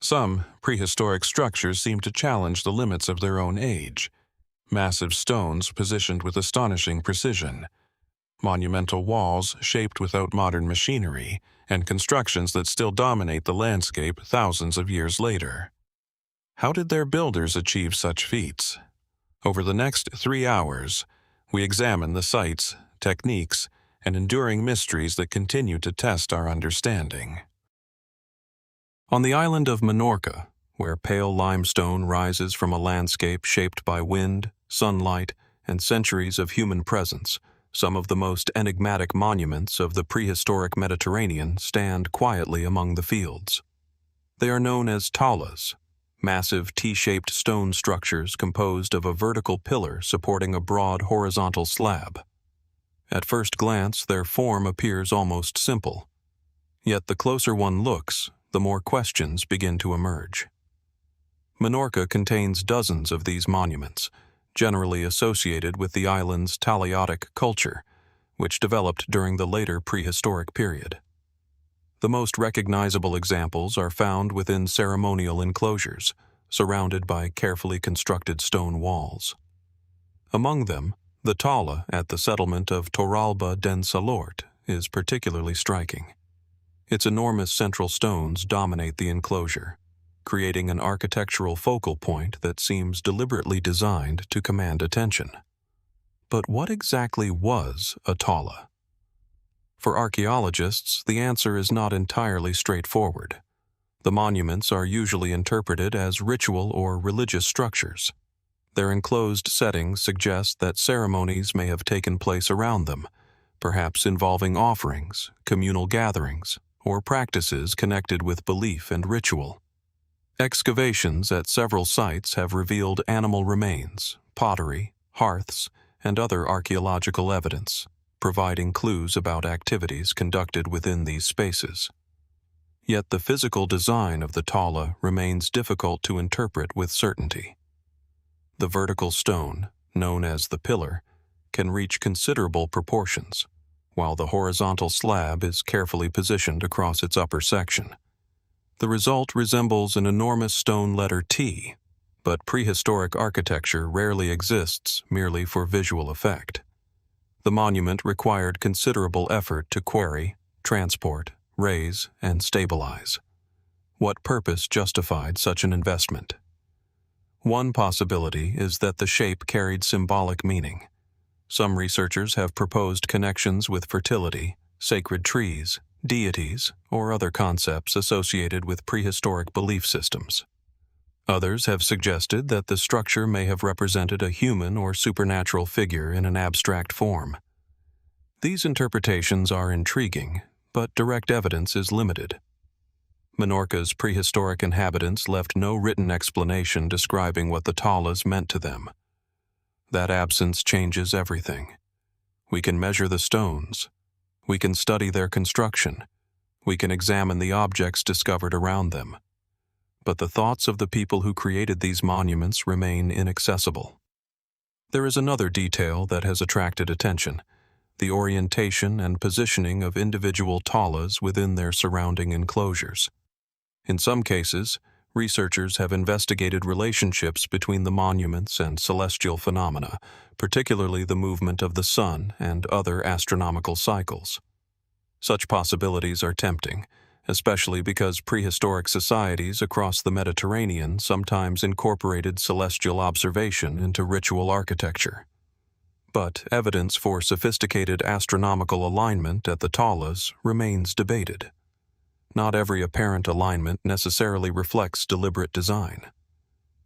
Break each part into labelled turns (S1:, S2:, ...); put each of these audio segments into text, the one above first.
S1: Some prehistoric structures seem to challenge the limits of their own age. Massive stones positioned with astonishing precision, monumental walls shaped without modern machinery, and constructions that still dominate the landscape thousands of years later. How did their builders achieve such feats? Over the next 3 hours, we examine the sites, techniques, and enduring mysteries that continue to test our understanding. On the island of Menorca, where pale limestone rises from a landscape shaped by wind, sunlight, and centuries of human presence, some of the most enigmatic monuments of the prehistoric Mediterranean stand quietly among the fields. They are known as taulas, massive T-shaped stone structures composed of a vertical pillar supporting a broad horizontal slab. At first glance, their form appears almost simple. Yet the closer one looks, the more questions begin to emerge. Menorca contains dozens of these monuments, generally associated with the island's Talaiotic culture, which developed during the later prehistoric period. The most recognizable examples are found within ceremonial enclosures, surrounded by carefully constructed stone walls. Among them, the Taula at the settlement of Torralba den Salort is particularly striking. Its enormous central stones dominate the enclosure, creating an architectural focal point that seems deliberately designed to command attention. But what exactly was a Taula? For archaeologists, the answer is not entirely straightforward. The monuments are usually interpreted as ritual or religious structures. Their enclosed settings suggest that ceremonies may have taken place around them, perhaps involving offerings, communal gatherings, or practices connected with belief and ritual. Excavations at several sites have revealed animal remains, pottery, hearths, and other archaeological evidence, providing clues about activities conducted within these spaces. Yet the physical design of the Taula remains difficult to interpret with certainty. The vertical stone, known as the pillar, can reach considerable proportions, while the horizontal slab is carefully positioned across its upper section. The result resembles an enormous stone letter T, but prehistoric architecture rarely exists merely for visual effect. The monument required considerable effort to quarry, transport, raise, and stabilize. What purpose justified such an investment? One possibility is that the shape carried symbolic meaning. Some researchers have proposed connections with fertility, sacred trees, deities, or other concepts associated with prehistoric belief systems. Others have suggested that the structure may have represented a human or supernatural figure in an abstract form. These interpretations are intriguing, but direct evidence is limited. Menorca's prehistoric inhabitants left no written explanation describing what the Taulas meant to them. That absence changes everything. We can measure the stones. We can study their construction. We can examine the objects discovered around them. But the thoughts of the people who created these monuments remain inaccessible. There is another detail that has attracted attention: the orientation and positioning of individual taulas within their surrounding enclosures. In some cases, researchers have investigated relationships between the monuments and celestial phenomena, particularly the movement of the sun and other astronomical cycles. Such possibilities are tempting, especially because prehistoric societies across the Mediterranean sometimes incorporated celestial observation into ritual architecture. But evidence for sophisticated astronomical alignment at the Taulas remains debated. Not every apparent alignment necessarily reflects deliberate design.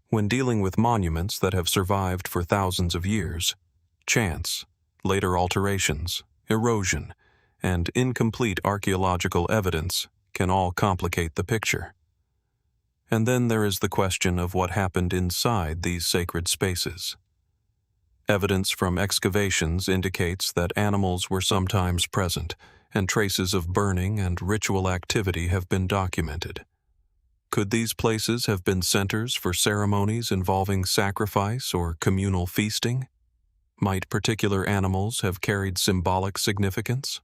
S1: When dealing with monuments that have survived for thousands of years, chance, later alterations, erosion, and incomplete archaeological evidence can all complicate the picture. And then there is the question of what happened inside these sacred spaces. Evidence from excavations indicates that animals were sometimes present, and traces of burning and ritual activity have been documented. Could these places have been centers for ceremonies involving sacrifice or communal feasting? Might particular animals have carried symbolic significance?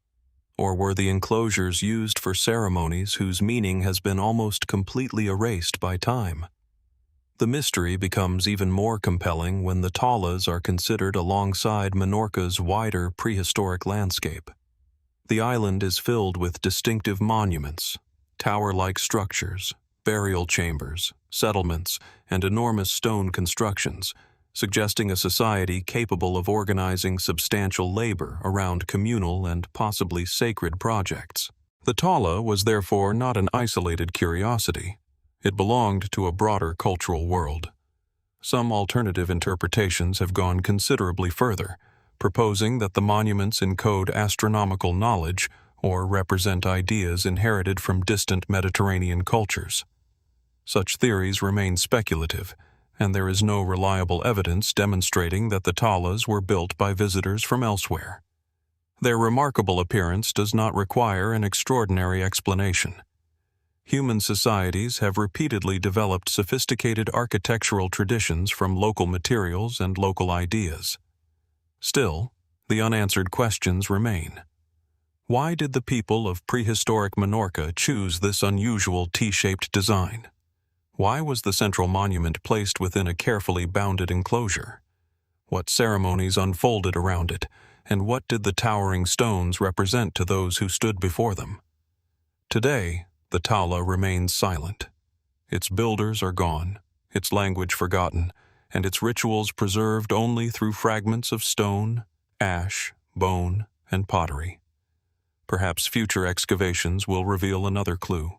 S2: Or were the enclosures used for ceremonies whose meaning has been almost completely erased by time? The mystery becomes even more compelling when the Taulas are considered alongside Menorca's wider prehistoric landscape. The island is filled with distinctive monuments, tower-like structures, burial chambers, settlements, and enormous stone constructions, suggesting a society capable of organizing substantial labor around communal and possibly sacred projects. The Taula was therefore not an isolated curiosity. It belonged to a broader cultural world. Some alternative interpretations have gone considerably further, proposing that the monuments encode astronomical knowledge or represent ideas inherited from distant Mediterranean cultures. Such theories remain speculative, and there is no reliable evidence demonstrating that the Taulas were built by visitors from elsewhere. Their remarkable appearance does not require an extraordinary explanation. Human societies have repeatedly developed sophisticated architectural traditions from local materials and local ideas. Still, the unanswered questions remain. Why did the people of prehistoric Menorca choose this unusual T-shaped design? Why was the central monument placed within a carefully bounded enclosure? What ceremonies unfolded around it, and what did the towering stones represent to those who stood before them? Today, the Taula remains silent. Its builders are gone, its language forgotten, and its rituals preserved only through fragments of stone, ash, bone, and pottery. Perhaps future excavations will reveal another clue.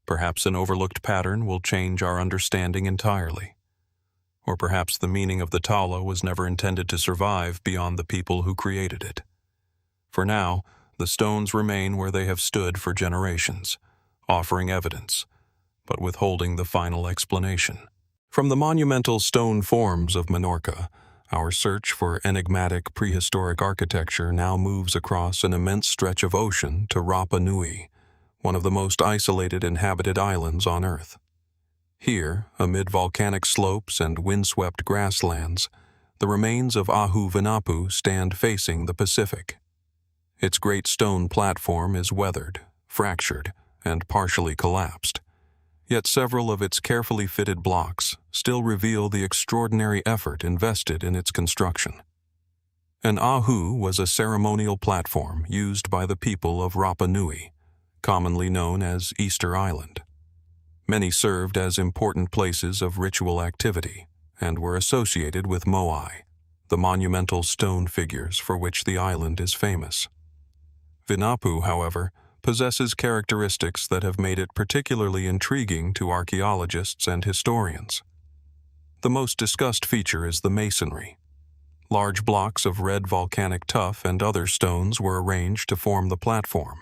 S2: Perhaps an overlooked pattern will change our understanding entirely. Or perhaps the meaning of the Taula was never intended to survive beyond the people who created it. For now, the stones remain where they have stood for generations, offering evidence, but withholding the final explanation. From the monumental stone forms of Menorca, our search for enigmatic prehistoric architecture now moves across an immense stretch of ocean to Rapa Nui, one of the most isolated inhabited islands on Earth. Here, amid volcanic slopes and windswept grasslands, the remains of Ahu Vinapu stand facing the Pacific. Its great stone platform is weathered, fractured, and partially collapsed. Yet several of its carefully fitted blocks still reveal the extraordinary effort invested in its construction. An Ahu was a ceremonial platform used by the people of Rapa Nui, commonly known as Easter Island. Many served as important places of ritual activity and were associated with moai, the monumental stone figures for which the island is famous. Vinapu, however, possesses characteristics that have made it particularly intriguing to archaeologists and historians. The most discussed feature is the masonry. Large blocks of red volcanic tuff and other stones were arranged to form the platform,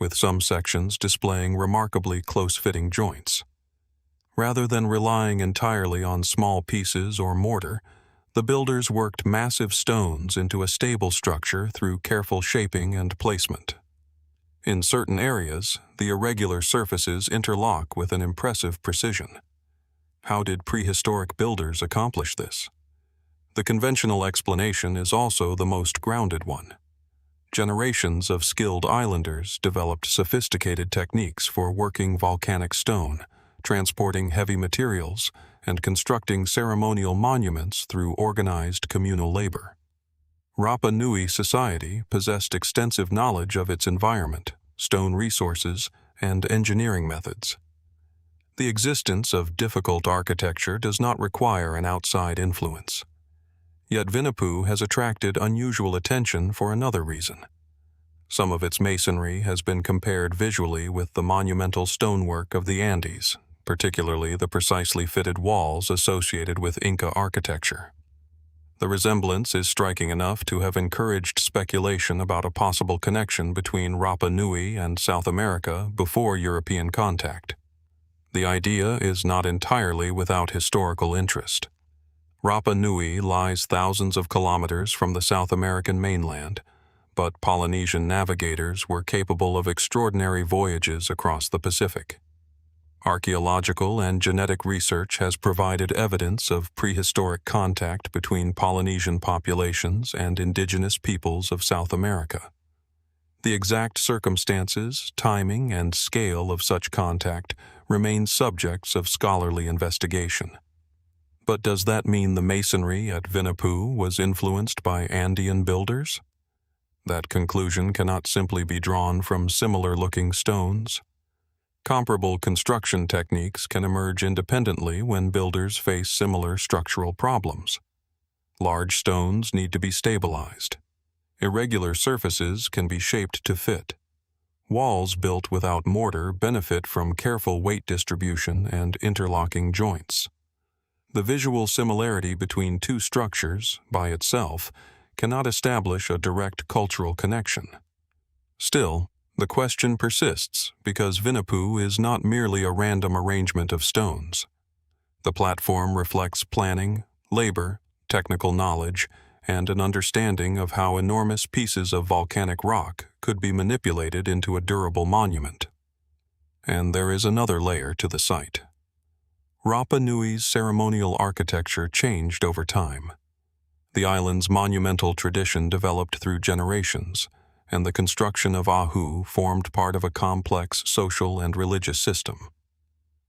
S2: with some sections displaying remarkably close-fitting joints. Rather than relying entirely on small pieces or mortar, the builders worked massive stones into a stable structure through careful shaping and placement. In certain areas, the irregular surfaces interlock with an impressive precision. How did prehistoric builders accomplish this? The conventional explanation is also the most grounded one. Generations of skilled islanders developed sophisticated techniques for working volcanic stone, transporting heavy materials, and constructing ceremonial monuments through organized communal labor. Rapa Nui society possessed extensive knowledge of its environment, stone resources, and engineering methods. The existence of difficult architecture does not require an outside influence. Yet Vinapu has attracted unusual attention for another reason. Some of its masonry has been compared visually with the monumental stonework of the Andes, particularly the precisely fitted walls associated with Inca architecture. The resemblance is striking enough to have encouraged speculation about a possible connection between Rapa Nui and South America before European contact. The idea is not entirely without historical interest. Rapa Nui lies thousands of kilometers from the South American mainland, but Polynesian navigators were capable of extraordinary voyages across the Pacific. Archaeological and genetic research has provided evidence of prehistoric contact between Polynesian populations and indigenous peoples of South America. The exact circumstances, timing, and scale of such contact remain subjects of scholarly investigation. But does that mean the masonry at Vinapu was influenced by Andean builders? That conclusion cannot simply be drawn from similar-looking stones. Comparable construction techniques can emerge independently when builders face similar structural problems. Large stones need to be stabilized. Irregular surfaces can be shaped to fit. Walls built without mortar benefit from careful weight distribution and interlocking joints. The visual similarity between two structures, by itself, cannot establish a direct cultural connection. Still, the question persists because Vinapu is not merely a random arrangement of stones. The platform reflects planning, labor, technical knowledge, and an understanding of how enormous pieces of volcanic rock could be manipulated into a durable monument. And there is another layer to the site. Rapa Nui's ceremonial architecture changed over time. The island's monumental tradition developed through generations, and the construction of Ahu formed part of a complex social and religious system.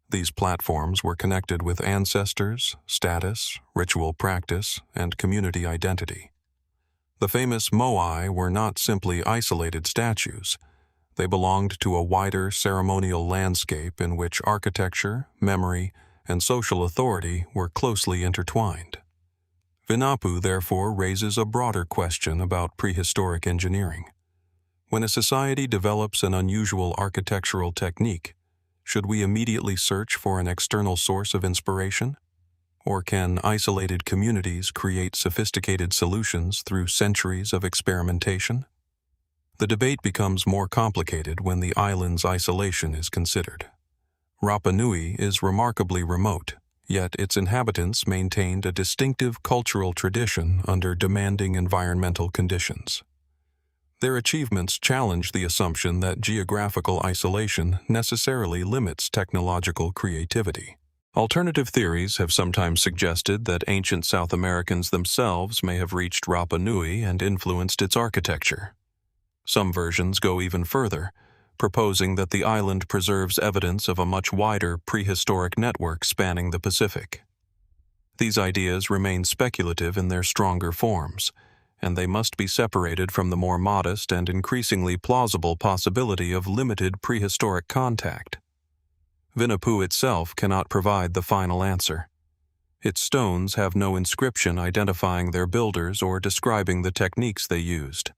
S2: These platforms were connected with ancestors, status, ritual practice, and community identity. The famous moai were not simply isolated statues. They belonged to a wider ceremonial landscape in which architecture, memory, and social authority were closely intertwined. Vinapu, therefore, raises a broader question about prehistoric engineering. When a society develops an unusual architectural technique, should we immediately search for an external source of inspiration? Or can isolated communities create sophisticated solutions through centuries of experimentation? The debate becomes more complicated when the island's isolation is considered. Rapa Nui is remarkably remote, yet its inhabitants maintained a distinctive cultural tradition under demanding environmental conditions. Their achievements challenge the assumption that geographical isolation necessarily limits technological creativity. Alternative theories have sometimes suggested that ancient South Americans themselves may have reached Rapa Nui and influenced its architecture. Some versions go even further, proposing that the island preserves evidence of a much wider prehistoric network spanning the Pacific. These ideas remain speculative in their stronger forms, and they must be separated from the more modest and increasingly plausible possibility of limited prehistoric contact. Vinapu itself cannot provide the final answer. Its stones have no inscription identifying their builders or describing the techniques they used.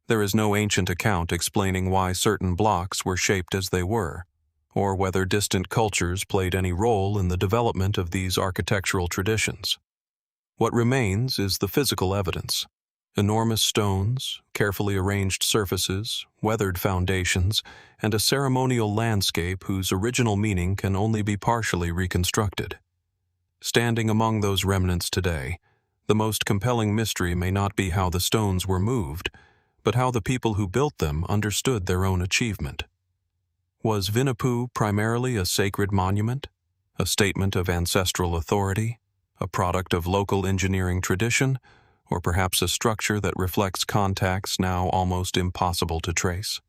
S2: There is no ancient account explaining why certain blocks were shaped as they were, or whether distant cultures played any role in the development of these architectural traditions. What remains is the physical evidence: enormous stones, carefully arranged surfaces, weathered foundations, and a ceremonial landscape whose original meaning can only be partially reconstructed. Standing among those remnants today, the most compelling mystery may not be how the stones were moved, but how the people who built them understood their own achievement. Was Vinapu primarily a sacred monument, a statement of ancestral authority, a product of local engineering tradition, or perhaps a structure that reflects contacts now almost impossible to trace?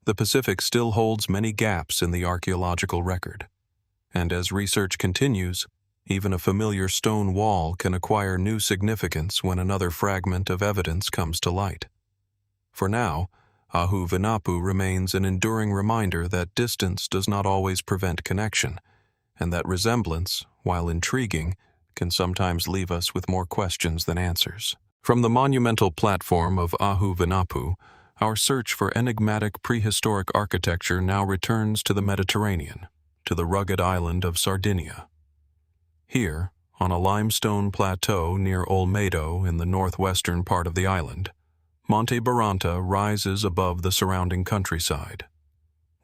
S2: The Pacific still holds many gaps in the archaeological record, and as research continues, even a familiar stone wall can acquire new significance when another fragment of evidence comes to light. For now, Ahu Vinapu remains an enduring reminder that distance does not always prevent connection, and that resemblance, while intriguing, can sometimes leave us with more questions than answers. From the monumental platform of Ahu Vinapu, our search for enigmatic prehistoric architecture now returns to the Mediterranean, to the rugged island of Sardinia. Here, on a limestone plateau near Olmedo in the northwestern part of the island, Monte Baranta rises above the surrounding countryside.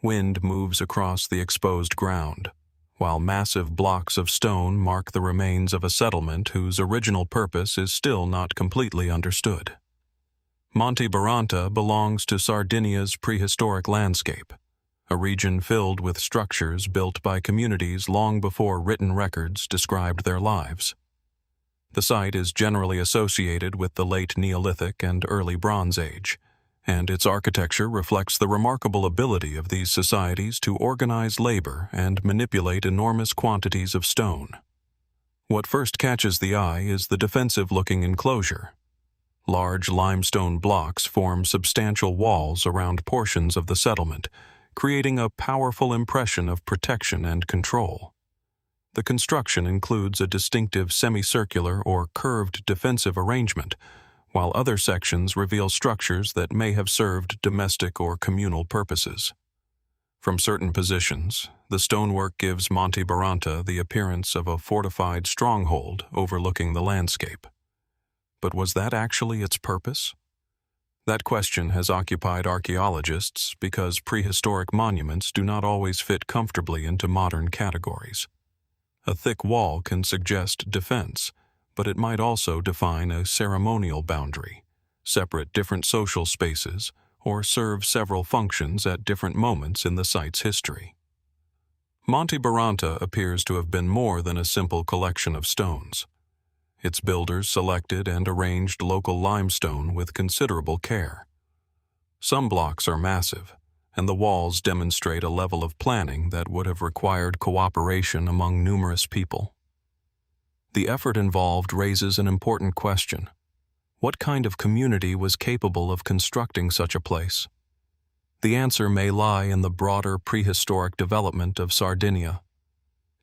S2: Wind moves across the exposed ground, while massive blocks of stone mark the remains of a settlement whose original purpose is still not completely understood. Monte Baranta belongs to Sardinia's prehistoric landscape, a region filled with structures built by communities long before written records described their lives. The site is generally associated with the late Neolithic and early Bronze Age, and its architecture reflects the remarkable ability of these societies to organize labor and manipulate enormous quantities of stone. What first catches the eye is the defensive-looking enclosure. Large limestone blocks form substantial walls around portions of the settlement, creating a powerful impression of protection and control. The construction includes a distinctive semicircular or curved defensive arrangement, while other sections reveal structures that may have served domestic or communal purposes. From certain positions, the stonework gives Monte Baranta the appearance of a fortified stronghold overlooking the landscape. But was that actually its purpose? That question has occupied archaeologists because prehistoric monuments do not always fit comfortably into modern categories. A thick wall can suggest defense, but it might also define a ceremonial boundary, separate different social spaces, or serve several functions at different moments in the site's history. Monte Baranta appears to have been more than a simple collection of stones. Its builders selected and arranged local limestone with considerable care. Some blocks are massive, and the walls demonstrate a level of planning that would have required cooperation among numerous people. The effort involved raises an important question. What kind of community was capable of constructing such a place? The answer may lie in the broader prehistoric development of Sardinia.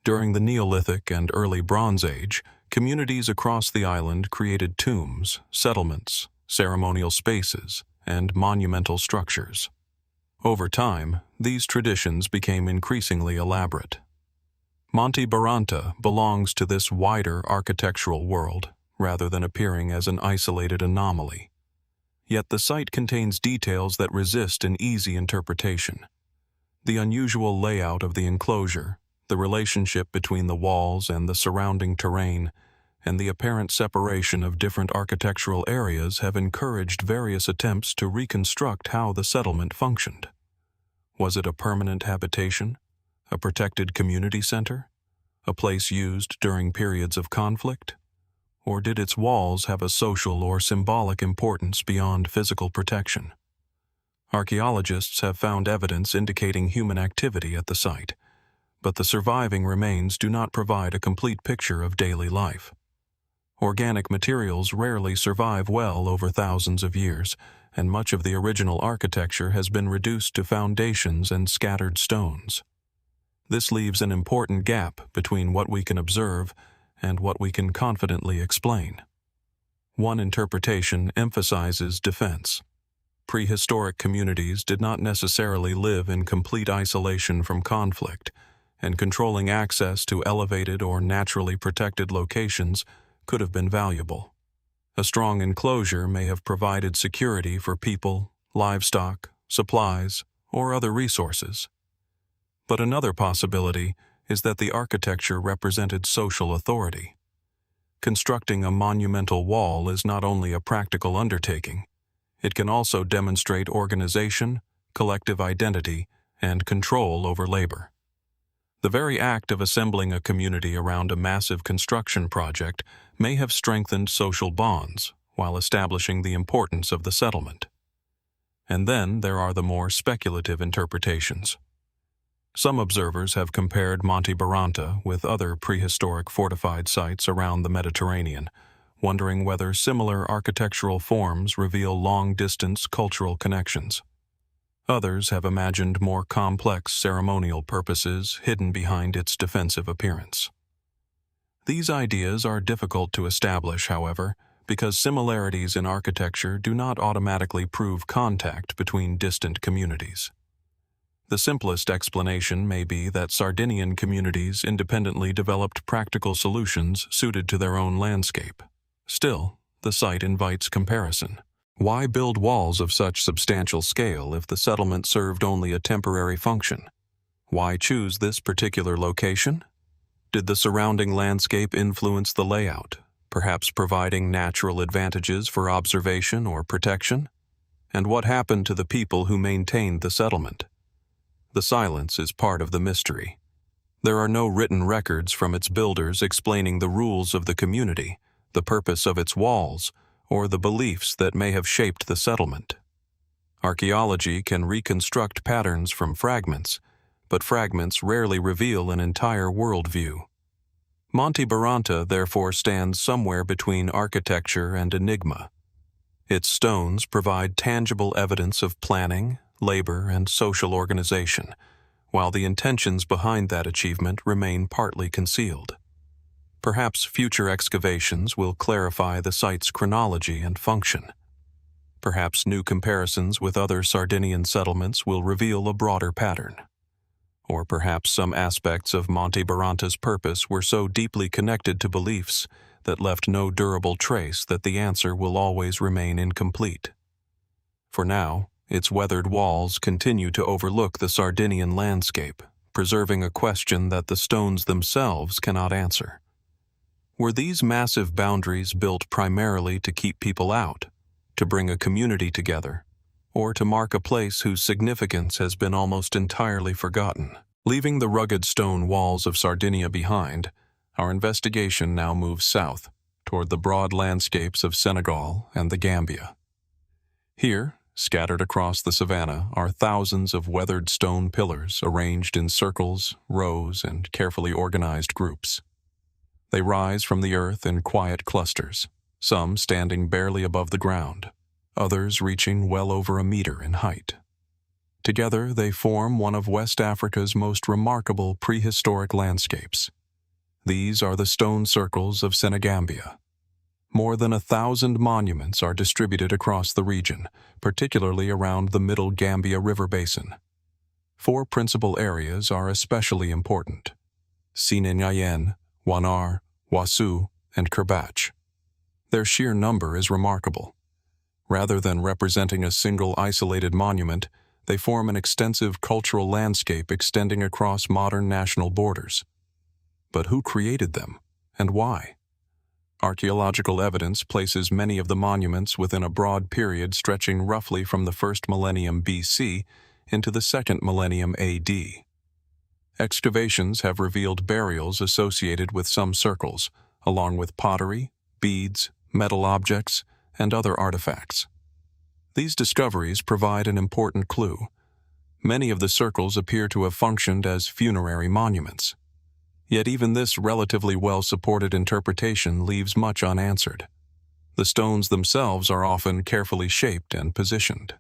S2: During the Neolithic and early Bronze Age, communities across the island created tombs, settlements, ceremonial spaces, and monumental structures. Over time, these traditions became increasingly elaborate. Monte Baranta belongs to this wider architectural world, rather than appearing as an isolated anomaly. Yet the site contains details that resist an easy interpretation. The unusual layout of the enclosure, the relationship between the walls and the surrounding terrain, and the apparent separation of different architectural areas have encouraged various attempts to reconstruct how the settlement functioned. Was it a permanent habitation, a protected community center, a place used during periods of conflict? Or did its walls have a social or symbolic importance beyond physical protection? Archaeologists have found evidence indicating human activity at the site, but the surviving remains do not provide a complete picture of daily life. Organic materials rarely survive well over thousands of years, and much of the original architecture has been reduced to foundations and scattered stones. This leaves an important gap between what we can observe and what we can confidently explain. One interpretation emphasizes defense. Prehistoric communities did not necessarily live in complete isolation from conflict, and controlling access to elevated or naturally protected locations could have been valuable. A strong enclosure may have provided security for people, livestock, supplies, or other resources. But another possibility is that the architecture represented social authority. Constructing a monumental wall is not only a practical undertaking, it can also demonstrate organization, collective identity, and control over labor. The very act of assembling a community around a massive construction project may have strengthened social bonds while establishing the importance of the settlement. And then there are the more speculative interpretations. Some observers have compared Monte Baranta with other prehistoric fortified sites around the Mediterranean, wondering whether similar architectural forms reveal long-distance cultural connections. Others have imagined more complex ceremonial purposes hidden behind its defensive appearance. These ideas are difficult to establish, however, because similarities in architecture do not automatically prove contact between distant communities. The simplest explanation may be that Sardinian communities independently developed practical solutions suited to their own landscape. Still, the site invites comparison. Why build walls of such substantial scale if the settlement served only a temporary function? Why choose this particular location? Did the surrounding landscape influence the layout, perhaps providing natural advantages for observation or protection? And what happened to the people who maintained the settlement? The silence is part of the mystery. There are no written records from its builders explaining the rules of the community, the purpose of its walls, or the beliefs that may have shaped the settlement. Archaeology can reconstruct patterns from fragments, but fragments rarely reveal an entire worldview. Monte Baranta therefore stands somewhere between architecture and enigma. Its stones provide tangible evidence of planning, labor, and social organization, while the intentions behind that achievement remain partly concealed. Perhaps future excavations will clarify the site's chronology and function. Perhaps new comparisons with other Sardinian settlements will reveal a broader pattern. Or perhaps some aspects of Monte Baranta's purpose were so deeply connected to beliefs that left no durable trace that the answer will always remain incomplete. For now, its weathered walls continue to overlook the Sardinian landscape, preserving a question that the stones themselves cannot answer. Were these massive boundaries built primarily to keep people out, to bring a community together, or to mark a place whose significance has been almost entirely forgotten? Leaving the rugged stone walls of Sardinia behind, our investigation now moves south, toward the broad landscapes of Senegal and the Gambia. Here, scattered across the savanna, are thousands of weathered stone pillars arranged in circles, rows, and carefully organized groups. They rise from the earth in quiet clusters, some standing barely above the ground, others reaching well over a meter in height. Together, they form one of West Africa's most remarkable prehistoric landscapes. These are the stone circles of Senegambia. More than 1,000 monuments are distributed across the region, particularly around the Middle Gambia River Basin. 4 principal areas are especially important: Sinenyayen, Wanar, Wasu, and Kerbach. Their sheer number is remarkable. Rather than representing a single isolated monument, they form an extensive cultural landscape extending across modern national borders. But who created them, and why? Archaeological evidence places many of the monuments within a broad period stretching roughly from the 1st millennium BC into the 2nd millennium AD. Excavations have revealed burials associated with some circles, along with pottery, beads, metal objects, and other artifacts. These discoveries provide an important clue. Many of the circles appear to have functioned as funerary monuments. Yet even this relatively well-supported interpretation leaves much unanswered. The stones themselves are often carefully shaped and positioned.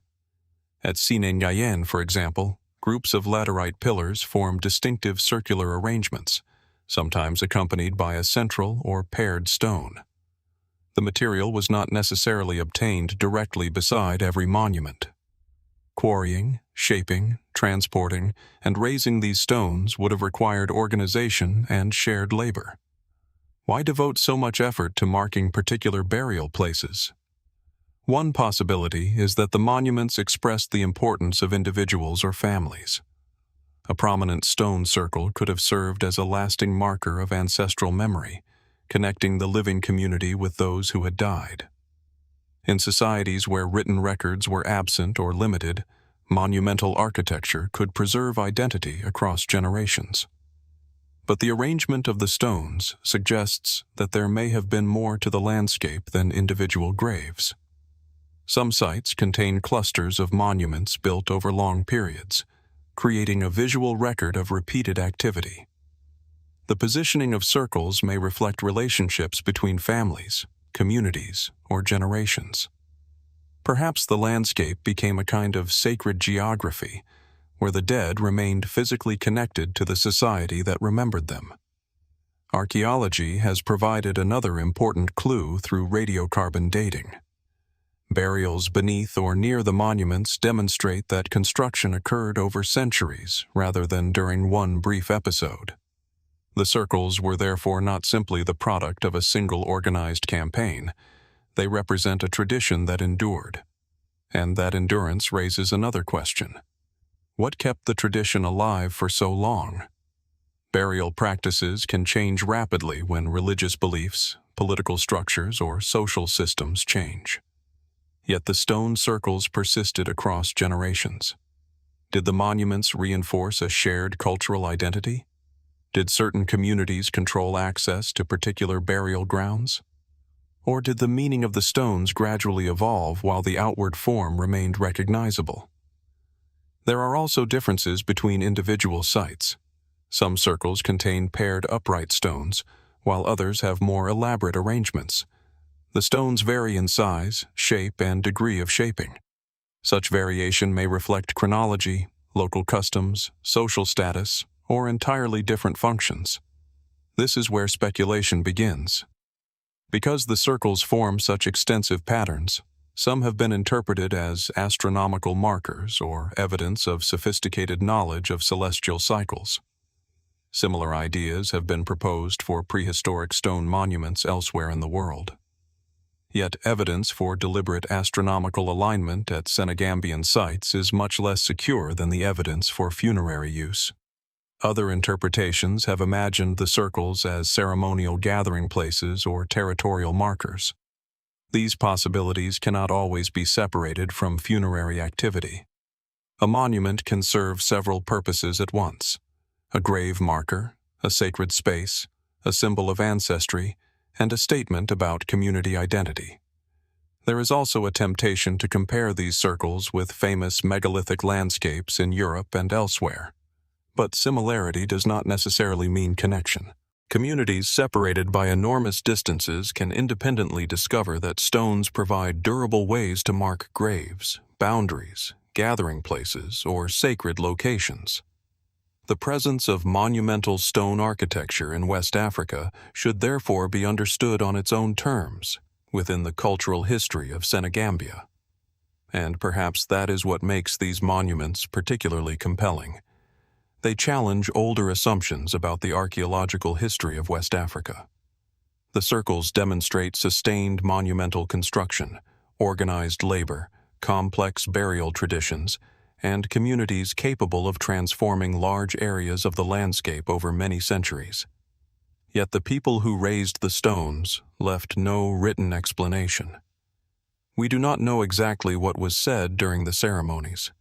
S2: At Sinenyayen, for example, groups of laterite pillars form distinctive circular arrangements, sometimes accompanied by a central or paired stone. The material was not necessarily obtained directly beside every monument. Quarrying, shaping, transporting, and raising these stones would have required organization and shared labor. Why devote so much effort to marking particular burial places? One possibility is that the monuments expressed the importance of individuals or families. A prominent stone circle could have served as a lasting marker of ancestral memory, connecting the living community with those who had died. In societies where written records were absent or limited, monumental architecture could preserve identity across generations. But the arrangement of the stones suggests that there may have been more to the landscape than individual graves. Some sites contain clusters of monuments built over long periods, creating a visual record of repeated activity. The positioning of circles may reflect relationships between families, communities, or generations. Perhaps the landscape became a kind of sacred geography, where the dead remained physically connected to the society that remembered them. Archaeology has provided another important clue through radiocarbon dating. Burials beneath or near the monuments demonstrate that construction occurred over centuries rather than during one brief episode. The circles were therefore not simply the product of a single organized campaign. They represent a tradition that endured. And that endurance raises another question. What kept the tradition alive for so long? Burial practices can change rapidly when religious beliefs, political structures, or social systems change. Yet the stone circles persisted across generations. Did the monuments reinforce a shared cultural identity? Did certain communities control access to particular burial grounds?
S1: Or did the meaning of the stones gradually evolve while the outward form remained recognizable? There are also differences between individual sites. Some circles contain paired upright stones, while others have more elaborate arrangements. The stones vary in size, shape, and degree of shaping. Such variation may reflect chronology, local customs, social status, or entirely different functions. This is where speculation begins. Because the circles form such extensive patterns, some have been interpreted as astronomical markers or evidence of sophisticated knowledge of celestial cycles. Similar ideas have been proposed for prehistoric stone monuments elsewhere in the world. Yet evidence for deliberate astronomical alignment at Senegambian sites is much less secure than the evidence for funerary use. Other interpretations have imagined the circles as ceremonial gathering places or territorial markers. These possibilities cannot always be separated from funerary activity. A monument can serve several purposes at once: a grave marker, a sacred space, a symbol of ancestry, and a statement about community identity. There is also a temptation to compare these circles with famous megalithic landscapes in Europe and elsewhere. But similarity does not necessarily mean connection. Communities separated by enormous distances can independently discover that stones provide durable ways to mark graves, boundaries, gathering places, or sacred locations. The presence of monumental stone architecture in West Africa should therefore be understood on its own terms, within the cultural history of Senegambia. And perhaps that is what makes these monuments particularly compelling. They challenge older assumptions about the archaeological history of West Africa. The circles demonstrate sustained monumental construction, organized labor, complex burial traditions, and communities capable of transforming large areas of the landscape over many centuries. Yet the people who raised the stones left no written explanation. We do not know exactly what was said during the ceremonies.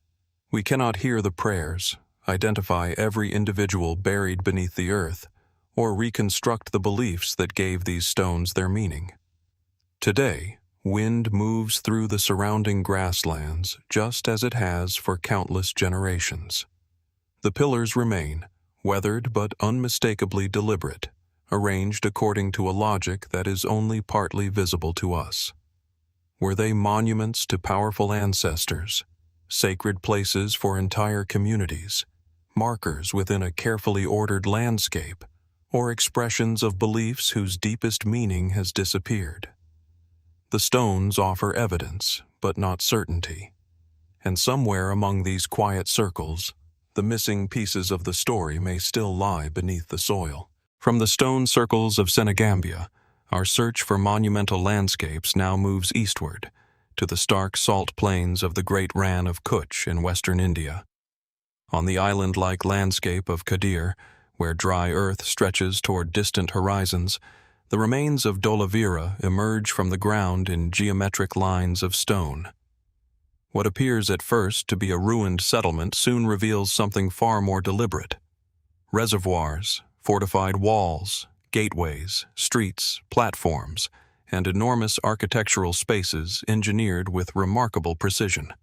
S1: We cannot hear the prayers, identify every individual buried beneath the earth, or reconstruct the beliefs that gave these stones their meaning. Today, wind moves through the surrounding grasslands just as it has for countless generations. The pillars remain, weathered but unmistakably deliberate, arranged according to a logic that is only partly visible to us. Were they monuments to powerful ancestors, sacred places for entire communities, markers within a carefully ordered landscape, or expressions of beliefs whose deepest meaning has disappeared? The stones offer evidence, but not certainty. And somewhere among these quiet circles, the missing pieces of the story may still lie beneath the soil. From the stone circles of Senegambia, our search for monumental landscapes now moves eastward, to the stark salt plains of the Great Rann of Kutch in western India. On the island-like landscape of Kadir, where dry earth stretches toward distant horizons, the remains of Dholavira emerge from the ground in geometric lines of stone. What appears at first to be a ruined settlement soon reveals something far more deliberate. Reservoirs, fortified walls, gateways, streets, platforms, and enormous architectural spaces engineered with remarkable precision.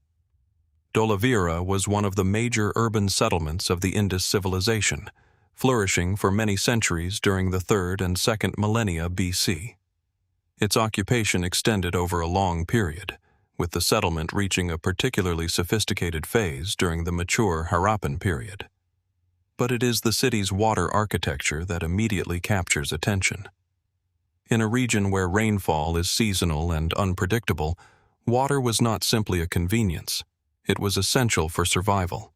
S1: Dholavira was one of the major urban settlements of the Indus civilization, flourishing for many centuries during the 3rd and 2nd millennia BC. Its occupation extended over a long period, with the settlement reaching a particularly sophisticated phase during the mature Harappan period. But it is the city's water architecture that immediately captures attention. In a region where rainfall is seasonal and unpredictable, water was not simply a convenience, it was essential for survival.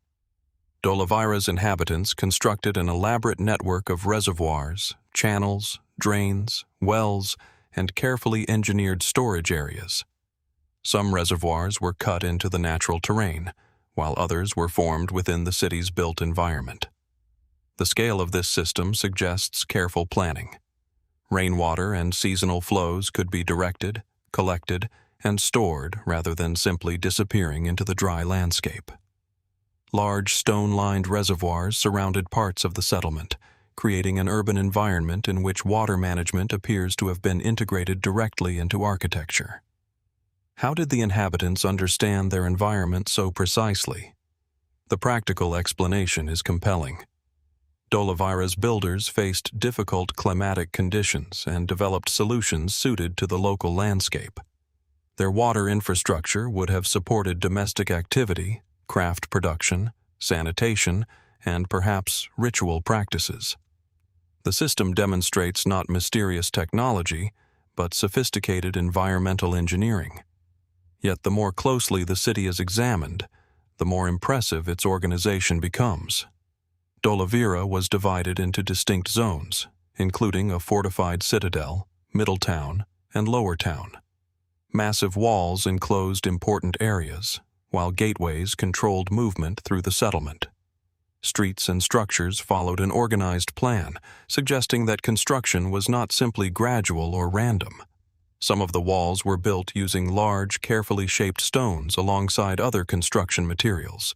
S1: Dholavira's inhabitants constructed an elaborate network of reservoirs, channels, drains, wells, and carefully engineered storage areas. Some reservoirs were cut into the natural terrain, while others were formed within the city's built environment. The scale of this system suggests careful planning. Rainwater and seasonal flows could be directed, collected, and stored rather than simply disappearing into the dry landscape. Large stone-lined reservoirs surrounded parts of the settlement,
S2: creating an urban environment in which water management appears to have been integrated directly into architecture. How did the inhabitants understand their environment so precisely? The practical explanation is compelling. Dholavira's builders faced difficult climatic conditions and developed solutions suited to the local landscape. Their water infrastructure would have supported domestic activity, craft production, sanitation, and perhaps ritual practices. The system demonstrates not mysterious technology, but sophisticated environmental engineering. Yet the more closely the city is examined, the more impressive its organization becomes. Dholavira was divided into distinct zones, including a fortified citadel, middle town, and lower town. Massive walls enclosed important areas, while gateways controlled movement through the settlement. Streets and structures followed an organized plan, suggesting that construction was not simply gradual or random. Some of the walls were built using large, carefully shaped stones alongside other construction materials.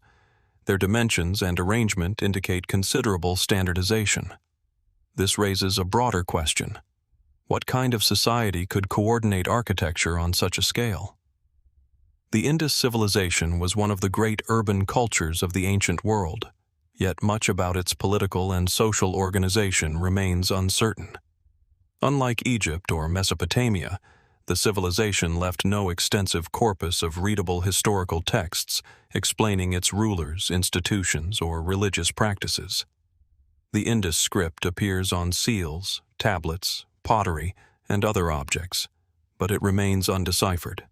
S2: Their dimensions and arrangement indicate considerable standardization. This raises a broader question. What kind of society could coordinate architecture on such a scale? The Indus civilization was one of the great urban cultures of the ancient world, yet much about its political and social organization remains uncertain. Unlike Egypt or Mesopotamia, the civilization left no extensive corpus of readable historical texts explaining its rulers, institutions, or religious practices. The Indus script appears on seals, tablets, pottery, and other objects, but it remains undeciphered.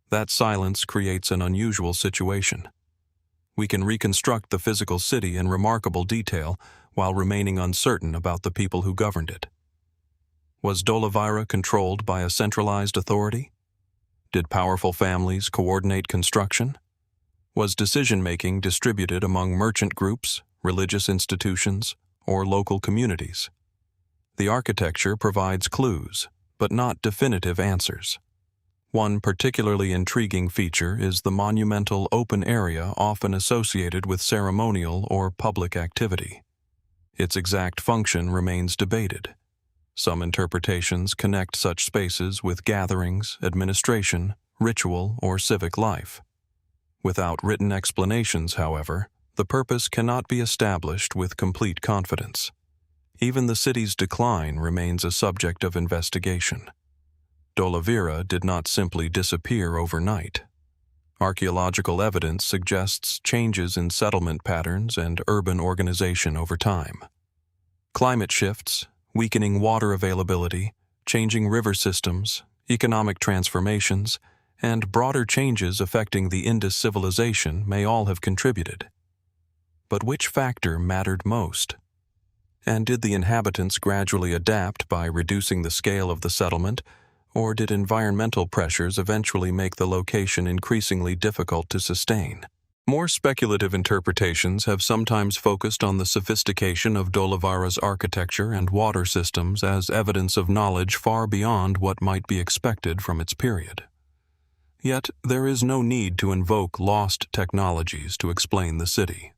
S2: That silence creates an unusual situation. We can reconstruct the physical city in remarkable detail while remaining uncertain about the people who governed it. Was Dholavira controlled by a centralized authority? Did powerful families coordinate construction? Was decision-making distributed among merchant groups, religious institutions, or local communities? The architecture provides clues, but not definitive answers. One particularly intriguing feature is the monumental open area often associated with ceremonial or public activity. Its exact function remains debated. Some interpretations connect such spaces with gatherings, administration, ritual, or civic life. Without written explanations, however, the purpose cannot be established with complete confidence. Even the city's decline remains a subject of investigation. Dholavira did not simply disappear overnight. Archaeological evidence suggests changes in settlement patterns and urban organization over time. Climate shifts, weakening water availability, changing river systems, economic transformations, and broader changes affecting the Indus civilization may all have contributed. But which factor mattered most? And did the inhabitants gradually adapt by reducing the scale of the settlement, or did environmental pressures eventually make the location increasingly difficult to sustain? More speculative interpretations have sometimes focused on the sophistication of Dholavira's architecture and water systems as evidence of knowledge far beyond what might be expected from its period. Yet, there is no need to invoke lost technologies to explain the city.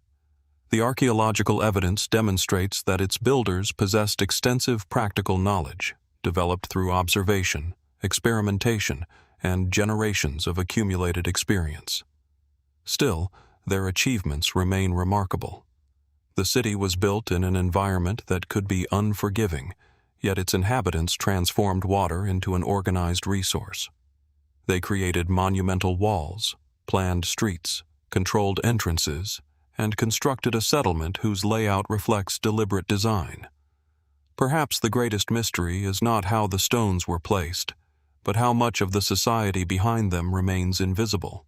S2: The archaeological evidence demonstrates that its builders possessed extensive practical knowledge, developed through observation, experimentation, and generations of accumulated experience. Still, their achievements remain remarkable. The city was built in an environment that could be unforgiving, yet its inhabitants transformed water into an organized resource. They created monumental walls, planned streets, controlled entrances, and constructed a settlement whose layout reflects deliberate design. Perhaps the greatest mystery is not how the stones were placed, but how much of the society behind them remains invisible.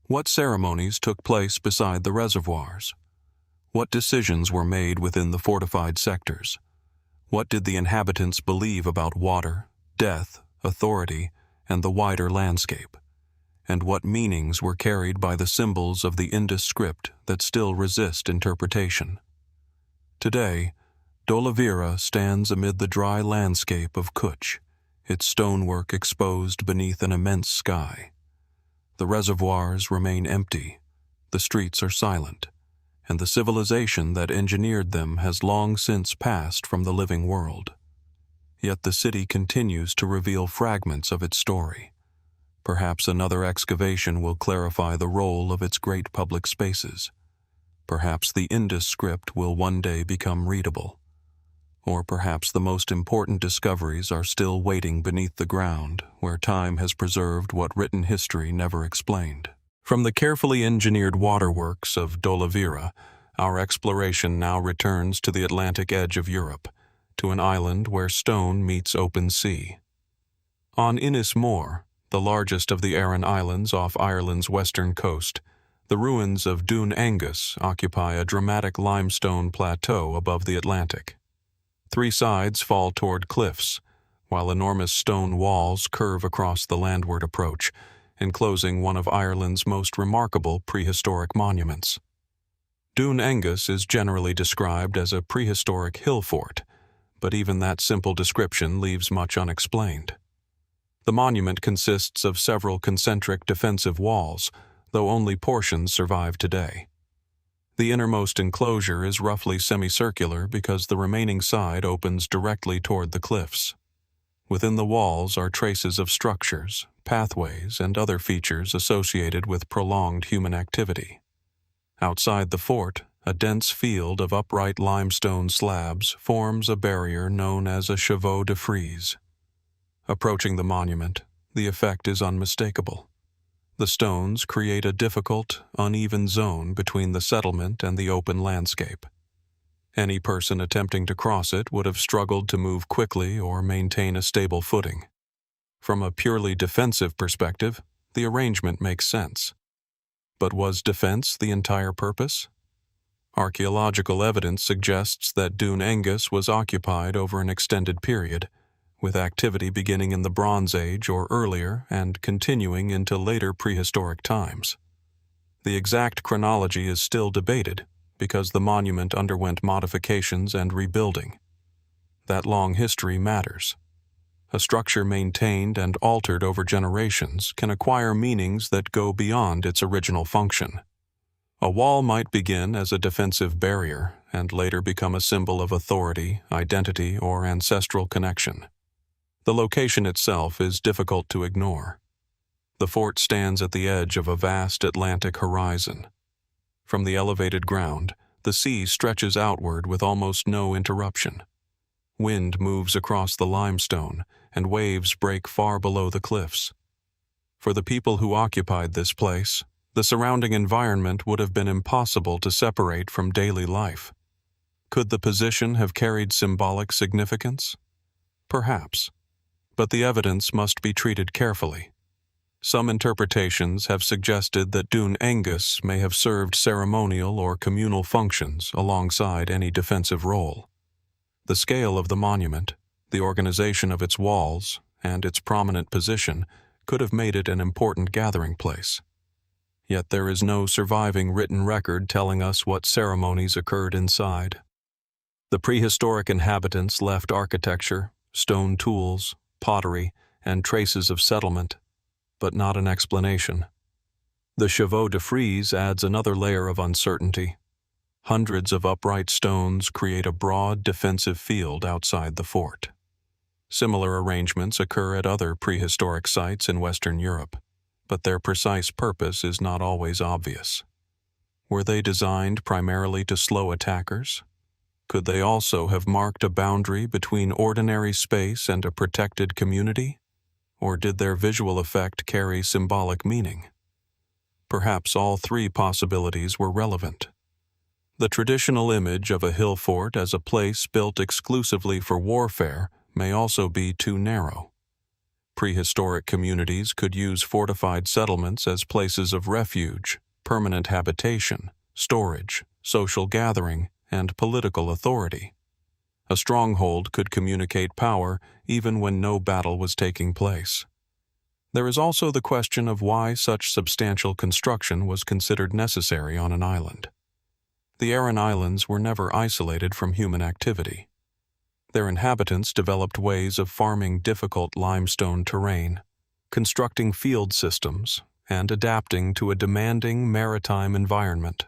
S2: What ceremonies took place beside the reservoirs? What decisions were made within the fortified sectors? What did the inhabitants believe about water, death, authority, and the wider landscape? And what meanings were carried by the symbols of the Indus script that still resist interpretation? Today, Dholavira stands amid the dry landscape of Kutch, its stonework exposed beneath an immense sky. The reservoirs remain empty, the streets are silent, and the civilization that engineered them has long since passed from the living world. Yet the city continues to reveal fragments of its story. Perhaps another excavation will clarify the role of its great public spaces. Perhaps the Indus script will one day become readable. Or perhaps the most important discoveries are still waiting beneath the ground, where time has preserved what written history never explained. From the carefully engineered waterworks of Dholavira, our exploration now returns to the Atlantic edge of Europe, to an island where stone meets open sea. On Ynys Mor, the largest of the Aran Islands off Ireland's western coast, the ruins of Dún Aengus occupy a dramatic limestone plateau above the Atlantic. Three sides fall toward cliffs, while enormous stone walls curve across the landward approach, enclosing one of Ireland's most remarkable prehistoric monuments. Dún Aengus is generally described as a prehistoric hill fort, but even that simple description leaves much unexplained. The monument consists of several concentric defensive walls, though only portions survive today. The innermost enclosure is roughly semicircular because the remaining side opens directly toward the cliffs. Within the walls are traces of structures, pathways, and other features associated with prolonged human activity. Outside the fort, a dense field of upright limestone slabs forms a barrier known as a chevaux de frise. Approaching the monument, the effect is unmistakable. The stones create a difficult, uneven zone between the settlement and the open landscape. Any person attempting to cross it would have struggled to move quickly or maintain a stable footing. From a purely defensive perspective, the arrangement makes sense. But was defense the entire purpose? Archaeological evidence suggests that Dún Aengus was occupied over an extended period, with activity beginning in the Bronze Age or earlier and continuing into later prehistoric times. The exact chronology is still debated because the monument underwent modifications and rebuilding. That long history matters. A structure maintained and altered over generations can acquire meanings that go beyond its original function. A wall might begin as a defensive barrier and later become a symbol of authority, identity, or ancestral connection. The location itself is difficult to ignore. The fort stands at the edge of a vast Atlantic horizon. From the elevated ground, the sea stretches outward with almost no interruption. Wind moves across the limestone, and waves break far below the cliffs. For the people who occupied this place, the surrounding environment would have been impossible to separate from daily life. Could the position have carried symbolic significance? Perhaps, but the evidence must be treated carefully. Some interpretations have suggested that Dún Aengus may have served ceremonial or communal functions alongside any defensive role. The scale of the monument, the organization of its walls, and its prominent position could have made it an important gathering place. Yet there is no surviving written record telling us what ceremonies occurred inside. The prehistoric inhabitants left architecture, stone tools, pottery, and traces of settlement, but not an explanation. The chevaux de frise adds another layer of uncertainty. Hundreds of upright stones create a broad defensive field outside the fort. Similar arrangements occur at other prehistoric sites in Western Europe, but their precise purpose is not always obvious. Were they designed primarily to slow attackers? Could they also have marked a boundary between ordinary space and a protected community? Or did their visual effect carry symbolic meaning? Perhaps all three possibilities were relevant. The traditional image of a hill fort as a place built exclusively for warfare may also be too narrow. Prehistoric communities could use fortified settlements as places of refuge, permanent habitation, storage, social gathering, and political authority. A stronghold could communicate power even when no battle was taking place. There is also the question of why such substantial construction was considered necessary on an island. The Aran Islands were never isolated from human activity. Their inhabitants developed ways of farming difficult limestone terrain, constructing field systems, and adapting to a demanding maritime environment.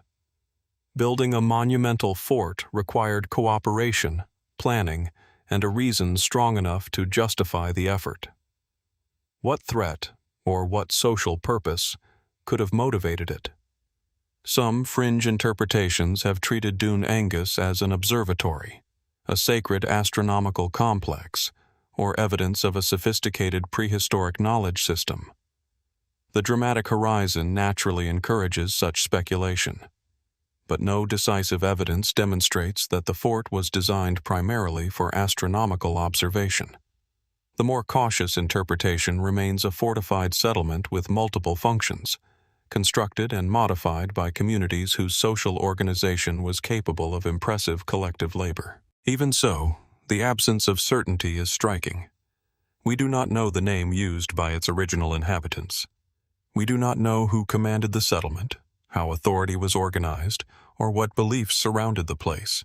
S2: Building a monumental fort required cooperation, planning, and a reason strong enough to justify the effort. What threat, or what social purpose, could have motivated it? Some fringe interpretations have treated Dún Aengus as an observatory, a sacred astronomical complex, or evidence of a sophisticated prehistoric knowledge system. The dramatic horizon naturally encourages such speculation, but no decisive evidence demonstrates that the fort was designed primarily for astronomical observation. The more cautious interpretation remains a fortified settlement with multiple functions, constructed and modified by communities whose social organization was capable of impressive collective labor. Even so, the absence of certainty is striking. We do not know the name used by its original inhabitants. We do not know who commanded the settlement, how authority was organized, or what beliefs surrounded the place.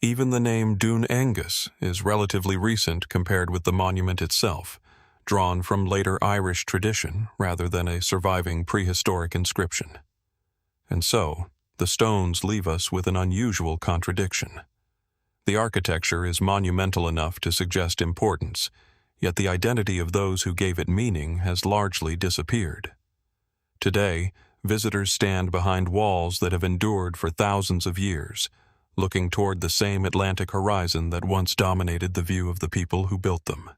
S2: Even the name Dún Aengus is relatively recent compared with the monument itself, drawn from later Irish tradition rather than a surviving prehistoric inscription. And so, the stones leave us with an unusual contradiction. The architecture is monumental enough to suggest importance, yet the identity of those who gave it meaning has largely disappeared. Today, visitors stand behind walls that have endured for thousands of years, looking toward the same Atlantic horizon that once dominated the view of the people who built them.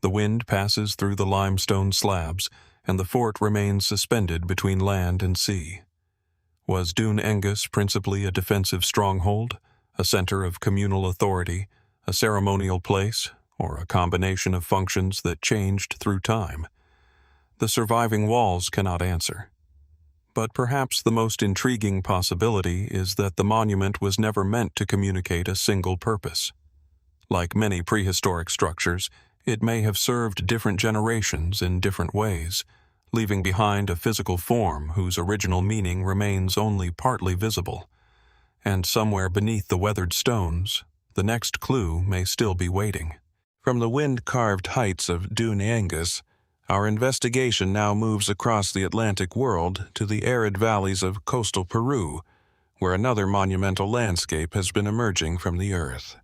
S2: The wind passes through the limestone slabs, and the fort remains suspended between land and sea. Was Dún Aengus principally a defensive stronghold, a center of communal authority, a ceremonial place, or a combination of functions that changed through time? The surviving walls cannot answer. But perhaps the most intriguing possibility is that the monument was never meant to communicate a single purpose. Like many prehistoric structures, it may have served different generations in different ways, leaving behind a physical form whose original meaning remains only partly visible. And somewhere beneath the weathered stones, the next clue may still be waiting.
S1: From the wind-carved heights of Dún Aengus, our investigation now moves across the Atlantic world to the arid valleys of coastal Peru, where another monumental landscape has been emerging from the earth.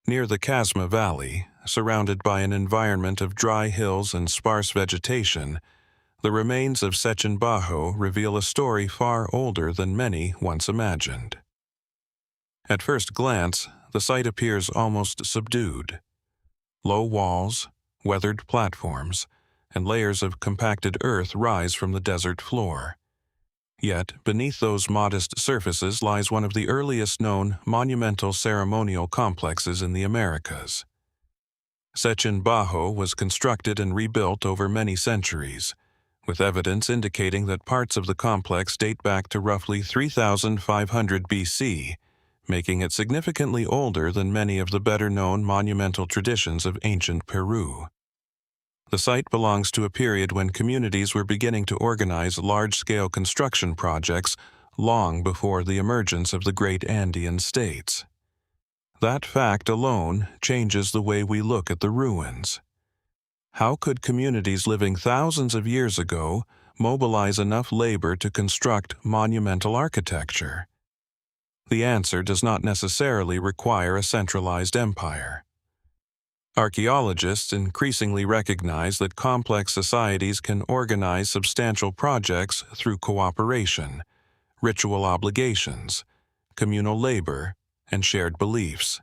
S1: Near the Casma Valley, surrounded by an environment of dry hills and sparse vegetation, the remains of Sechin Bajo reveal a story far older than many once imagined. At first glance, the site appears almost subdued. Low walls, weathered platforms, and layers of compacted earth rise from the desert floor. Yet, beneath those modest surfaces lies one of the earliest known monumental ceremonial complexes in the Americas. Sechin Bajo was constructed and rebuilt over many centuries, with evidence indicating that parts of the complex date back to roughly 3,500 BC, making it significantly older than many of the better-known monumental traditions of ancient Peru. The site belongs to a period when communities were beginning to organize large-scale construction projects long before the emergence of the great Andean states. That fact alone changes the way we look at the ruins. How could communities living thousands of years ago mobilize enough labor to construct monumental architecture? The answer does not necessarily require a centralized empire. Archaeologists increasingly recognize that complex societies can organize substantial projects through cooperation, ritual obligations, communal labor, and shared beliefs.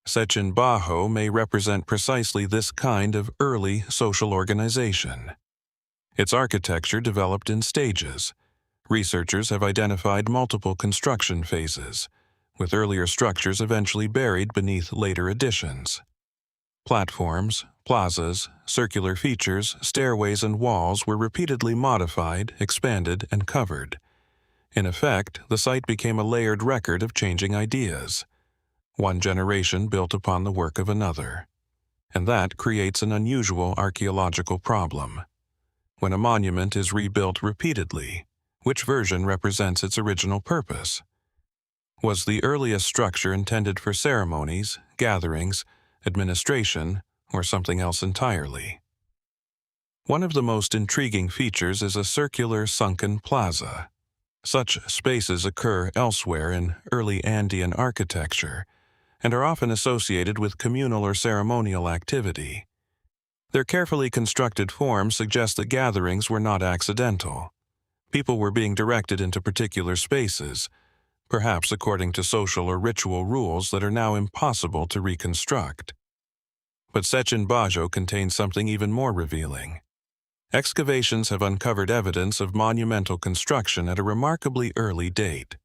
S1: Sechin Bajo may represent precisely this kind of early social organization. Its architecture developed in stages. Researchers have identified multiple construction phases, with earlier structures eventually buried beneath later additions. Platforms, plazas, circular features, stairways, and walls were repeatedly modified, expanded, and covered. In effect, the site became a layered record of changing ideas. One generation built upon the work of another. And that creates an unusual archaeological problem. When a monument is rebuilt repeatedly, which version represents its original purpose? Was the earliest structure intended for ceremonies, gatherings, administration, or something else entirely? One of the most intriguing features is a circular sunken plaza. Such spaces occur elsewhere in early Andean architecture and are often associated with communal or ceremonial activity. Their carefully constructed form suggests that gatherings were not accidental. People were being directed into particular spaces, perhaps according to social or ritual rules that are now impossible to reconstruct. But Sechin Bajo contains something even more revealing. Excavations have uncovered evidence of monumental construction at a remarkably early date.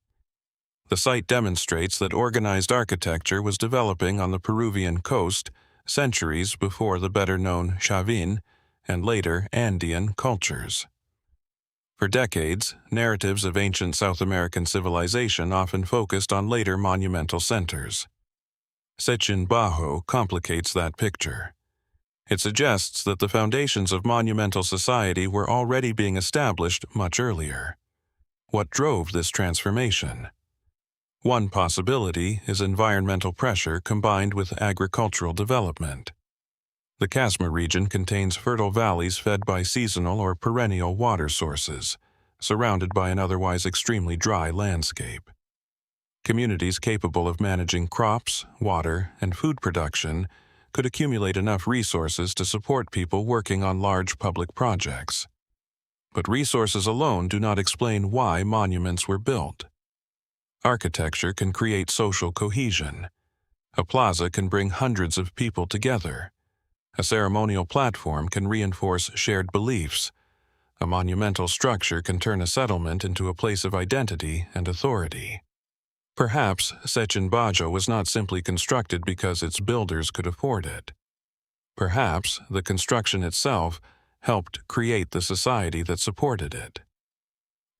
S1: The site demonstrates that organized architecture was developing on the Peruvian coast centuries before the better-known Chavin and later Andean cultures. For decades, narratives of ancient South American civilization often focused on later monumental centers. Sechin Bajo complicates that picture. It suggests that the foundations of monumental society were already being established much earlier. What drove this transformation? One possibility is environmental pressure combined with agricultural development. The Casma region contains fertile valleys fed by seasonal or perennial water sources, surrounded by an otherwise extremely dry landscape. Communities capable of managing crops, water, and food production could accumulate enough resources to support people working on large public projects. But resources alone do not explain why monuments were built. Architecture can create social cohesion. A plaza can bring hundreds of people together. A ceremonial platform can reinforce shared beliefs. A monumental structure can turn a settlement into a place of identity and authority. Perhaps Sechin Bajo was not simply constructed because its builders could afford it. Perhaps the construction itself helped create the society that supported it.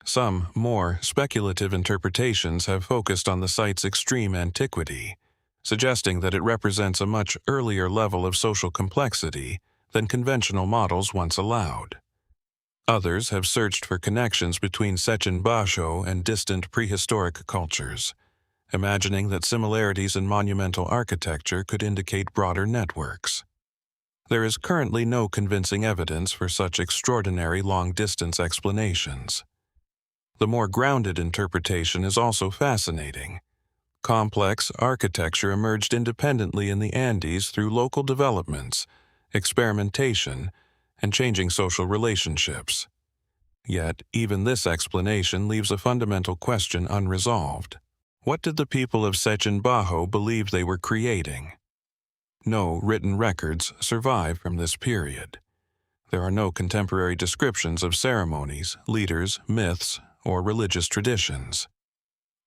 S1: Some more speculative interpretations have focused on the site's extreme antiquity, suggesting that it represents a much earlier level of social complexity than conventional models once allowed. Others have searched for connections between Sechin Bajo and distant prehistoric cultures, imagining that similarities in monumental architecture could indicate broader networks. There is currently no convincing evidence for such extraordinary long-distance explanations. The more grounded interpretation is also fascinating. Complex architecture emerged independently in the Andes through local developments, experimentation, and changing social relationships. Yet, even this explanation leaves a fundamental question unresolved. What did the people of Sechin Bajo believe they were creating? No written records survive from this period. There are no contemporary descriptions of ceremonies, leaders, myths, or religious traditions.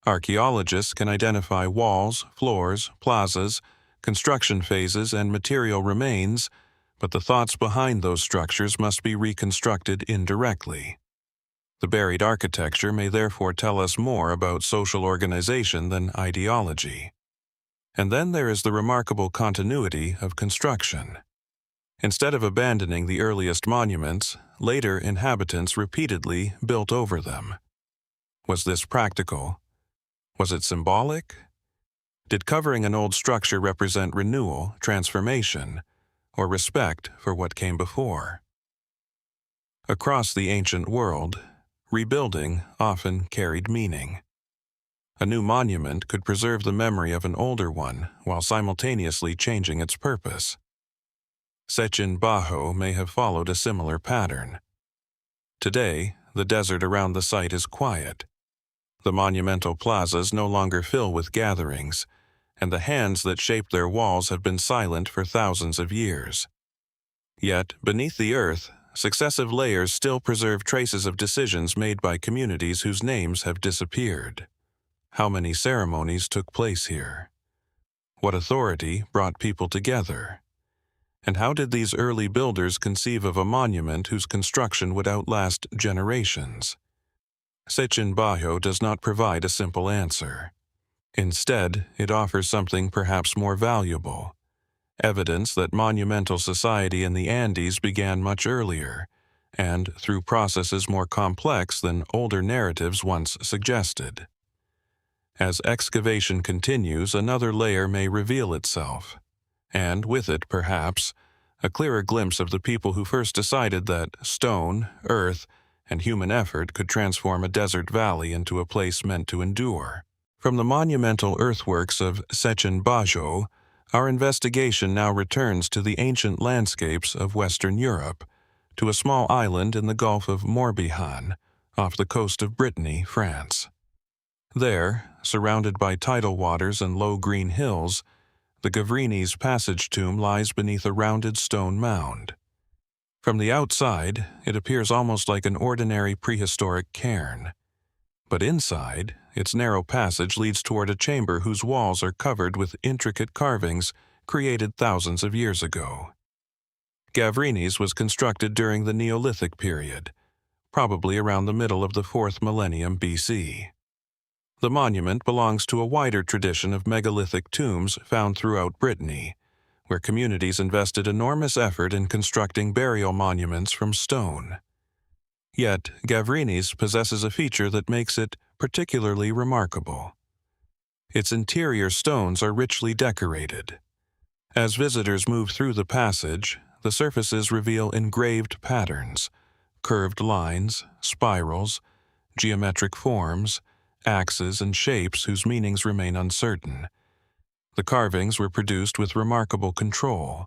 S1: Archaeologists can identify walls, floors, plazas, construction phases, and material remains, but the thoughts behind those structures must be reconstructed indirectly. The buried architecture may therefore tell us more about social organization than ideology. And then there is the remarkable continuity of construction. Instead of abandoning the earliest monuments, later inhabitants repeatedly built over them. Was this practical? Was it symbolic? Did covering an old structure represent renewal, transformation, or respect for what came before? Across the ancient world, rebuilding often carried meaning. A new monument could preserve the memory of an older one while simultaneously changing its purpose. Sechin Bajo may have followed a similar pattern. Today, the desert around the site is quiet. The monumental plazas no longer fill with gatherings, and the hands that shaped their walls have been silent for thousands of years. Yet, beneath the earth, successive layers still preserve traces of decisions made by communities whose names have disappeared. How many ceremonies took place here? What authority brought people together? And how did these early builders conceive of a monument whose construction would outlast generations? Sechin Bajo does not provide a simple answer. Instead, it offers something perhaps more valuable: evidence that monumental society in the Andes began much earlier, and through processes more complex than older narratives once suggested. As excavation continues, another layer may reveal itself, and with it, perhaps, a clearer glimpse of the people who first decided that stone, earth, and human effort could transform a desert valley into a place meant to endure. From the monumental earthworks of Sechin Bajo, our investigation now returns to the ancient landscapes of Western Europe, to a small island in the Gulf of Morbihan, off the coast of Brittany, France. There, surrounded by tidal waters and low green hills, the Gavrinis passage tomb lies beneath a rounded stone mound. From the outside, it appears almost like an ordinary prehistoric cairn. But inside, its narrow passage leads toward a chamber whose walls are covered with intricate carvings created thousands of years ago. Gavrinis was constructed during the Neolithic period, probably around the middle of the 4th millennium BC. The monument belongs to a wider tradition of megalithic tombs found throughout Brittany, where communities invested enormous effort in constructing burial monuments from stone. Yet, Gavrinis possesses a feature that makes it particularly remarkable. Its interior stones are richly decorated. As visitors move through the passage, the surfaces reveal engraved patterns, curved lines, spirals, geometric forms, axes, and shapes whose meanings remain uncertain. The carvings were produced with remarkable control,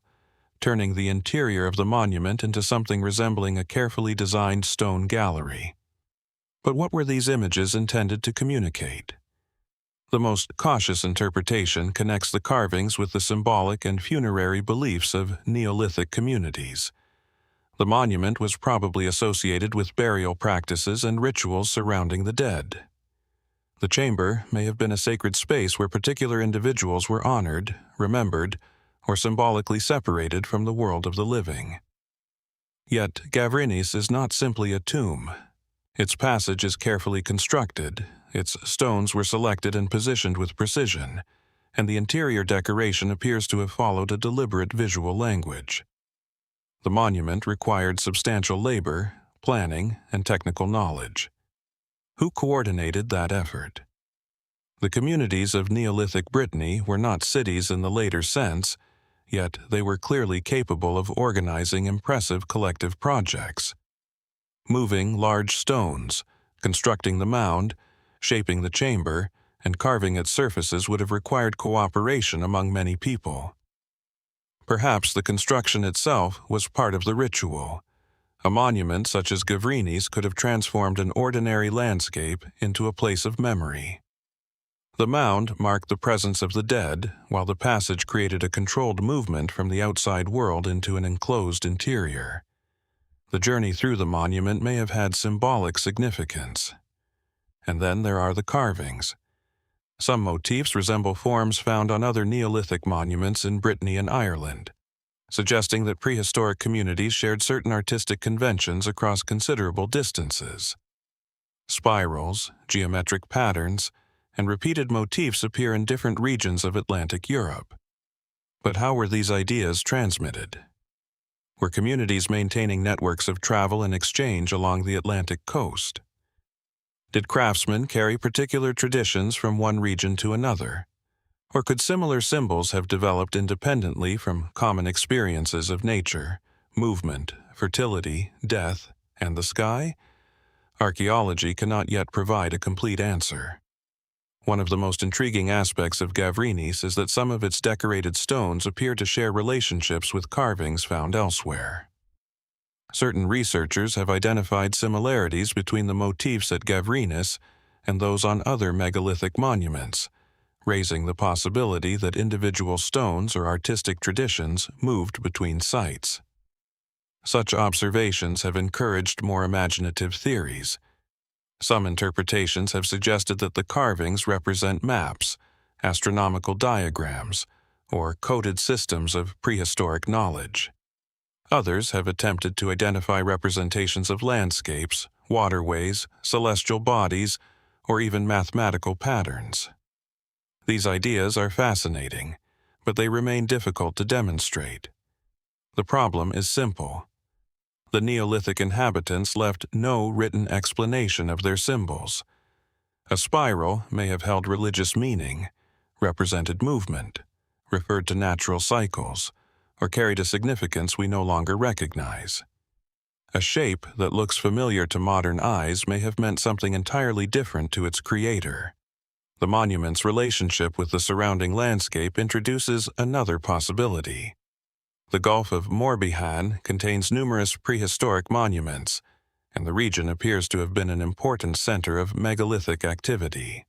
S1: turning the interior of the monument into something resembling a carefully designed stone gallery. But what were these images intended to communicate? The most cautious interpretation connects the carvings with the symbolic and funerary beliefs of Neolithic communities. The monument was probably associated with burial practices and rituals surrounding the dead. The chamber may have been a sacred space where particular individuals were honored, remembered, or symbolically separated from the world of the living. Yet Gavrinis is not simply a tomb. Its passage is carefully constructed, its stones were selected and positioned with precision, and the interior decoration appears to have followed a deliberate visual language. The monument required substantial labor, planning, and technical knowledge. Who coordinated that effort? The communities of Neolithic Brittany were not cities in the later sense, yet they were clearly capable of organizing impressive collective projects. Moving large stones, constructing the mound, shaping the chamber, and carving its surfaces would have required cooperation among many people. Perhaps the construction itself was part of the ritual. A monument such as Gavrinis could have transformed an ordinary landscape into a place of memory. The mound marked the presence of the dead, while the passage created a controlled movement from the outside world into an enclosed interior. The journey through the monument may have had symbolic significance. And then there are the carvings. Some motifs resemble forms found on other Neolithic monuments in Brittany and Ireland, suggesting that prehistoric communities shared certain artistic conventions across considerable distances. Spirals, geometric patterns, and repeated motifs appear in different regions of Atlantic Europe. But how were these ideas transmitted? Were communities maintaining networks of travel and exchange along the Atlantic coast? Did craftsmen carry particular traditions from one region to another? Or could similar symbols have developed independently from common experiences of nature, movement, fertility, death, and the sky? Archaeology cannot yet provide a complete answer. One of the most intriguing aspects of Gavrinis is that some of its decorated stones appear to share relationships with carvings found elsewhere. Certain researchers have identified similarities between the motifs at Gavrinis and those on other megalithic monuments, raising the possibility that individual stones or artistic traditions moved between sites. Such observations have encouraged more imaginative theories. Some interpretations have suggested that the carvings represent maps, astronomical diagrams, or coded systems of prehistoric knowledge. Others have attempted to identify representations of landscapes, waterways, celestial bodies, or even mathematical patterns. These ideas are fascinating, but they remain difficult to demonstrate. The problem is simple. The Neolithic inhabitants left no written explanation of their symbols. A spiral may have held religious meaning, represented movement, referred to natural cycles, or carried a significance we no longer recognize. A shape that looks familiar to modern eyes may have meant something entirely different to its creator. The monument's relationship with the surrounding landscape introduces another possibility. The Gulf of Morbihan contains numerous prehistoric monuments, and the region appears to have been an important center of megalithic activity.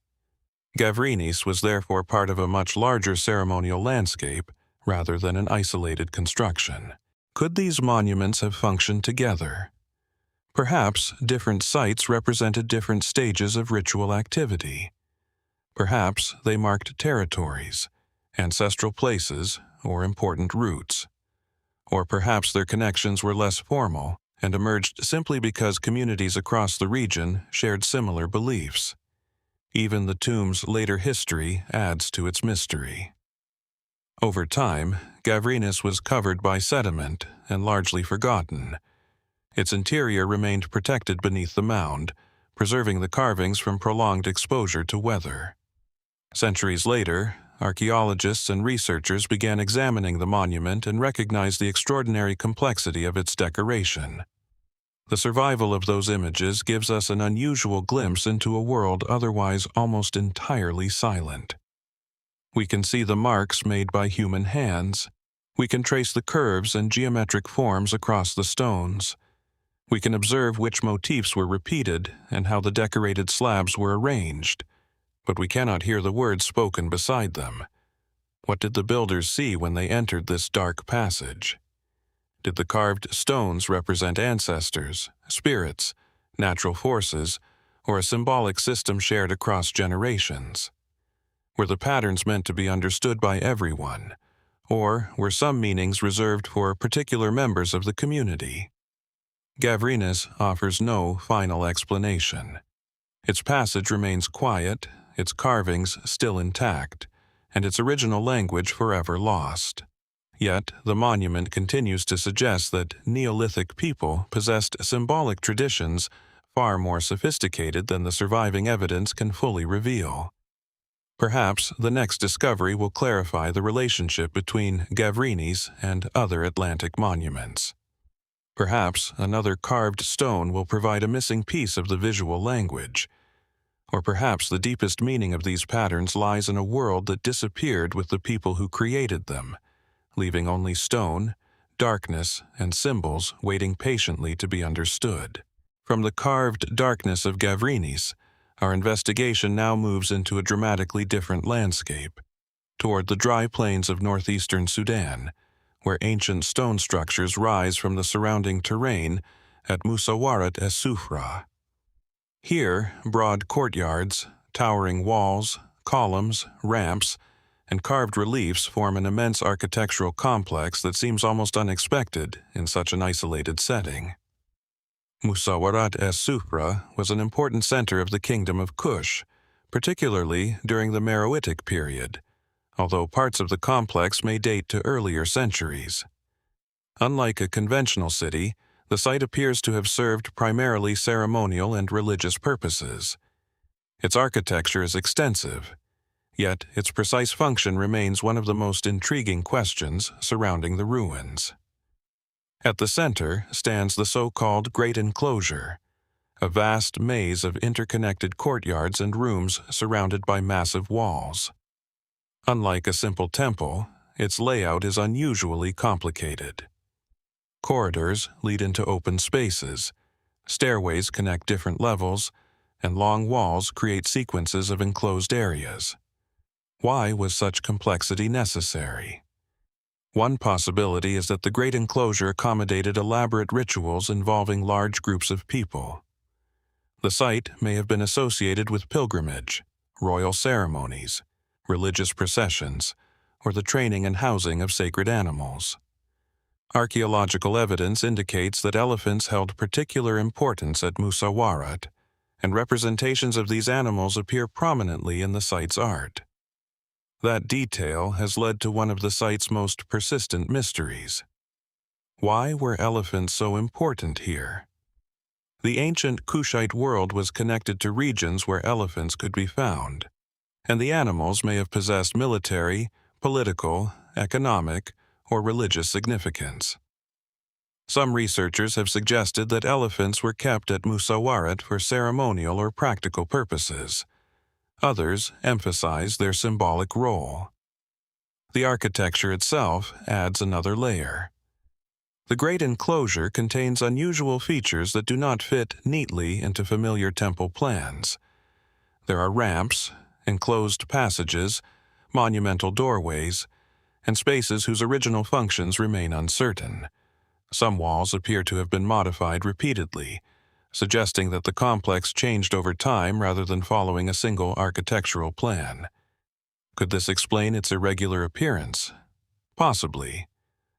S1: Gavrinis was therefore part of a much larger ceremonial landscape rather than an isolated construction. Could these monuments have functioned together? Perhaps different sites represented different stages of ritual activity. Perhaps they marked territories, ancestral places, or important routes. Or perhaps their connections were less formal and emerged simply because communities across the region shared similar beliefs. Even the tomb's later history adds to its mystery. Over time, Gavrinis was covered by sediment and largely forgotten. Its interior remained protected beneath the mound, preserving the carvings from prolonged exposure to weather. Centuries later, archaeologists and researchers began examining the monument and recognized the extraordinary complexity of its decoration. The survival of those images gives us an unusual glimpse into a world otherwise almost entirely silent. We can see the marks made by human hands. We can trace the curves and geometric forms across the stones. We can observe which motifs were repeated and how the decorated slabs were arranged, but we cannot hear the words spoken beside them. What did the builders see when they entered this dark passage? Did the carved stones represent ancestors, spirits, natural forces, or a symbolic system shared across generations? Were the patterns meant to be understood by everyone, or were some meanings reserved for particular members of the community? Gavrinis offers no final explanation. Its passage remains quiet, its carvings still intact, and its original language forever lost. Yet, the monument continues to suggest that Neolithic people possessed symbolic traditions far more sophisticated than the surviving evidence can fully reveal. Perhaps the next discovery will clarify the relationship between Gavrinis and other Atlantic monuments. Perhaps another carved stone will provide a missing piece of the visual language. Or perhaps the deepest meaning of these patterns lies in a world that disappeared with the people who created them, leaving only stone, darkness, and symbols waiting patiently to be understood. From the carved darkness of Gavrinis, our investigation now moves into a dramatically different landscape, toward the dry plains of northeastern Sudan, where ancient stone structures rise from the surrounding terrain at Musawwarat es-Sufra. Here, broad courtyards, towering walls, columns, ramps, and carved reliefs form an immense architectural complex that seems almost unexpected in such an isolated setting. Musawwarat es-Sufra was an important center of the Kingdom of Kush, particularly during the Meroitic period, although parts of the complex may date to earlier centuries. Unlike a conventional city, the site appears to have served primarily ceremonial and religious purposes. Its architecture is extensive, yet its precise function remains one of the most intriguing questions surrounding the ruins. At the center stands the so-called Great Enclosure, a vast maze of interconnected courtyards and rooms surrounded by massive walls. Unlike a simple temple, its layout is unusually complicated. Corridors lead into open spaces, stairways connect different levels, and long walls create sequences of enclosed areas. Why was such complexity necessary? One possibility is that the Great Enclosure accommodated elaborate rituals involving large groups of people. The site may have been associated with pilgrimage, royal ceremonies, religious processions, or the training and housing of sacred animals. Archaeological evidence indicates that elephants held particular importance at Musawwarat, and representations of these animals appear prominently in the site's art. That detail has led to one of the site's most persistent mysteries. Why were elephants so important here? The ancient Kushite world was connected to regions where elephants could be found, and the animals may have possessed military, political, economic, or religious significance. Some researchers have suggested that elephants were kept at Musawwarat for ceremonial or practical purposes. Others emphasize their symbolic role. The architecture itself adds another layer. The great enclosure contains unusual features that do not fit neatly into familiar temple plans. There are ramps, enclosed passages, monumental doorways, and spaces whose original functions remain uncertain. Some walls appear to have been modified repeatedly, suggesting that the complex changed over time rather than following a single architectural plan. Could this explain its irregular appearance? Possibly.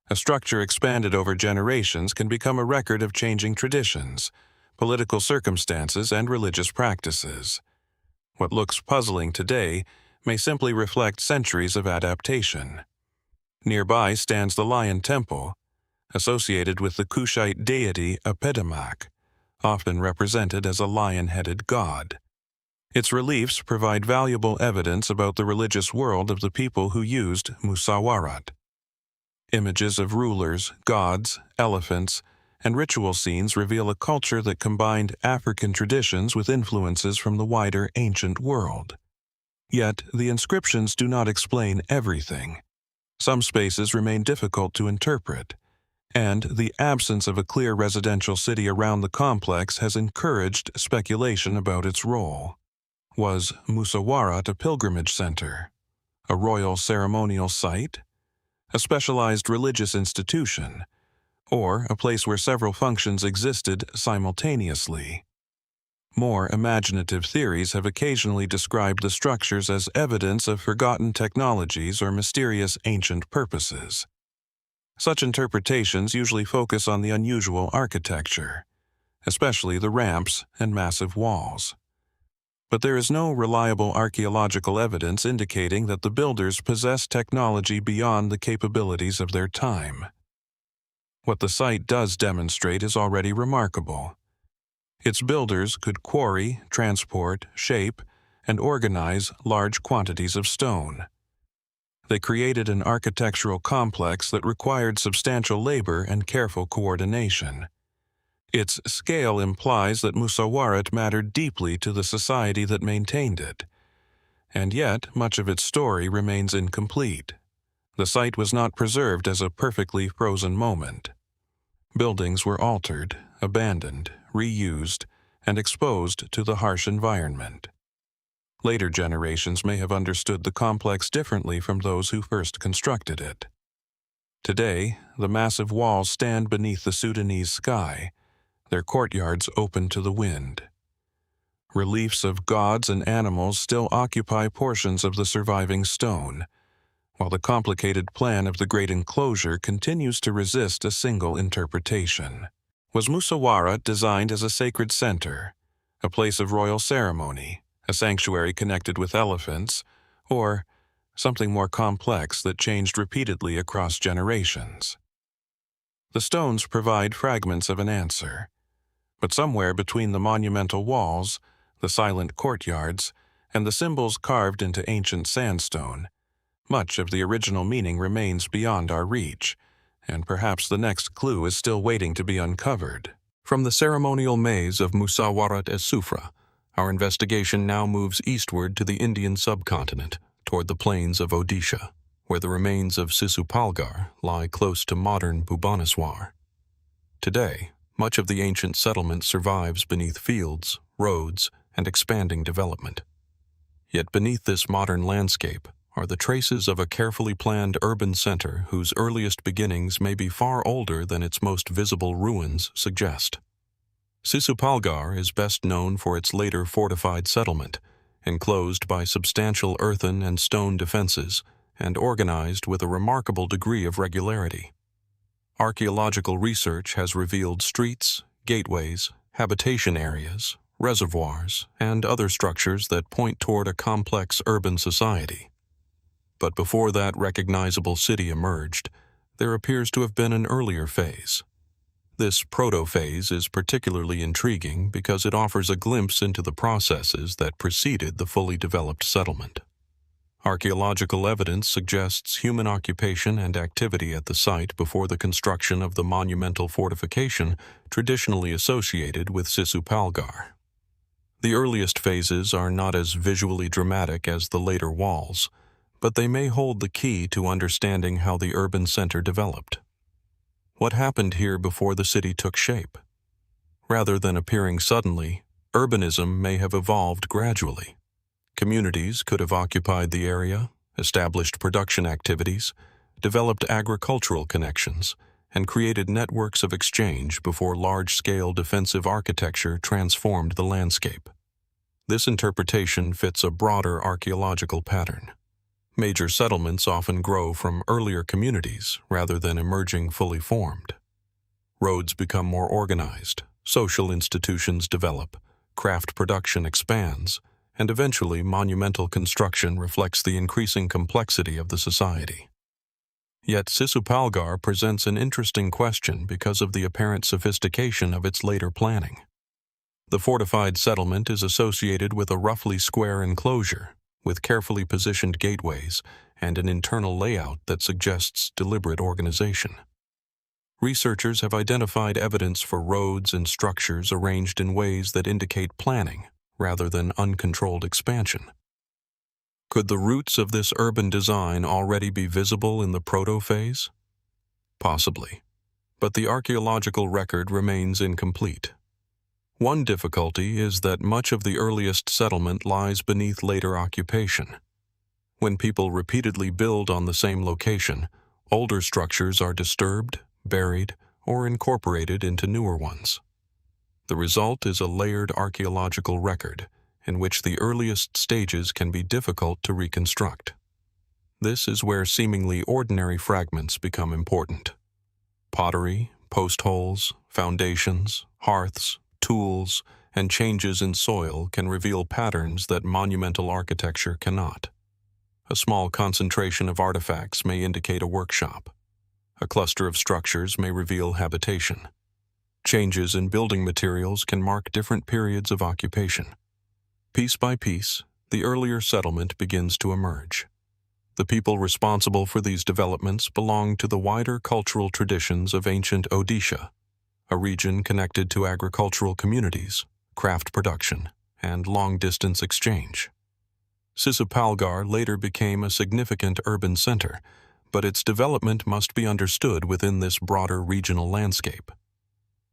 S1: A structure expanded over generations can become a record of changing traditions, political circumstances, and religious practices. What looks puzzling today may simply reflect centuries of adaptation. Nearby stands the Lion Temple, associated with the Kushite deity Apedamak, often represented as a lion-headed god. Its reliefs provide valuable evidence about the religious world of the people who used Musawwarat. Images of rulers, gods, elephants, and ritual scenes reveal a culture that combined African traditions with influences from the wider ancient world. Yet, the inscriptions do not explain everything. Some spaces remain difficult to interpret, and the absence of a clear residential city around the complex has encouraged speculation about its role. Was Musawwarat a pilgrimage center, a royal ceremonial site, a specialized religious institution, or a place where several functions existed simultaneously? More imaginative theories have occasionally described the structures as evidence of forgotten technologies or mysterious ancient purposes. Such interpretations usually focus on the unusual architecture, especially the ramps and massive walls. But there is no reliable archaeological evidence indicating that the builders possessed technology beyond the capabilities of their time. What the site does demonstrate is already remarkable. Its builders could quarry, transport, shape, and organize large quantities of stone. They created an architectural complex that required substantial labor and careful coordination. Its scale implies that Musawwarat mattered deeply to the society that maintained it. And yet, much of its story remains incomplete. The site was not preserved as a perfectly frozen moment. Buildings were altered, abandoned, reused, and exposed to the harsh environment. Later generations may have understood the complex differently from those who first constructed it. Today, the massive walls stand beneath the Sudanese sky, their courtyards open to the wind. Reliefs of gods and animals still occupy portions of the surviving stone, while the complicated plan of the great enclosure continues to resist a single interpretation. Was Musawwarat designed as a sacred center, a place of royal ceremony, a sanctuary connected with elephants, or something more complex that changed repeatedly across generations? The stones provide fragments of an answer, but somewhere between the monumental walls, the silent courtyards, and the symbols carved into ancient sandstone, much of the original meaning remains beyond our reach, and perhaps the next clue is still waiting to be uncovered.
S2: From the ceremonial maze of Musawwarat as Sufra, our investigation now moves eastward to the Indian subcontinent, toward the plains of Odisha, where the remains of Sisupalgarh lie close to modern Bhubaneswar. Today, much of the ancient settlement survives beneath fields, roads, and expanding development. Yet beneath this modern landscape are the traces of a carefully planned urban center whose earliest beginnings may be far older than its most visible ruins suggest. Sisupalgarh is best known for its later fortified settlement, enclosed by substantial earthen and stone defenses and organized with a remarkable degree of regularity. Archaeological research has revealed streets, gateways, habitation areas, reservoirs, and other structures that point toward a complex urban society. But before that recognizable city emerged, there appears to have been an earlier phase. This proto-phase is particularly intriguing because it offers a glimpse into the processes that preceded the fully developed settlement. Archaeological evidence suggests human occupation and activity at the site before the construction of the monumental fortification traditionally associated with Sisupalgarh. The earliest phases are not as visually dramatic as the later walls, but they may hold the key to understanding how the urban center developed. What happened here before the city took shape? Rather than appearing suddenly, urbanism may have evolved gradually. Communities could have occupied the area, established production activities, developed agricultural connections, and created networks of exchange before large-scale defensive architecture transformed the landscape. This interpretation fits a broader archaeological pattern. Major settlements often grow from earlier communities rather than emerging fully formed. Roads become more organized, social institutions develop, craft production expands, and eventually monumental construction reflects the increasing complexity of the society. Yet Sisupalgarh presents an interesting question because of the apparent sophistication of its later planning. The fortified settlement is associated with a roughly square enclosure, with carefully positioned gateways and an internal layout that suggests deliberate organization. Researchers have identified evidence for roads and structures arranged in ways that indicate planning rather than uncontrolled expansion. Could the roots of this urban design already be visible in the proto-phase? Possibly, but the archaeological record remains incomplete. One difficulty is that much of the earliest settlement lies beneath later occupation. When people repeatedly build on the same location, older structures are disturbed, buried, or incorporated into newer ones. The result is a layered archaeological record, in which the earliest stages can be difficult to reconstruct. This is where seemingly ordinary fragments become important. Pottery, post holes, foundations, hearths, tools, and changes in soil can reveal patterns that monumental architecture cannot. A small concentration of artifacts may indicate a workshop. A cluster of structures may reveal habitation. Changes in building materials can mark different periods of occupation. Piece by piece, the earlier settlement begins to emerge. The people responsible for these developments belong to the wider cultural traditions of ancient Odisha, a region connected to agricultural communities, craft production, and long-distance exchange. Sisupalgarh later became a significant urban center, but its development must be understood within this broader regional landscape.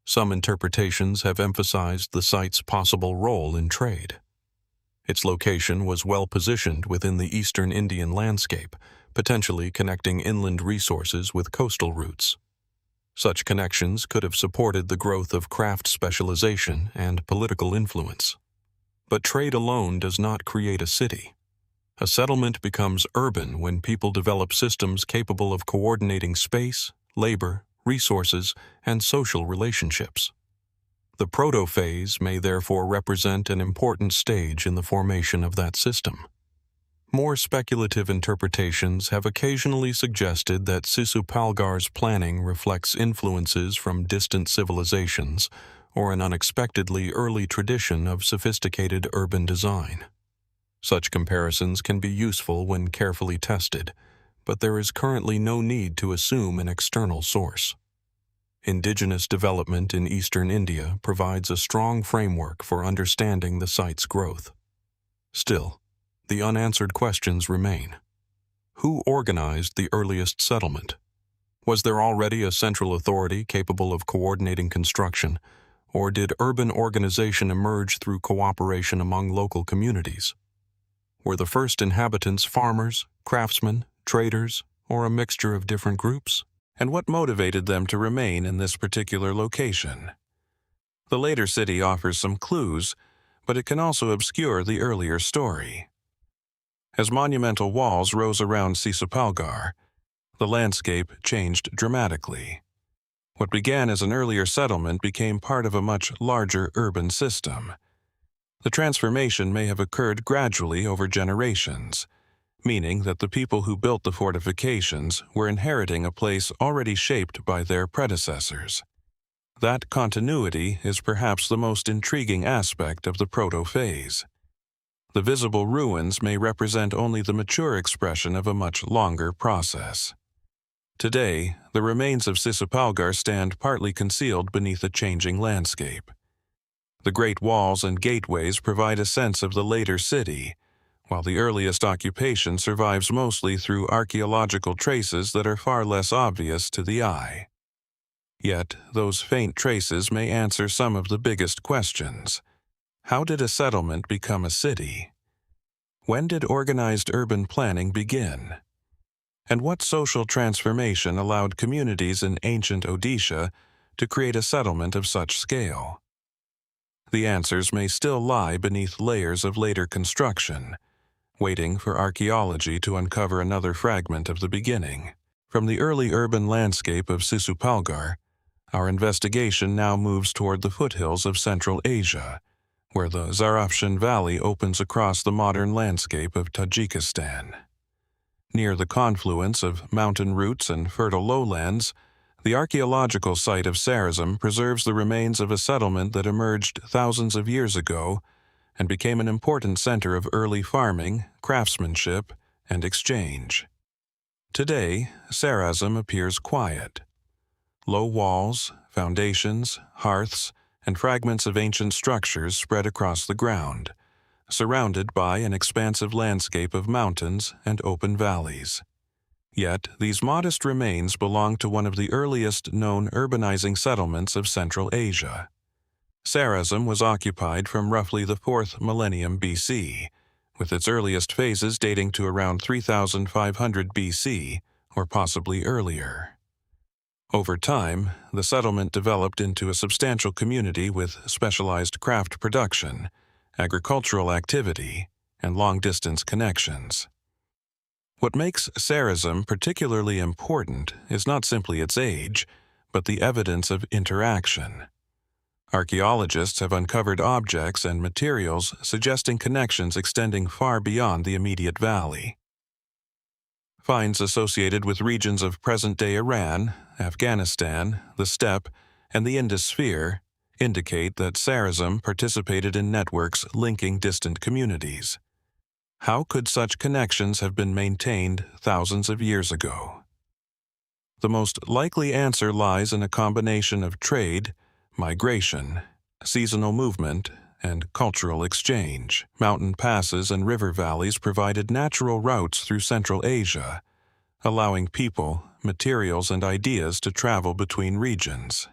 S2: Some interpretations have emphasized the site's possible role in trade. Its location was well positioned within the eastern Indian landscape, potentially connecting inland resources with coastal routes. Such connections could have supported the growth of craft specialization and political influence. But trade alone does not create a city. A settlement becomes urban when people develop systems capable of coordinating space, labor, resources, and social relationships. The proto-phase may therefore represent an important stage in the formation of that system. More speculative interpretations have occasionally suggested that Sisupalgarh's planning reflects influences from distant civilizations or an unexpectedly early tradition of sophisticated urban design. Such comparisons can be useful when carefully tested, but there is currently no need to assume an external source. Indigenous development in eastern India provides a strong framework for understanding the site's growth. Still, the unanswered questions remain. Who organized the earliest settlement? Was there already a central authority capable of coordinating construction, or did urban organization emerge through cooperation among local communities? Were the first inhabitants farmers, craftsmen, traders, or a mixture of different groups?
S1: And what motivated them to remain in this particular location? The later city offers some clues, but it can also obscure the earlier story. As monumental walls rose around Sisupalgarh, the landscape changed dramatically. What began as an earlier settlement became part of a much larger urban system. The transformation may have occurred gradually over generations, meaning that the people who built the fortifications were inheriting a place already shaped by their predecessors. That continuity is perhaps the most intriguing aspect of the proto-phase. The visible ruins may represent only the mature expression of a much longer process. Today, the remains of Sisupalgarh stand partly concealed beneath a changing landscape. The great walls and gateways provide a sense of the later city, while the earliest occupation survives mostly through archaeological traces that are far less obvious to the eye. Yet, those faint traces may answer some of the biggest questions. How did a settlement become a city? When did organized urban planning begin? And what social transformation allowed communities in ancient Odisha to create a settlement of such scale? The answers may still lie beneath layers of later construction, waiting for archaeology to uncover another fragment of the beginning. From the early urban landscape of Sisupalgarh, our investigation now moves toward the foothills of Central Asia, where the Zarafshan Valley opens across the modern landscape of Tajikistan. Near the confluence of mountain routes and fertile lowlands, the archaeological site of Sarazm preserves the remains of a settlement that emerged thousands of years ago and became an important center of early farming, craftsmanship, and exchange. Today, Sarazm appears quiet. Low walls, foundations, hearths, and fragments of ancient structures spread across the ground, surrounded by an expansive landscape of mountains and open valleys. Yet, these modest remains belong to one of the earliest known urbanizing settlements of Central Asia. Sarazm was occupied from roughly the 4th millennium BC, with its earliest phases dating to around 3500 BC, or possibly earlier. Over time, the settlement developed into a substantial community with specialized craft production, agricultural activity, and long-distance connections. What makes Sarazm particularly important is not simply its age, but the evidence of interaction. Archaeologists have uncovered objects and materials suggesting connections extending far beyond the immediate valley. Finds associated with regions of present-day Iran, Afghanistan, the steppe, and the Indus Sphere indicate that Sarazm participated in networks linking distant communities. How could such connections have been maintained thousands of years ago? The most likely answer lies in a combination of trade, migration, seasonal movement, and cultural exchange. Mountain passes and river valleys provided natural routes through Central Asia, allowing people, materials, and ideas to travel between regions.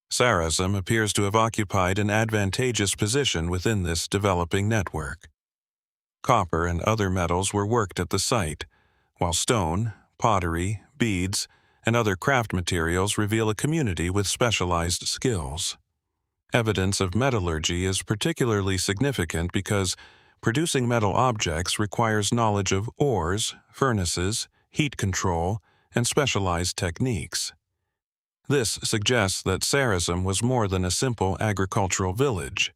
S1: Sarazm appears to have occupied an advantageous position within this developing network. Copper and other metals were worked at the site, while stone, pottery, beads, and other craft materials reveal a community with specialized skills. Evidence of metallurgy is particularly significant because producing metal objects requires knowledge of ores, furnaces, heat control, and specialized techniques. This suggests that Sarazm was more than a simple agricultural village.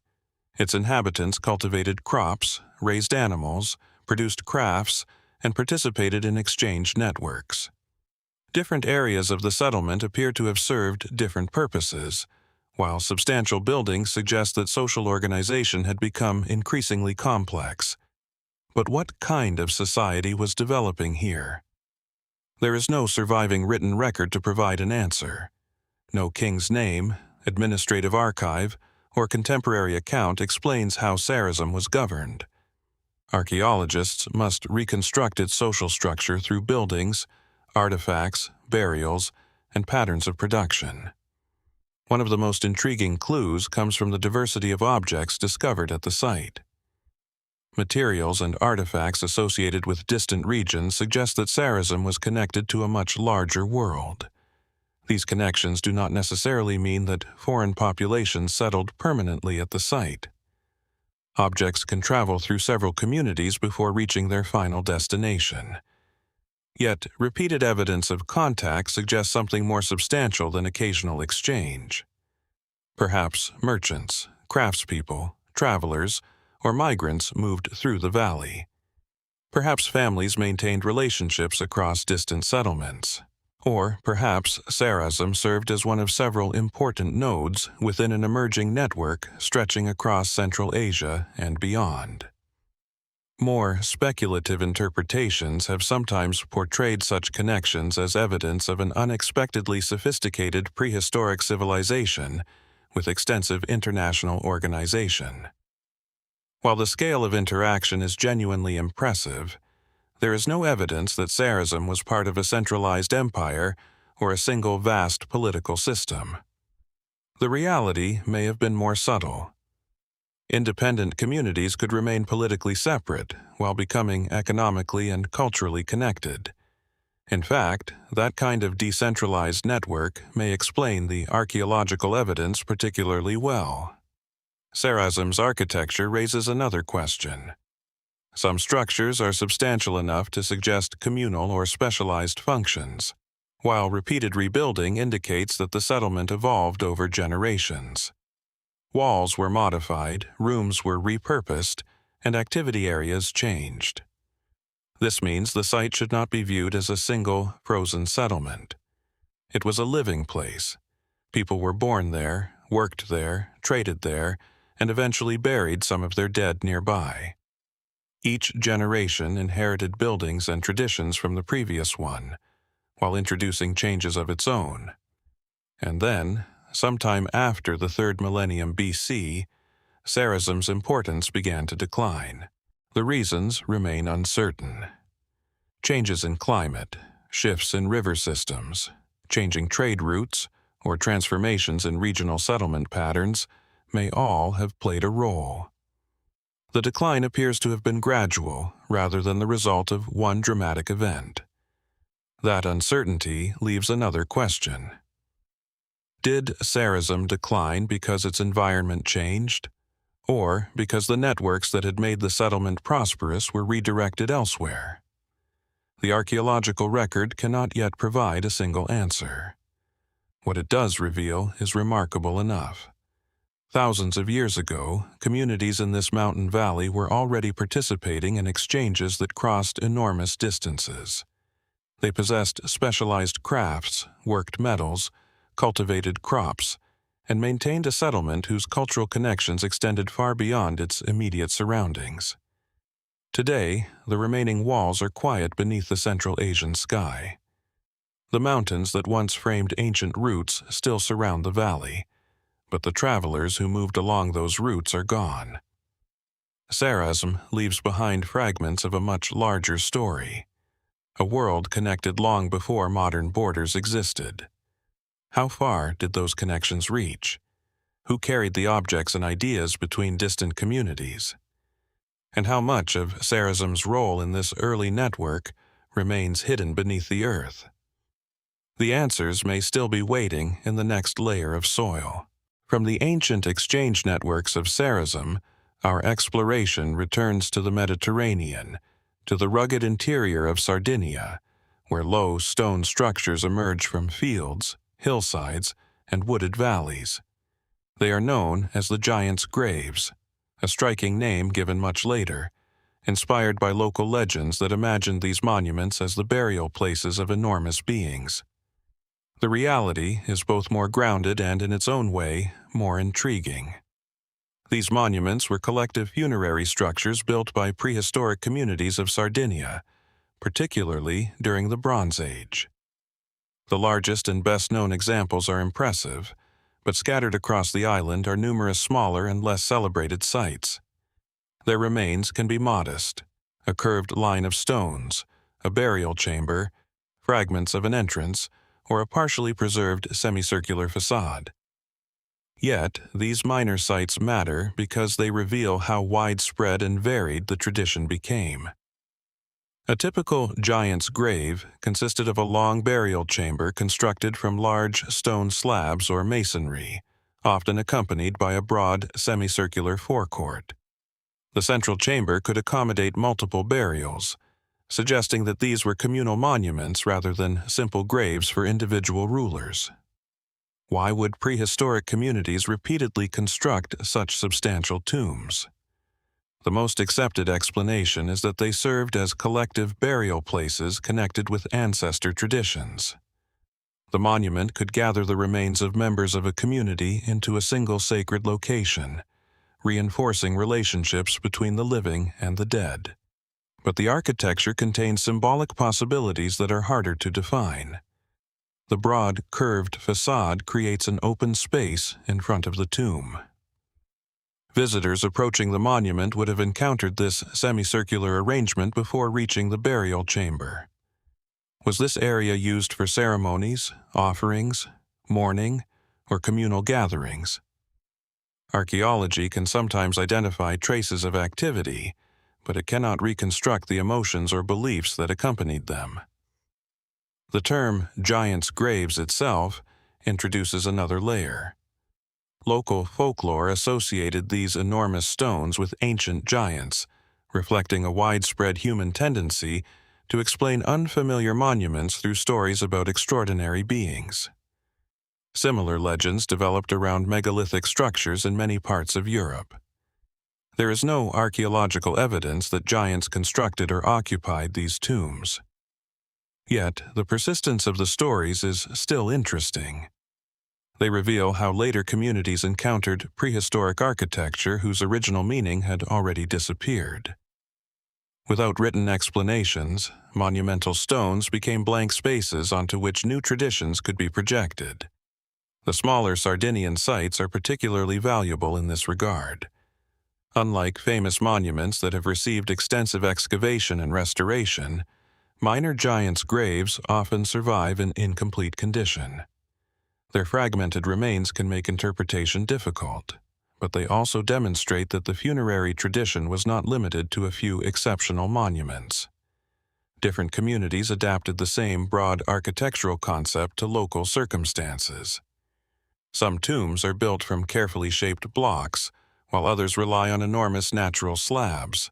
S1: Its inhabitants cultivated crops, raised animals, produced crafts, and participated in exchange networks. Different areas of the settlement appear to have served different purposes, while substantial buildings suggest that social organization had become increasingly complex. But what kind of society was developing here? There is no surviving written record to provide an answer. No king's name, administrative archive, or contemporary account explains how Sarazm was governed. Archaeologists must reconstruct its social structure through buildings, artifacts, burials, and patterns of production. One of the most intriguing clues comes from the diversity of objects discovered at the site. Materials and artifacts associated with distant regions suggest that Sarazm was connected to a much larger world. These connections do not necessarily mean that foreign populations settled permanently at the site. Objects can travel through several communities before reaching their final destination. Yet, repeated evidence of contact suggests something more substantial than occasional exchange. Perhaps merchants, craftspeople, travelers, or migrants moved through the valley. Perhaps families maintained relationships across distant settlements. Or perhaps Sarazm served as one of several important nodes within an emerging network stretching across Central Asia and beyond. More speculative interpretations have sometimes portrayed such connections as evidence of an unexpectedly sophisticated prehistoric civilization with extensive international organization. While the scale of interaction is genuinely impressive, there is no evidence that Sarazm was part of a centralized empire or a single vast political system. The reality may have been more subtle. Independent communities could remain politically separate while becoming economically and culturally connected. In fact, that kind of decentralized network may explain the archaeological evidence particularly well. Sarazm's architecture raises another question. Some structures are substantial enough to suggest communal or specialized functions, while repeated rebuilding indicates that the settlement evolved over generations. Walls were modified, rooms were repurposed, and activity areas changed. This means the site should not be viewed as a single, frozen settlement. It was a living place. People were born there, worked there, traded there, and eventually buried some of their dead nearby. Each generation inherited buildings and traditions from the previous one, while introducing changes of its own. And then, sometime after the 3rd millennium BC, Sarazm's importance began to decline. The reasons remain uncertain. Changes in climate, shifts in river systems, changing trade routes, or transformations in regional settlement patterns may all have played a role. The decline appears to have been gradual rather than the result of one dramatic event. That uncertainty leaves another question. Did Sarazm decline because its environment changed, or because the networks that had made the settlement prosperous were redirected elsewhere? The archaeological record cannot yet provide a single answer. What it does reveal is remarkable enough. Thousands of years ago, communities in this mountain valley were already participating in exchanges that crossed enormous distances. They possessed specialized crafts, worked metals, cultivated crops, and maintained a settlement whose cultural connections extended far beyond its immediate surroundings. Today, the remaining walls are quiet beneath the Central Asian sky. The mountains that once framed ancient routes still surround the valley, but the travelers who moved along those routes are gone. Sarazm leaves behind fragments of a much larger story, a world connected long before modern borders existed. How far did those connections reach? Who carried the objects and ideas between distant communities? And how much of Sarazm's role in this early network remains hidden beneath the earth? The answers may still be waiting in the next layer of soil. From the ancient exchange networks of Sarazm, our exploration returns to the Mediterranean, to the rugged interior of Sardinia, where low stone structures emerge from fields, hillsides, and wooded valleys. They are known as the Giants' Graves, a striking name given much later, inspired by local legends that imagined these monuments as the burial places of enormous beings. The reality is both more grounded and, in its own way, more intriguing. These monuments were collective funerary structures built by prehistoric communities of Sardinia, particularly during the Bronze Age. The largest and best-known examples are impressive, but scattered across the island are numerous smaller and less celebrated sites. Their remains can be modest: a curved line of stones, a burial chamber, fragments of an entrance, or a partially preserved semicircular facade. Yet, these minor sites matter because they reveal how widespread and varied the tradition became. A typical giant's grave consisted of a long burial chamber constructed from large stone slabs or masonry, often accompanied by a broad semicircular forecourt. The central chamber could accommodate multiple burials, suggesting that these were communal monuments rather than simple graves for individual rulers. Why would prehistoric communities repeatedly construct such substantial tombs? The most accepted explanation is that they served as collective burial places connected with ancestor traditions. The monument could gather the remains of members of a community into a single sacred location, reinforcing relationships between the living and the dead. but the architecture contains symbolic possibilities that are harder to define. The broad, curved facade creates an open space in front of the tomb. Visitors approaching the monument would have encountered this semicircular arrangement before reaching the burial chamber. Was this area used for ceremonies, offerings, mourning, or communal gatherings? Archaeology can sometimes identify traces of activity, but it cannot reconstruct the emotions or beliefs that accompanied them. The term giants' graves itself introduces another layer. Local folklore associated these enormous stones with ancient giants, reflecting a widespread human tendency to explain unfamiliar monuments through stories about extraordinary beings. Similar legends developed around megalithic structures in many parts of Europe. There is no archaeological evidence that giants constructed or occupied these tombs. Yet, the persistence of the stories is still interesting. They reveal how later communities encountered prehistoric architecture whose original meaning had already disappeared. Without written explanations, monumental stones became blank spaces onto which new traditions could be projected. The smaller Sardinian sites are particularly valuable in this regard. Unlike famous monuments that have received extensive excavation and restoration, minor giants' graves often survive in incomplete condition. Their fragmented remains can make interpretation difficult, but they also demonstrate that the funerary tradition was not limited to a few exceptional monuments. Different communities adapted the same broad architectural concept to local circumstances. Some tombs are built from carefully shaped blocks, while others rely on enormous natural slabs.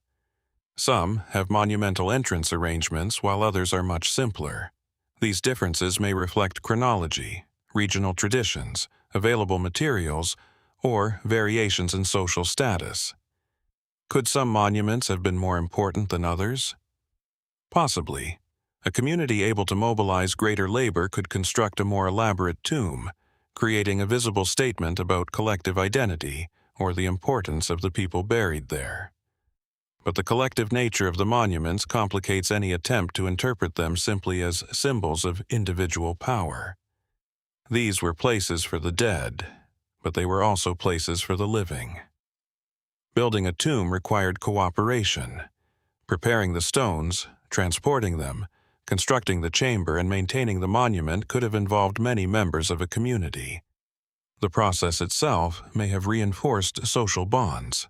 S1: Some have monumental entrance arrangements, while others are much simpler. These differences may reflect chronology, regional traditions, available materials, or variations in social status. Could some monuments have been more important than others? Possibly. A community able to mobilize greater labor could construct a more elaborate tomb, creating a visible statement about collective identity or the importance of the people buried there. But the collective nature of the monuments complicates any attempt to interpret them simply as symbols of individual power. These were places for the dead, but they were also places for the living. Building a tomb required cooperation. Preparing the stones, transporting them, constructing the chamber, and maintaining the monument could have involved many members of a community. The process itself may have reinforced social bonds.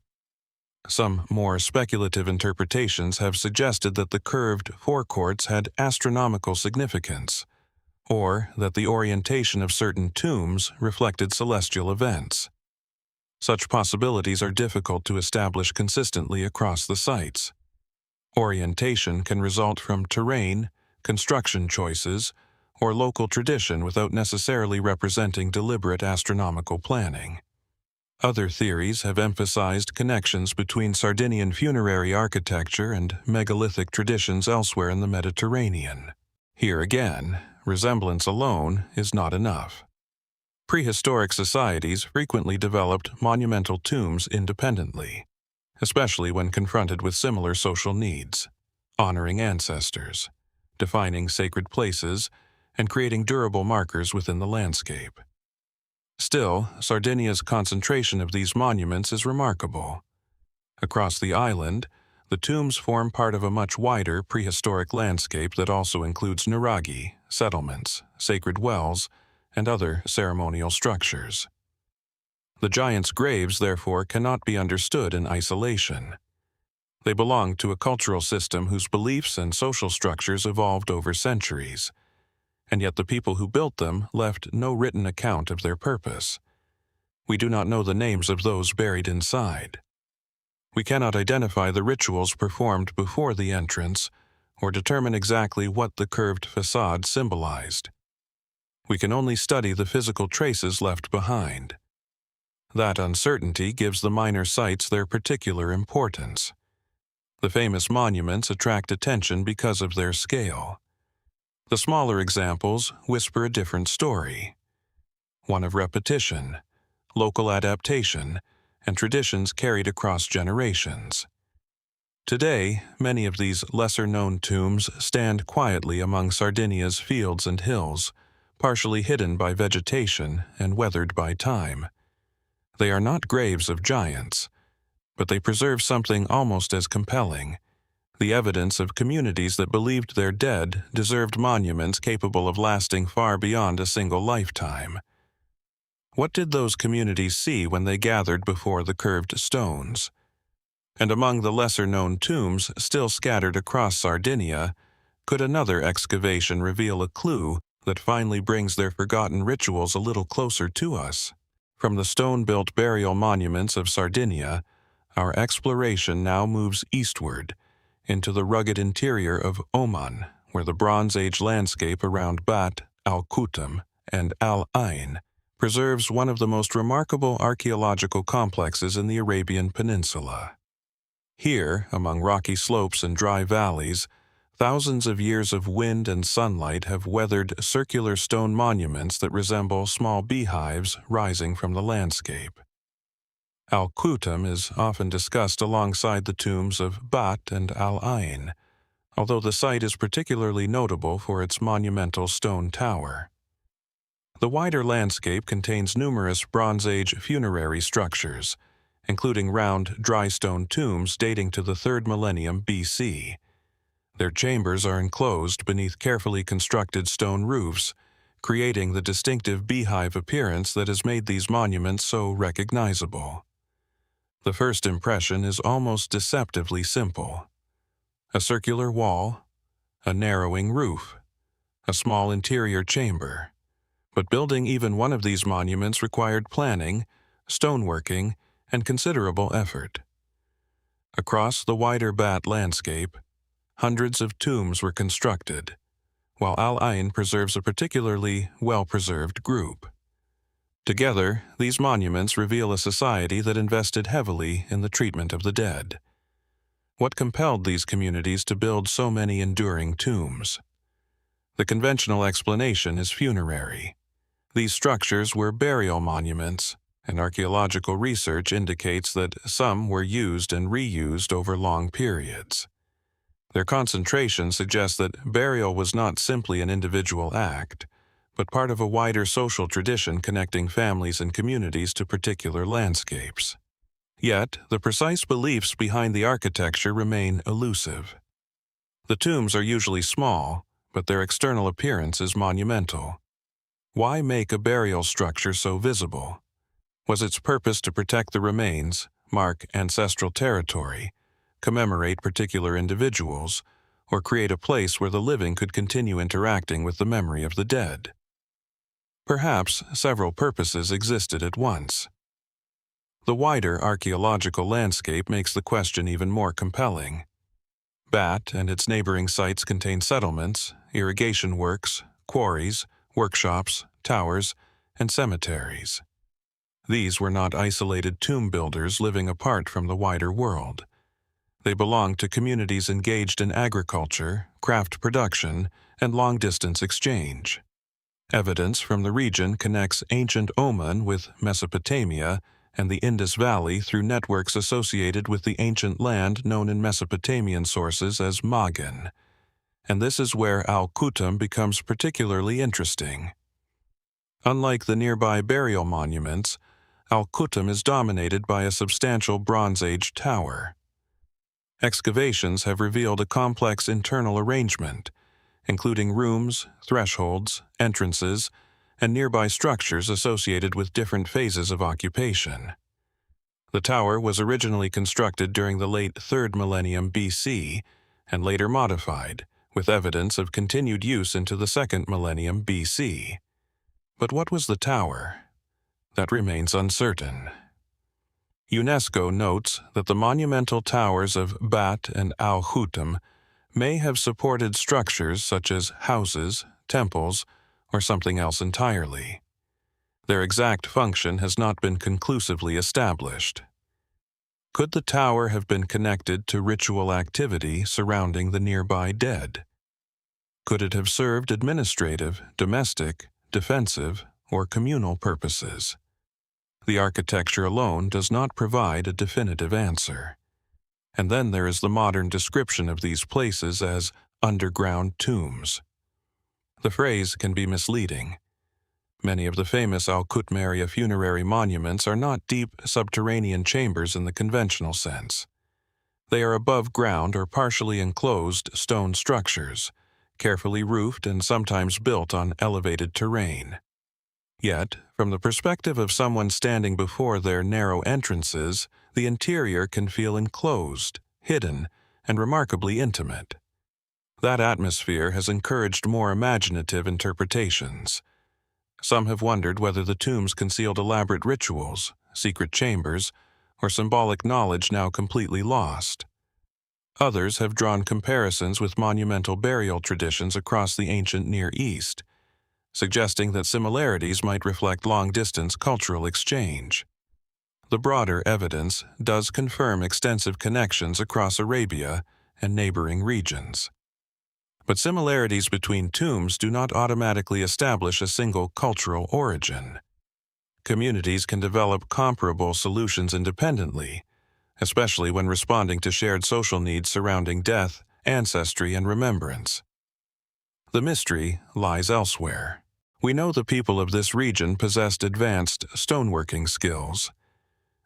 S1: Some more speculative interpretations have suggested that the curved forecourts had astronomical significance, or that the orientation of certain tombs reflected celestial events. Such possibilities are difficult to establish consistently across the sites. Orientation can result from terrain, construction choices, or local tradition without necessarily representing deliberate astronomical planning. Other theories have emphasized connections between Sardinian funerary architecture and megalithic traditions elsewhere in the Mediterranean. Here again, resemblance alone is not enough. Prehistoric societies frequently developed monumental tombs independently, especially when confronted with similar social needs, honoring ancestors, defining sacred places, and creating durable markers within the landscape. Still, Sardinia's concentration of these monuments is remarkable. Across the island, the tombs form part of a much wider prehistoric landscape that also includes nuraghi, settlements, sacred wells, and other ceremonial structures. The giants' graves, therefore, cannot be understood in isolation. They belong to a cultural system whose beliefs and social structures evolved over centuries, and yet the people who built them left no written account of their purpose. We do not know the names of those buried inside. We cannot identify the rituals performed before the entrance or determine exactly what the curved facade symbolized. We can only study the physical traces left behind. That uncertainty gives the minor sites their particular importance. The famous monuments attract attention because of their scale. The smaller examples whisper a different story, one of repetition, local adaptation, and traditions carried across generations. Today, many of these lesser-known tombs stand quietly among Sardinia's fields and hills, partially hidden by vegetation and weathered by time. They are not graves of giants, but they preserve something almost as compelling: the evidence of communities that believed their dead deserved monuments capable of lasting far beyond a single lifetime. What did those communities see when they gathered before the curved stones? And among the lesser-known tombs still scattered across Sardinia, could another excavation reveal a clue that finally brings their forgotten rituals a little closer to us? From the stone-built burial monuments of Sardinia, our exploration now moves eastward, into the rugged interior of Oman, where the Bronze Age landscape around Bat, Al-Khutm, and Al-Ain preserves one of the most remarkable archaeological complexes in the Arabian Peninsula. Here, among rocky slopes and dry valleys, thousands of years of wind and sunlight have weathered circular stone monuments that resemble small beehives rising from the landscape. Al-Khutm is often discussed alongside the tombs of Bat and Al-Ain, although the site is particularly notable for its monumental stone tower. The wider landscape contains numerous Bronze Age funerary structures, including round, dry stone tombs dating to the 3rd millennium BC. Their chambers are enclosed beneath carefully constructed stone roofs, creating the distinctive beehive appearance that has made these monuments so recognizable. The first impression is almost deceptively simple: a circular wall, a narrowing roof, a small interior chamber. But building even one of these monuments required planning, stoneworking, and considerable effort. Across the wider Bat landscape, hundreds of tombs were constructed, while Al-Ain preserves a particularly well-preserved group. Together, these monuments reveal a society that invested heavily in the treatment of the dead. What compelled these communities to build so many enduring tombs? The conventional explanation is funerary. These structures were burial monuments, and archaeological research indicates that some were used and reused over long periods. Their concentration suggests that burial was not simply an individual act, but part of a wider social tradition connecting families and communities to particular landscapes. Yet, the precise beliefs behind the architecture remain elusive. The tombs are usually small, but their external appearance is monumental. Why make a burial structure so visible? Was its purpose to protect the remains, mark ancestral territory, commemorate particular individuals, or create a place where the living could continue interacting with the memory of the dead? Perhaps several purposes existed at once. The wider archaeological landscape makes the question even more compelling. Bat and its neighboring sites contain settlements, irrigation works, quarries, workshops, towers, and cemeteries. These were not isolated tomb builders living apart from the wider world. They belonged to communities engaged in agriculture, craft production, and long-distance exchange. Evidence from the region connects ancient Oman with Mesopotamia and the Indus Valley through networks associated with the ancient land known in Mesopotamian sources as Magan. And this is where Al-Khutm becomes particularly interesting. Unlike the nearby burial monuments, Al-Khutm is dominated by a substantial Bronze Age tower. Excavations have revealed a complex internal arrangement, including rooms, thresholds, entrances, and nearby structures associated with different phases of occupation. The tower was originally constructed during the late 3rd millennium BC and later modified, with evidence of continued use into the 2nd millennium BC. But what was the tower? That remains uncertain. UNESCO notes that the monumental towers of Bat and Al-Khutm may have supported structures such as houses, temples, or something else entirely. Their exact function has not been conclusively established. Could the tower have been connected to ritual activity surrounding the nearby dead? Could it have served administrative, domestic, defensive, or communal purposes? The architecture alone does not provide a definitive answer. And then there is the modern description of these places as underground tombs. The phrase can be misleading. Many of the famous Khutm area funerary monuments are not deep subterranean chambers in the conventional sense. They are above ground or partially enclosed stone structures, carefully roofed and sometimes built on elevated terrain. Yet, from the perspective of someone standing before their narrow entrances, the interior can feel enclosed, hidden, and remarkably intimate. That atmosphere has encouraged more imaginative interpretations. Some have wondered whether the tombs concealed elaborate rituals, secret chambers, or symbolic knowledge now completely lost. Others have drawn comparisons with monumental burial traditions across the ancient Near East, suggesting that similarities might reflect long-distance cultural exchange. The broader evidence does confirm extensive connections across Arabia and neighboring regions. But similarities between tombs do not automatically establish a single cultural origin. Communities can develop comparable solutions independently, especially when responding to shared social needs surrounding death, ancestry, and remembrance. The mystery lies elsewhere. We know the people of this region possessed advanced stoneworking skills.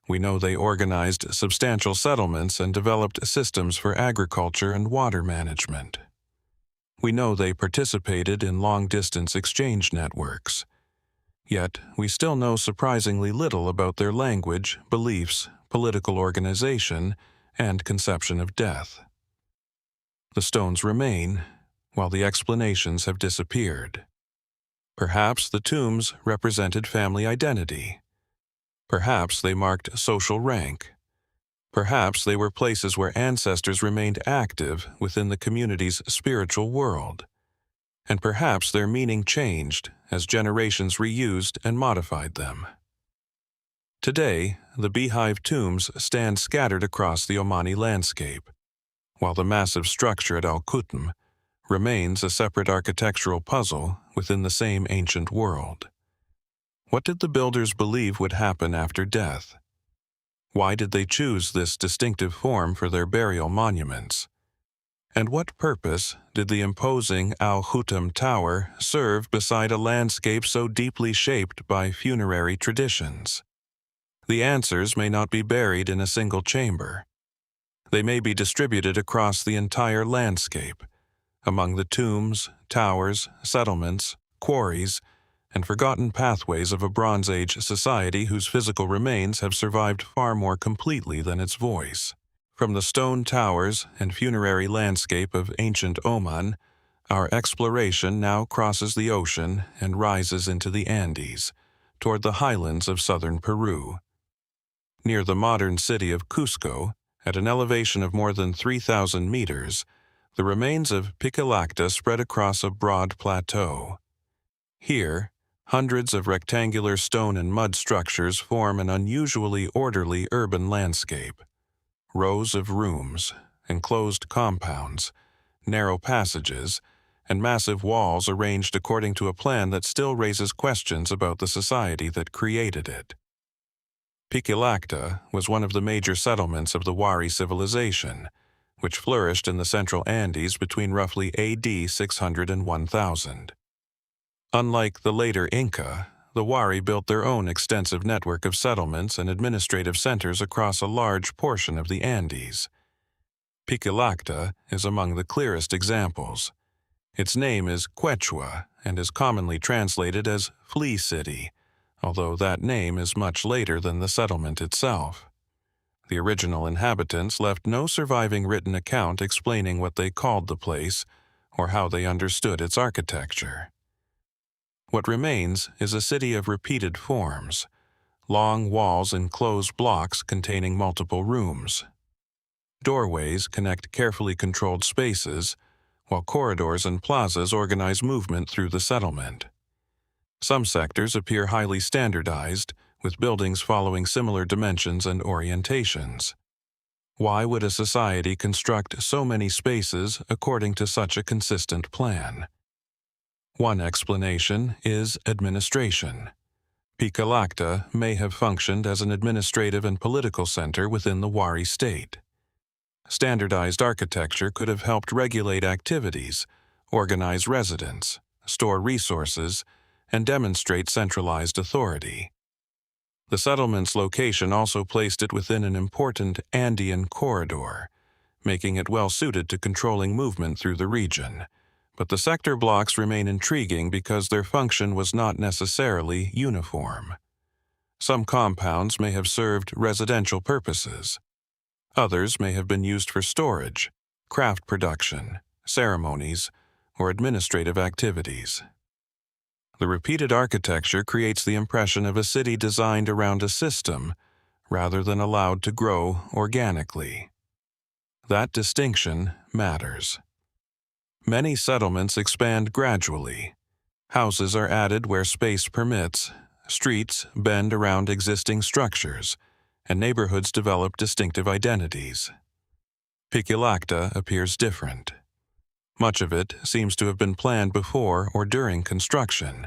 S1: We know they organized substantial settlements and developed systems for agriculture and water management. We know they participated in long-distance exchange networks. Yet, we still know surprisingly little about their language, beliefs, political organization, and conception of death. The stones remain, while the explanations have disappeared. Perhaps the tombs represented family identity. Perhaps they marked social rank. Perhaps they were places where ancestors remained active within the community's spiritual world. And perhaps their meaning changed as generations reused and modified them. Today, the beehive tombs stand scattered across the Omani landscape, while the massive structure at Khutm remains a separate architectural puzzle within the same ancient world. What did the builders believe would happen after death? Why did they choose this distinctive form for their burial monuments? And what purpose did the imposing Al Khutm Tower serve beside a landscape so deeply shaped by funerary traditions? The answers may not be buried in a single chamber. They may be distributed across the entire landscape, among the tombs, towers, settlements, quarries, and forgotten pathways of a Bronze Age society whose physical remains have survived far more completely than its voice. From the stone towers and funerary landscape of ancient Oman, our exploration now crosses the ocean and rises into the Andes, toward the highlands of southern Peru. Near the modern city of Cusco, at an elevation of more than 3,000 meters, the remains of Pikillacta spread across a broad plateau. Here, hundreds of rectangular stone and mud structures form an unusually orderly urban landscape. Rows of rooms, enclosed compounds, narrow passages, and massive walls arranged according to a plan that still raises questions about the society that created it. Pikillacta was one of the major settlements of the Wari civilization, which flourished in the central Andes between roughly AD 600 and 1000. Unlike the later Inca, the Wari built their own extensive network of settlements and administrative centers across a large portion of the Andes. Pikillacta is among the clearest examples. Its name is Quechua and is commonly translated as Flea City, although that name is much later than the settlement itself. The original inhabitants left no surviving written account explaining what they called the place or how they understood its architecture. What remains is a city of repeated forms. Long walls enclose blocks containing multiple rooms. Doorways connect carefully controlled spaces, while corridors and plazas organize movement through the settlement. Some sectors appear highly standardized, with buildings following similar dimensions and orientations. Why would a society construct so many spaces according to such a consistent plan? One explanation is administration. Pikillacta may have functioned as an administrative and political center within the Wari state. Standardized architecture could have helped regulate activities, organize residents, store resources, and demonstrate centralized authority. The settlement's location also placed it within an important Andean corridor, making it well-suited to controlling movement through the region. But the sector blocks remain intriguing because their function was not necessarily uniform. Some compounds may have served residential purposes. Others may have been used for storage, craft production, ceremonies, or administrative activities. The repeated architecture creates the impression of a city designed around a system rather than allowed to grow organically. That distinction matters. Many settlements expand gradually. Houses are added where space permits, streets bend around existing structures, and neighborhoods develop distinctive identities. Pikillacta appears different. Much of it seems to have been planned before or during construction,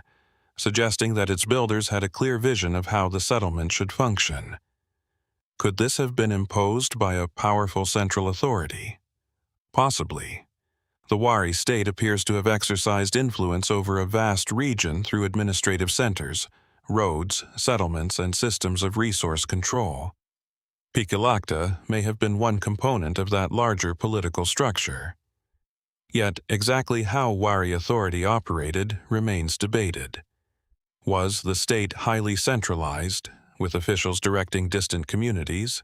S1: suggesting that its builders had a clear vision of how the settlement should function. Could this have been imposed by a powerful central authority? Possibly. The Wari state appears to have exercised influence over a vast region through administrative centers, roads, settlements, and systems of resource control. Pikillacta may have been one component of that larger political structure. Yet exactly how Wari authority operated remains debated. Was the state highly centralized, with officials directing distant communities?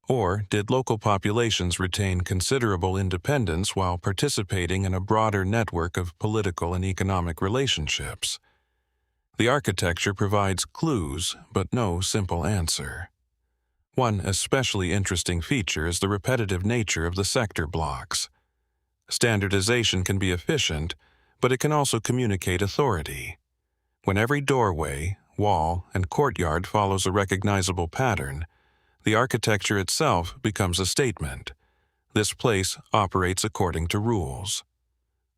S1: Or did local populations retain considerable independence while participating in a broader network of political and economic relationships? The architecture provides clues, but no simple answer. One especially interesting feature is the repetitive nature of the sector blocks. Standardization can be efficient, but it can also communicate authority. When every doorway, wall, and courtyard follows a recognizable pattern, the architecture itself becomes a statement. This place operates according to rules.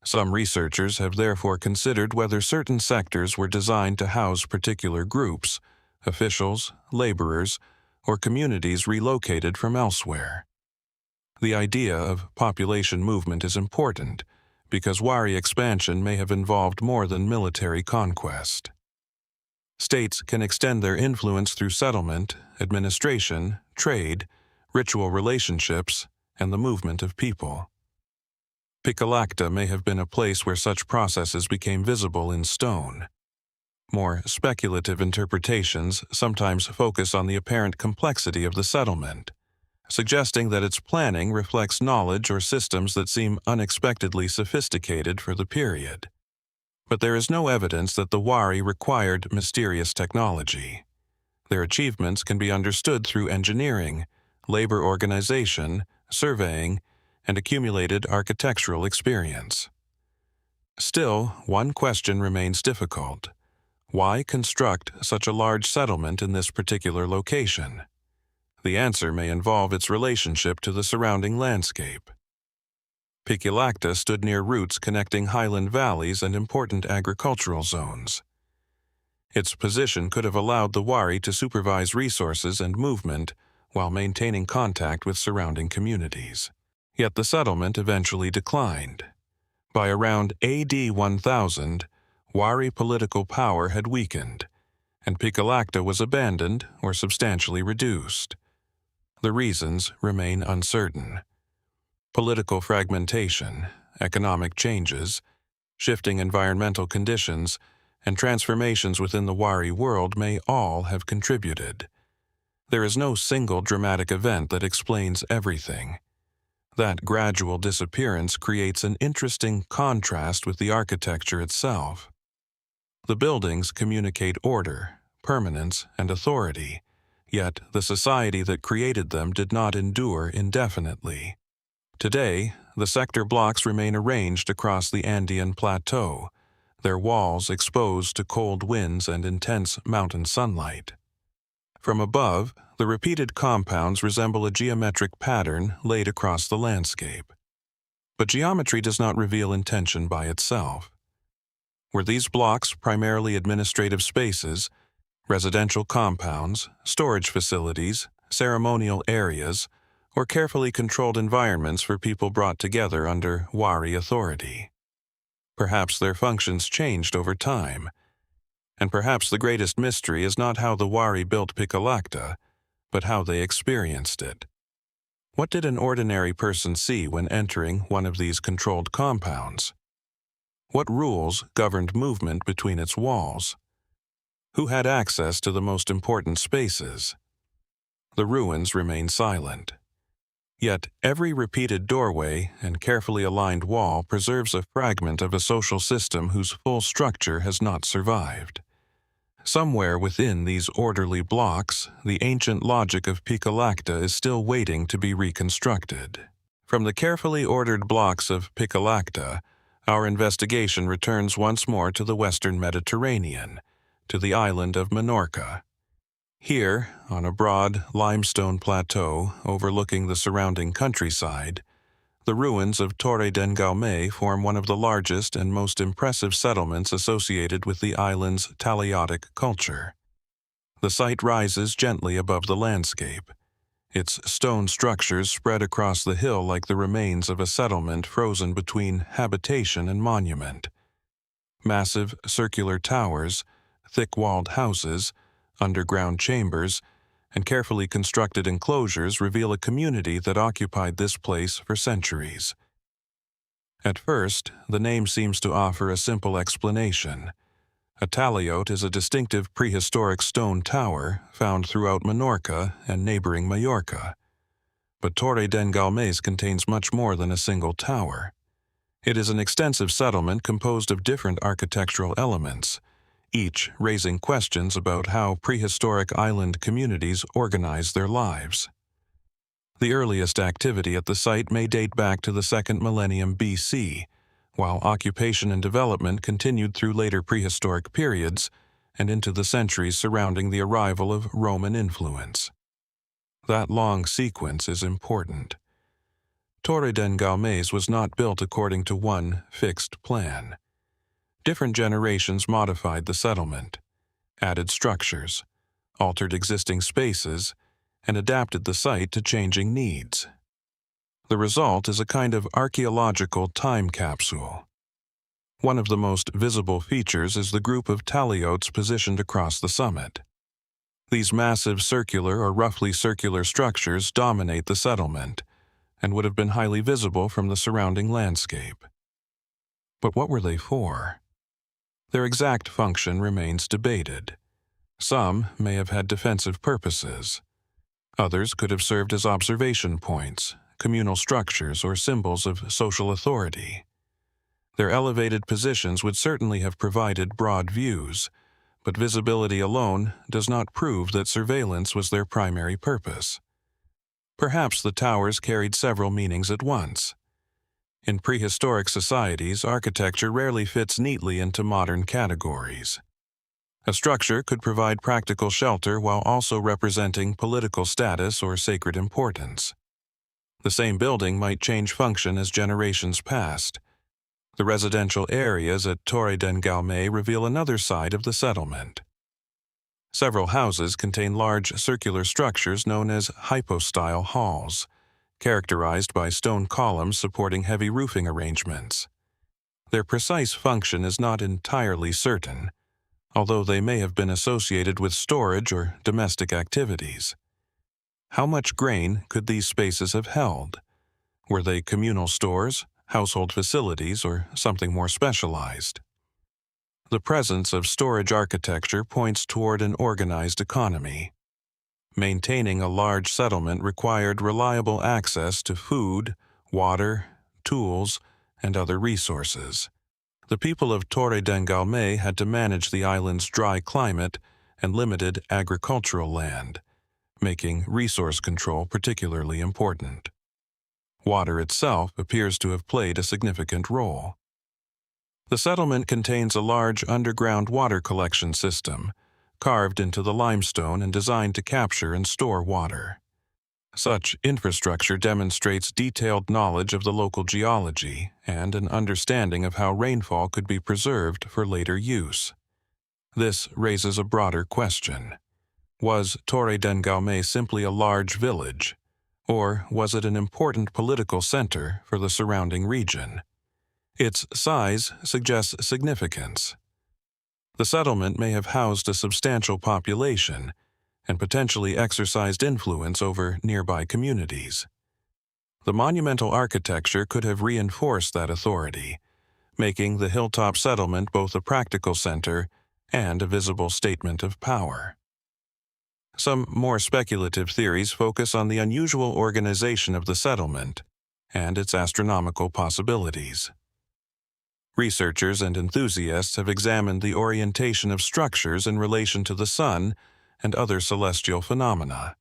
S1: Some researchers have therefore considered whether certain sectors were designed to house particular groups, officials, laborers, or communities relocated from elsewhere. The idea of population movement is important because Wari expansion may have involved more than military conquest. States can extend their influence through settlement, administration, trade, ritual relationships, and the movement of people. Pikillacta may have been a place where such processes became visible in stone. More speculative interpretations sometimes focus on the apparent complexity of the settlement, suggesting that its planning reflects knowledge or systems that seem unexpectedly sophisticated for the period. But there is no evidence that the Wari required mysterious technology. Their achievements can be understood through engineering, labor organization, surveying, and accumulated architectural experience. Still, one question remains difficult. Why construct such a large settlement in this particular location? The answer may involve its relationship to the surrounding landscape. Pikillacta stood near routes connecting highland valleys and important agricultural zones. Its position could have allowed the Wari to supervise resources and movement while maintaining contact with surrounding communities. Yet the settlement eventually declined. By around AD 1000, Wari political power had weakened, and Pikillacta was abandoned or substantially reduced. The reasons remain uncertain. Political fragmentation, economic changes, shifting environmental conditions, and transformations within the Wari world may all have contributed. There is no single dramatic event that explains everything. That gradual disappearance creates an interesting contrast with the architecture itself. The buildings communicate order, permanence, and authority, yet the society that created them did not endure indefinitely. Today, the sector blocks remain arranged across the Andean plateau, their walls exposed to cold winds and intense mountain sunlight. From above, the repeated compounds resemble a geometric pattern laid across the landscape. But geometry does not reveal intention by itself. Were these blocks primarily administrative spaces, residential compounds, storage facilities, ceremonial areas, or carefully controlled environments for people brought together under Wari authority. Perhaps their functions changed over time, and perhaps the greatest mystery is not how the Wari built Pikillacta, but how they experienced it. What did an ordinary person see when entering one of these controlled compounds? What rules governed movement between its walls? Who had access to the most important spaces? The ruins remain silent. Yet every repeated doorway and carefully aligned wall preserves a fragment of a social system whose full structure has not survived. Somewhere within these orderly blocks, the ancient logic of Pikillacta is still waiting to be reconstructed. From the carefully ordered blocks of Pikillacta, our investigation returns once more to the western Mediterranean, to the island of Menorca. Here, on a broad limestone plateau overlooking the surrounding countryside, the ruins of Torre den Galmés form one of the largest and most impressive settlements associated with the island's Talaiotic culture. The site rises gently above the landscape. Its stone structures spread across the hill like the remains of a settlement frozen between habitation and monument. Massive circular towers, thick-walled houses, underground chambers, and carefully constructed enclosures reveal a community that occupied this place for centuries. At first, the name seems to offer a simple explanation. A taliote is a distinctive prehistoric stone tower found throughout Menorca and neighboring Majorca. But Torre den Galmés contains much more than a single tower. It is an extensive settlement composed of different architectural elements, each raising questions about how prehistoric island communities organize their lives. The earliest activity at the site may date back to the 2nd millennium BC, while occupation and development continued through later prehistoric periods and into the centuries surrounding the arrival of Roman influence. That long sequence is important. Torre den Galmés was not built according to one fixed plan. Different generations modified the settlement, added structures, altered existing spaces, and adapted the site to changing needs. The result is a kind of archaeological time capsule. One of the most visible features is the group of taliotes positioned across the summit. These massive circular or roughly circular structures dominate the settlement and would have been highly visible from the surrounding landscape. But what were they for? Their exact function remains debated. Some may have had defensive purposes. Others could have served as observation points, communal structures, or symbols of social authority. Their elevated positions would certainly have provided broad views, but visibility alone does not prove that surveillance was their primary purpose. Perhaps the towers carried several meanings at once. In prehistoric societies, architecture rarely fits neatly into modern categories. A structure could provide practical shelter while also representing political status or sacred importance. The same building might change function as generations passed. The residential areas at Torre den Galmés reveal another side of the settlement. Several houses contain large circular structures known as hypostyle halls, characterized by stone columns supporting heavy roofing arrangements. Their precise function is not entirely certain, although they may have been associated with storage or domestic activities. How much grain could these spaces have held? Were they communal stores, household facilities, or something more specialized? The presence of storage architecture points toward an organized economy. Maintaining a large settlement required reliable access to food, water, tools, and other resources. The people of Torre den Galmés had to manage the island's dry climate and limited agricultural land, making resource control particularly important. Water itself appears to have played a significant role. The settlement contains a large underground water collection system, carved into the limestone and designed to capture and store water. Such infrastructure demonstrates detailed knowledge of the local geology and an understanding of how rainfall could be preserved for later use. This raises a broader question. Was Torre den Galmés simply a large village, Or was it an important political center for the surrounding region? Its size suggests significance. The settlement may have housed a substantial population and potentially exercised influence over nearby communities. The monumental architecture could have reinforced that authority, making the hilltop settlement both a practical center and a visible statement of power. Some more speculative theories focus on the unusual organization of the settlement and its astronomical possibilities. Researchers and enthusiasts have examined the orientation of structures in relation to the sun and other celestial phenomena,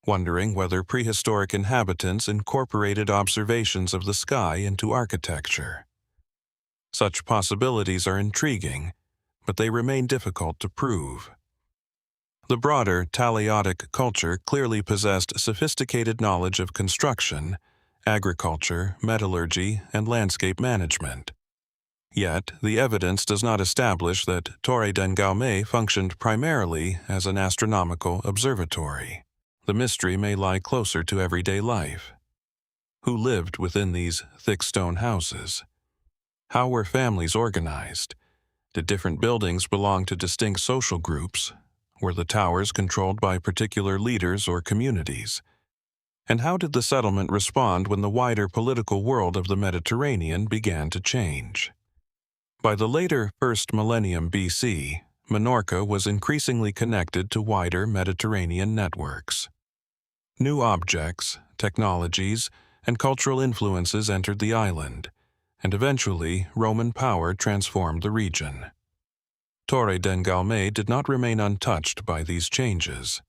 S1: wondering whether prehistoric inhabitants incorporated observations of the sky into architecture. Such possibilities are intriguing, but they remain difficult to prove. The broader Talaiotic culture clearly possessed sophisticated knowledge of construction, agriculture, metallurgy, and landscape management. Yet, the evidence does not establish that Torre den Galmés functioned primarily as an astronomical observatory. The mystery may lie closer to everyday life. Who lived within these thick stone houses? How were families organized? Did different buildings belong to distinct social groups? Were the towers controlled by particular leaders or communities? And how did the settlement respond when the wider political world of the Mediterranean began to change? By the later 1st millennium BC, Menorca was increasingly connected to wider Mediterranean networks. New objects, technologies, and cultural influences entered the island, and eventually Roman power transformed the region. Torre den Galmés did not remain untouched by these changes.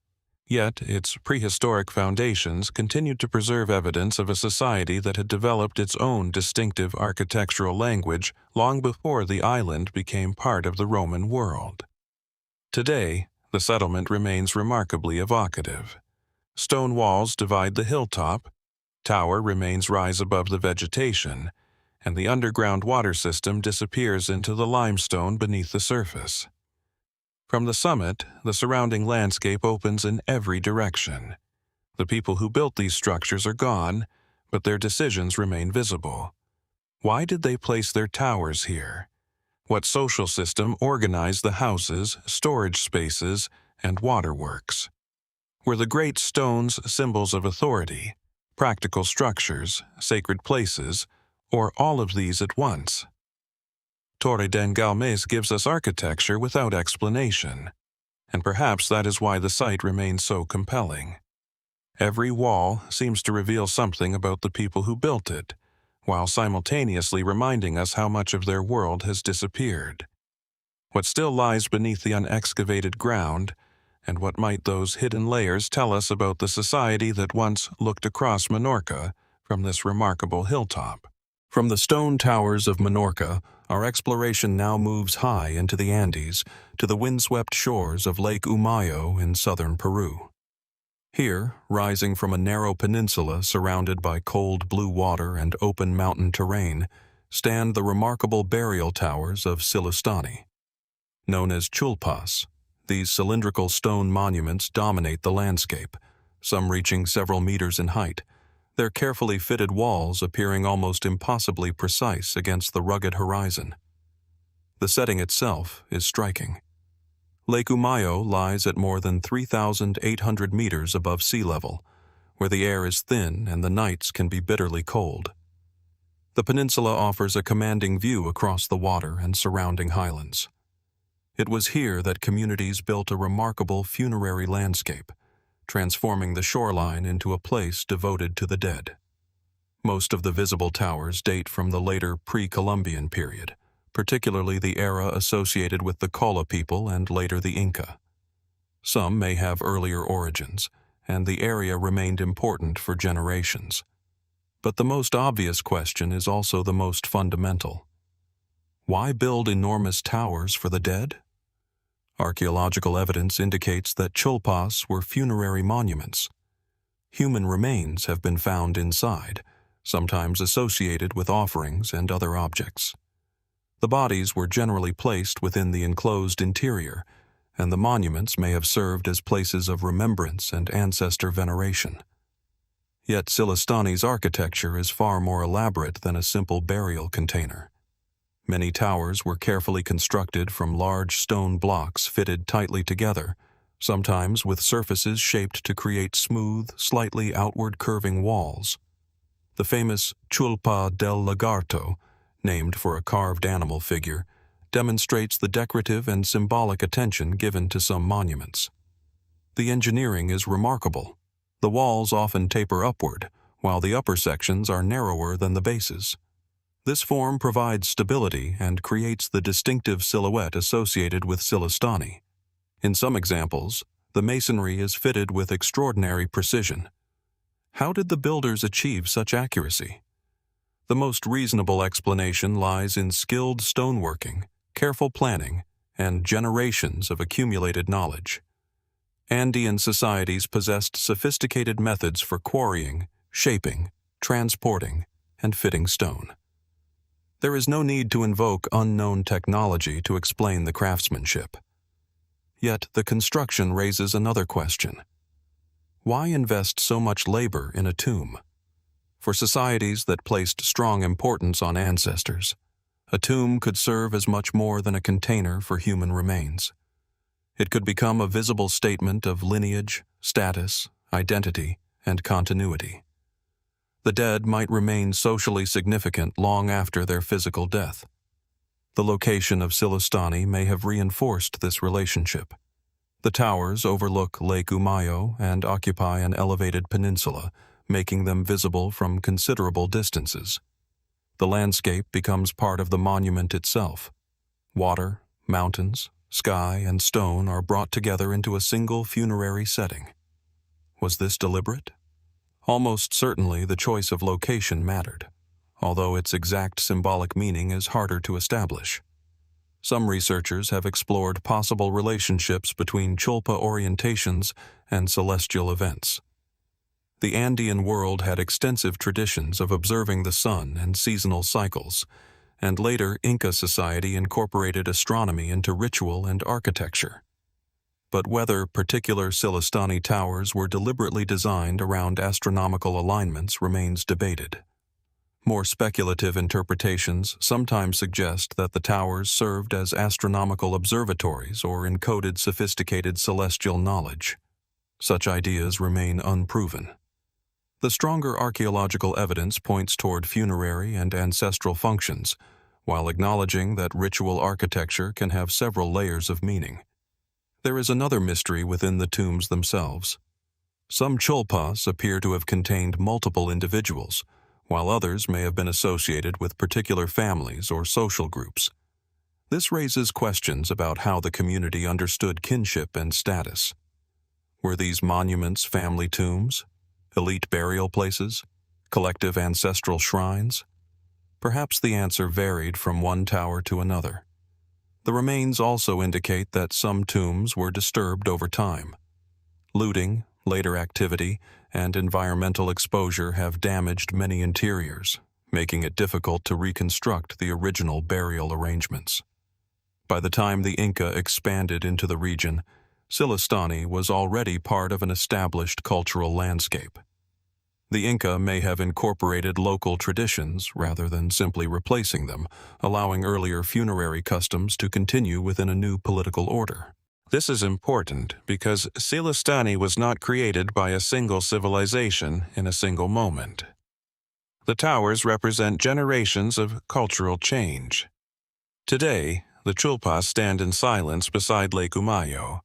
S1: Yet its prehistoric foundations continued to preserve evidence of a society that had developed its own distinctive architectural language long before the island became part of the Roman world. Today, the settlement remains remarkably evocative. Stone walls divide the hilltop, tower remains rise above the vegetation, and the underground water system disappears into the limestone beneath the surface. From the summit, the surrounding landscape opens in every direction. The people who built these structures are gone, but their decisions remain visible. Why did they place their towers here? What social system organized the houses, storage spaces, and waterworks? Were the great stones symbols of authority, practical structures, sacred places, or all of these at once? Torre den Galmés gives us architecture without explanation, and perhaps that is why the site remains so compelling. Every wall seems to reveal something about the people who built it, while simultaneously reminding us how much of their world has disappeared. What still lies beneath the unexcavated ground, and what might those hidden layers tell us about the society that once looked across Menorca from this remarkable hilltop?
S2: From the stone towers of Menorca, our exploration now moves high into the Andes to the windswept shores of Lake Umayo in southern Peru. Here, rising from a narrow peninsula surrounded by cold blue water and open mountain terrain, stand the remarkable burial towers of Sillustani. Known as chulpas, these cylindrical stone monuments dominate the landscape, some reaching several meters in height, their carefully fitted walls appearing almost impossibly precise against the rugged horizon. The setting itself is striking. Lake Umayo lies at more than 3,800 meters above sea level, where the air is thin and the nights can be bitterly cold. The peninsula offers a commanding view across the water and surrounding highlands. It was here that communities built a remarkable funerary landscape, transforming the shoreline into a place devoted to the dead. Most of the visible towers date from the later pre-Columbian period, particularly the era associated with the Colla people and later the Inca. Some may have earlier origins, and the area remained important for generations. But the most obvious question is also the most fundamental. Why build enormous towers for the dead? Archaeological evidence indicates that chulpas were funerary monuments. Human remains have been found inside, sometimes associated with offerings and other objects. The bodies were generally placed within the enclosed interior, and the monuments may have served as places of remembrance and ancestor veneration. Yet Sillustani's architecture is far more elaborate than a simple burial container. Many towers were carefully constructed from large stone blocks fitted tightly together, sometimes with surfaces shaped to create smooth, slightly outward curving walls. The famous Chulpa del Lagarto, named for a carved animal figure, demonstrates the decorative and symbolic attention given to some monuments. The engineering is remarkable. The walls often taper upward, while the upper sections are narrower than the bases. This form provides stability and creates the distinctive silhouette associated with Sillustani. In some examples, the masonry is fitted with extraordinary precision. How did the builders achieve such accuracy? The most reasonable explanation lies in skilled stoneworking, careful planning, and generations of accumulated knowledge. Andean societies possessed sophisticated methods for quarrying, shaping, transporting, and fitting stone. There is no need to invoke unknown technology to explain the craftsmanship. Yet the construction raises another question. Why invest so much labor in a tomb? For societies that placed strong importance on ancestors, a tomb could serve as much more than a container for human remains. It could become a visible statement of lineage, status, identity, and continuity. The dead might remain socially significant long after their physical death. The location of Sillustani may have reinforced this relationship. The towers overlook Lake Umayo and occupy an elevated peninsula, making them visible from considerable distances. The landscape becomes part of the monument itself. Water, mountains, sky, and stone are brought together into a single funerary setting. Was this deliberate? Almost certainly the choice of location mattered, although its exact symbolic meaning is harder to establish. Some researchers have explored possible relationships between Chulpa orientations and celestial events. The Andean world had extensive traditions of observing the sun and seasonal cycles, and later Inca society incorporated astronomy into ritual and architecture. But whether particular Sillustani towers were deliberately designed around astronomical alignments remains debated. More speculative interpretations sometimes suggest that the towers served as astronomical observatories or encoded sophisticated celestial knowledge. Such ideas remain unproven. The stronger archaeological evidence points toward funerary and ancestral functions, while acknowledging that ritual architecture can have several layers of meaning. There is another mystery within the tombs themselves. Some chulpas appear to have contained multiple individuals, while others may have been associated with particular families or social groups. This raises questions about how the community understood kinship and status. Were these monuments family tombs, elite burial places, collective ancestral shrines? Perhaps the answer varied from one tower to another. The remains also indicate that some tombs were disturbed over time. Looting, later activity, and environmental exposure have damaged many interiors, making it difficult to reconstruct the original burial arrangements. By the time the Inca expanded into the region, Sillustani was already part of an established cultural landscape. The Inca may have incorporated local traditions rather than simply replacing them, allowing earlier funerary customs to continue within a new political order.
S1: This is important because Sillustani was not created by a single civilization in a single moment. The towers represent generations of cultural change. Today, the chulpas stand in silence beside Lake Umayo.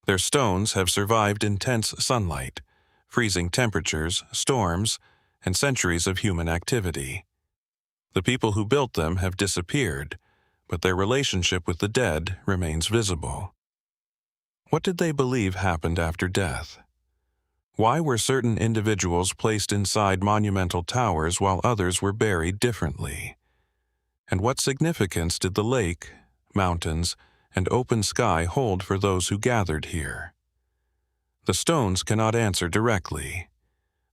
S1: Their stones have survived intense sunlight, freezing temperatures, storms, and centuries of human activity. The people who built them have disappeared, but their relationship with the dead remains visible. What did they believe happened after death? Why were certain individuals placed inside monumental towers while others were buried differently? And what significance did the lake, mountains, and open sky hold for those who gathered here? The stones cannot answer directly.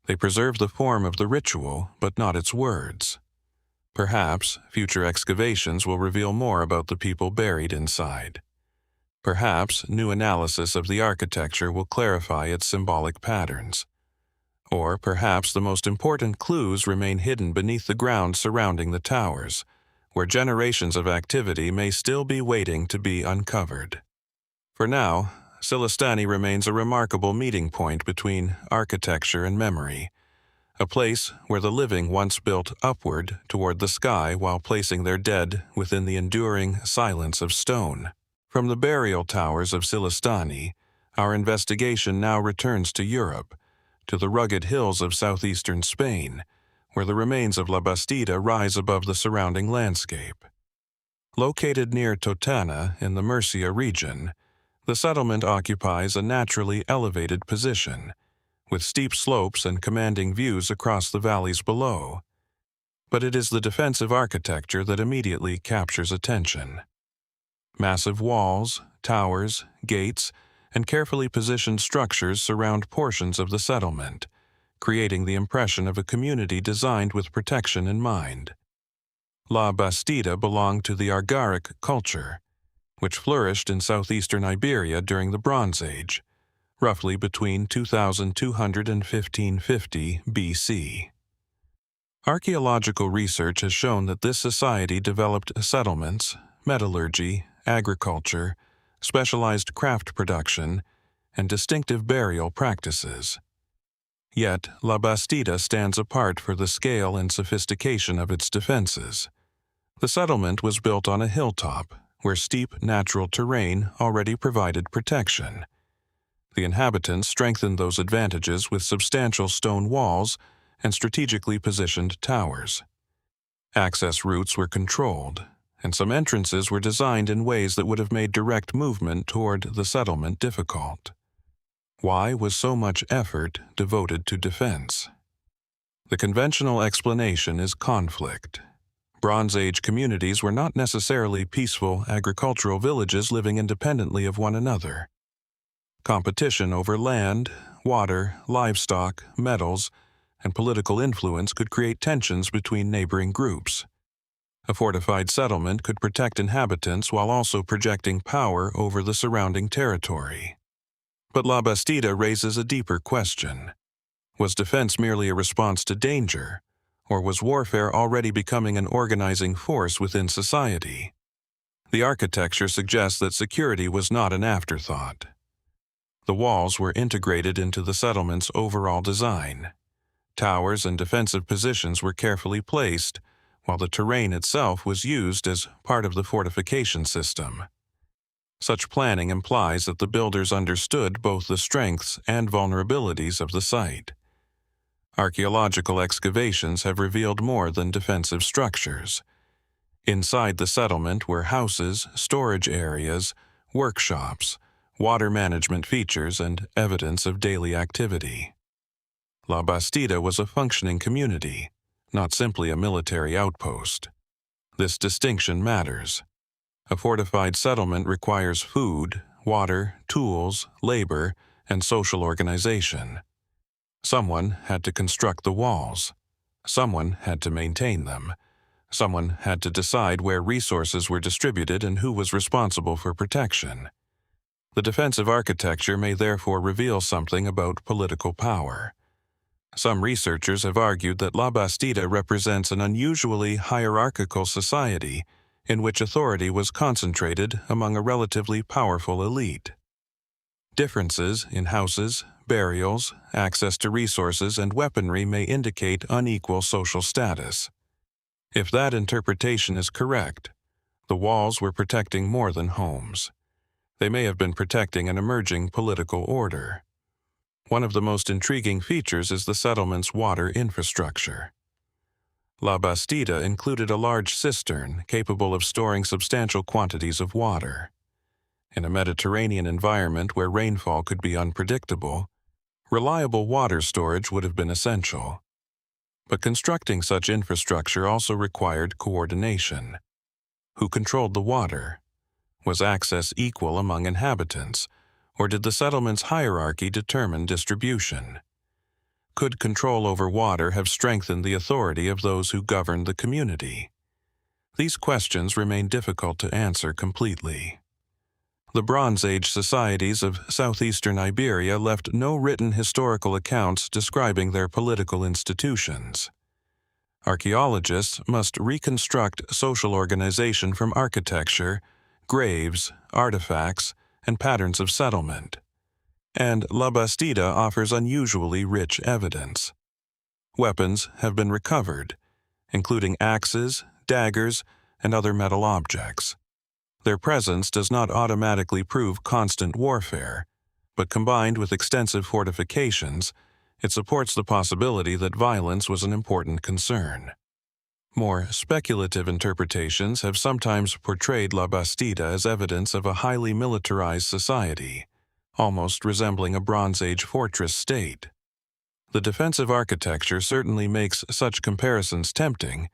S1: They preserve the form of the ritual, but not its words. Perhaps future excavations will reveal more about the people buried inside. Perhaps new analysis of the architecture will clarify its symbolic patterns. Or perhaps the most important clues remain hidden beneath the ground surrounding the towers, where generations of activity may still be waiting to be uncovered. For now, Sillustani remains a remarkable meeting point between architecture and memory, a place where the living once built upward toward the sky while placing their dead within the enduring silence of stone. From the burial towers of Sillustani, our investigation now returns to Europe, to the rugged hills of southeastern Spain, where the remains of La Bastida rise above the surrounding landscape. Located near Totana in the Murcia region, the settlement occupies a naturally elevated position, with steep slopes and commanding views across the valleys below. But it is the defensive architecture that immediately captures attention. Massive walls, towers, gates, and carefully positioned structures surround portions of the settlement, creating the impression of a community designed with protection in mind. La Bastida belonged to the Argaric culture, which flourished in southeastern Iberia during the Bronze Age, roughly between 2200 and 1550 BC. Archaeological research has shown that this society developed settlements, metallurgy, agriculture, specialized craft production, and distinctive burial practices. Yet, La Bastida stands apart for the scale and sophistication of its defenses. The settlement was built on a hilltop, where steep natural terrain already provided protection. The inhabitants strengthened those advantages with substantial stone walls and strategically positioned towers. Access routes were controlled, and some entrances were designed in ways that would have made direct movement toward the settlement difficult. Why was so much effort devoted to defense? The conventional explanation is conflict. Bronze Age communities were not necessarily peaceful agricultural villages living independently of one another. Competition over land, water, livestock, metals, and political influence could create tensions between neighboring groups. A fortified settlement could protect inhabitants while also projecting power over the surrounding territory. But La Bastida raises a deeper question. Was defense merely a response to danger, or was warfare already becoming an organizing force within society? The architecture suggests that security was not an afterthought. The walls were integrated into the settlement's overall design. Towers and defensive positions were carefully placed, while the terrain itself was used as part of the fortification system. Such planning implies that the builders understood both the strengths and vulnerabilities of the site. Archaeological excavations have revealed more than defensive structures. Inside the settlement were houses, storage areas, workshops, water management features, and evidence of daily activity. La Bastida was a functioning community, not simply a military outpost. This distinction matters. A fortified settlement requires food, water, tools, labor, and social organization. Someone had to construct the walls. Someone had to maintain them. Someone had to decide where resources were distributed and who was responsible for protection. The defensive architecture may therefore reveal something about political power. Some researchers have argued that La Bastida represents an unusually hierarchical society in which authority was concentrated among a relatively powerful elite. Differences in houses, burials, access to resources, and weaponry may indicate unequal social status. If that interpretation is correct, the walls were protecting more than homes. They may have been protecting an emerging political order. One of the most intriguing features is the settlement's water infrastructure. La Bastida included a large cistern capable of storing substantial quantities of water. In a Mediterranean environment where rainfall could be unpredictable, reliable water storage would have been essential. But constructing such infrastructure also required coordination. Who controlled the water? Was access equal among inhabitants, or did the settlement's hierarchy determine distribution? Could control over water have strengthened the authority of those who governed the community? These questions remain difficult to answer completely. The Bronze Age societies of southeastern Iberia left no written historical accounts describing their political institutions. Archaeologists must reconstruct social organization from architecture, graves, artifacts, and patterns of settlement. And La Bastida offers unusually rich evidence. Weapons have been recovered, including axes, daggers, and other metal objects. Their presence does not automatically prove constant warfare, but combined with extensive fortifications, it supports the possibility that violence was an important concern. More speculative interpretations have sometimes portrayed La Bastida as evidence of a highly militarized society, almost resembling a Bronze Age fortress state. The defensive architecture certainly makes such comparisons tempting,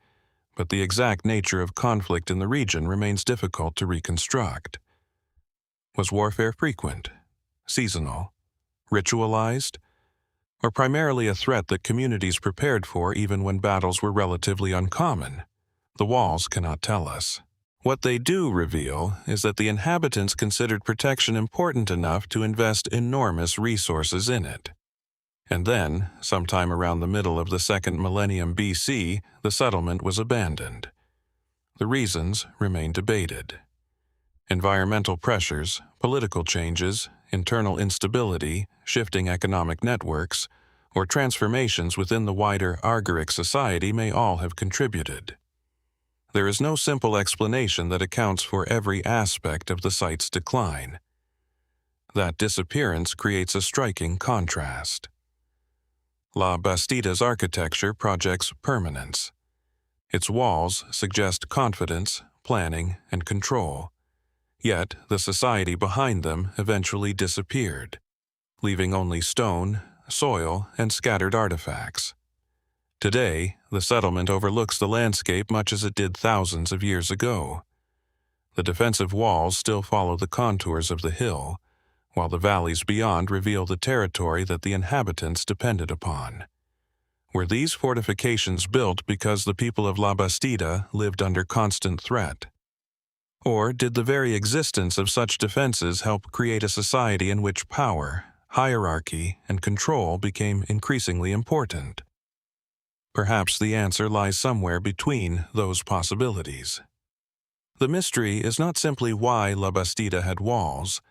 S1: but the exact nature of conflict in the region remains difficult to reconstruct. Was warfare frequent, seasonal, ritualized, or primarily a threat that communities prepared for even when battles were relatively uncommon? The walls cannot tell us. What they do reveal is that the inhabitants considered protection important enough to invest enormous resources in it. And then, sometime around the middle of the 2nd millennium BC, the settlement was abandoned. The reasons remain debated. Environmental pressures, political changes, internal instability, shifting economic networks, or transformations within the wider Argaric society may all have contributed. There is no simple explanation that accounts for every aspect of the site's decline. That disappearance creates a striking contrast. La Bastida's architecture projects permanence. Its walls suggest confidence, planning, and control. Yet, the society behind them eventually disappeared, leaving only stone, soil, and scattered artifacts. Today, the settlement overlooks the landscape much as it did thousands of years ago. The defensive walls still follow the contours of the hill, while the valleys beyond reveal the territory that the inhabitants depended upon. Were these fortifications built because the people of La Bastida lived under constant threat? Or did the very existence of such defenses help create a society in which power, hierarchy, and control became increasingly important? Perhaps the answer lies somewhere between those possibilities. The mystery is not simply why La Bastida had walls.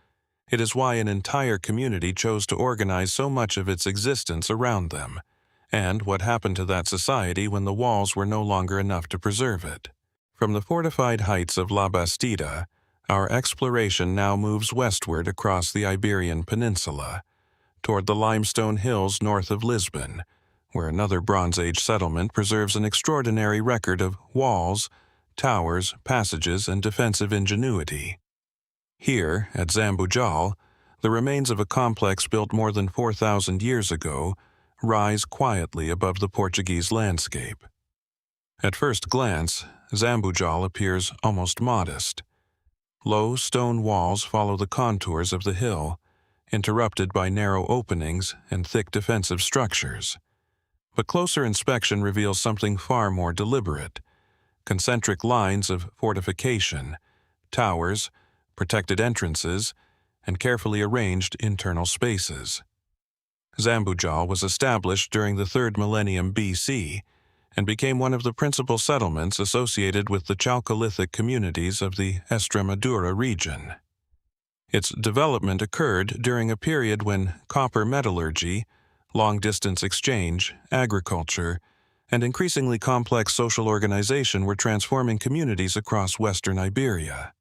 S1: It is why an entire community chose to organize so much of its existence around them, and what happened to that society when the walls were no longer enough to preserve it. From the fortified heights of La Bastida, our exploration now moves westward across the Iberian Peninsula, toward the limestone hills north of Lisbon, where another Bronze Age settlement preserves an extraordinary record of walls, towers, passages, and defensive ingenuity. Here, at Zambujal, the remains of a complex built more than 4,000 years ago rise quietly above the Portuguese landscape. At first glance, Zambujal appears almost modest. Low stone walls follow the contours of the hill, interrupted by narrow openings and thick defensive structures. But closer inspection reveals something far more deliberate: concentric lines of fortification, towers, protected entrances, and carefully arranged internal spaces. Zambujal was established during the 3rd millennium BC and became one of the principal settlements associated with the Chalcolithic communities of the Estremadura region. Its development occurred during a period when copper metallurgy, long-distance exchange, agriculture, and increasingly complex social organization were transforming communities across western Iberia.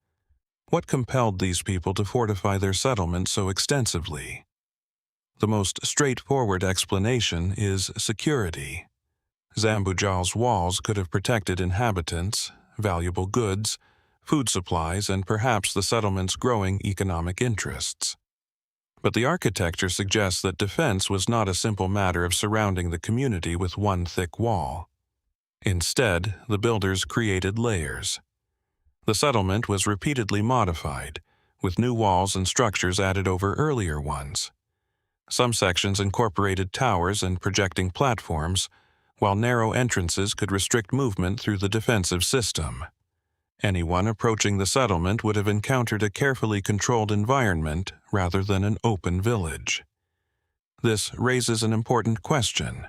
S1: What compelled these people to fortify their settlement so extensively? The most straightforward explanation is security. Zambujal's walls could have protected inhabitants, valuable goods, food supplies, and perhaps the settlement's growing economic interests. But the architecture suggests that defense was not a simple matter of surrounding the community with one thick wall. Instead, the builders created layers. The settlement was repeatedly modified, with new walls and structures added over earlier ones. Some sections incorporated towers and projecting platforms, while narrow entrances could restrict movement through the defensive system. Anyone approaching the settlement would have encountered a carefully controlled environment rather than an open village. This raises an important question.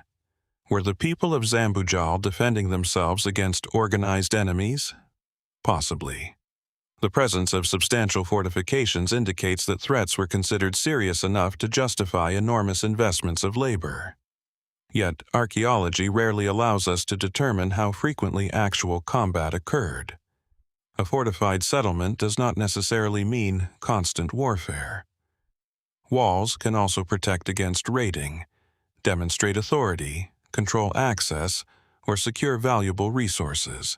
S1: Were the people of Zambujal defending themselves against organized enemies? Possibly. The presence of substantial fortifications indicates that threats were considered serious enough to justify enormous investments of labor. Yet, archaeology rarely allows us to determine how frequently actual combat occurred. A fortified settlement does not necessarily mean constant warfare. Walls can also protect against raiding, demonstrate authority, control access, or secure valuable resources.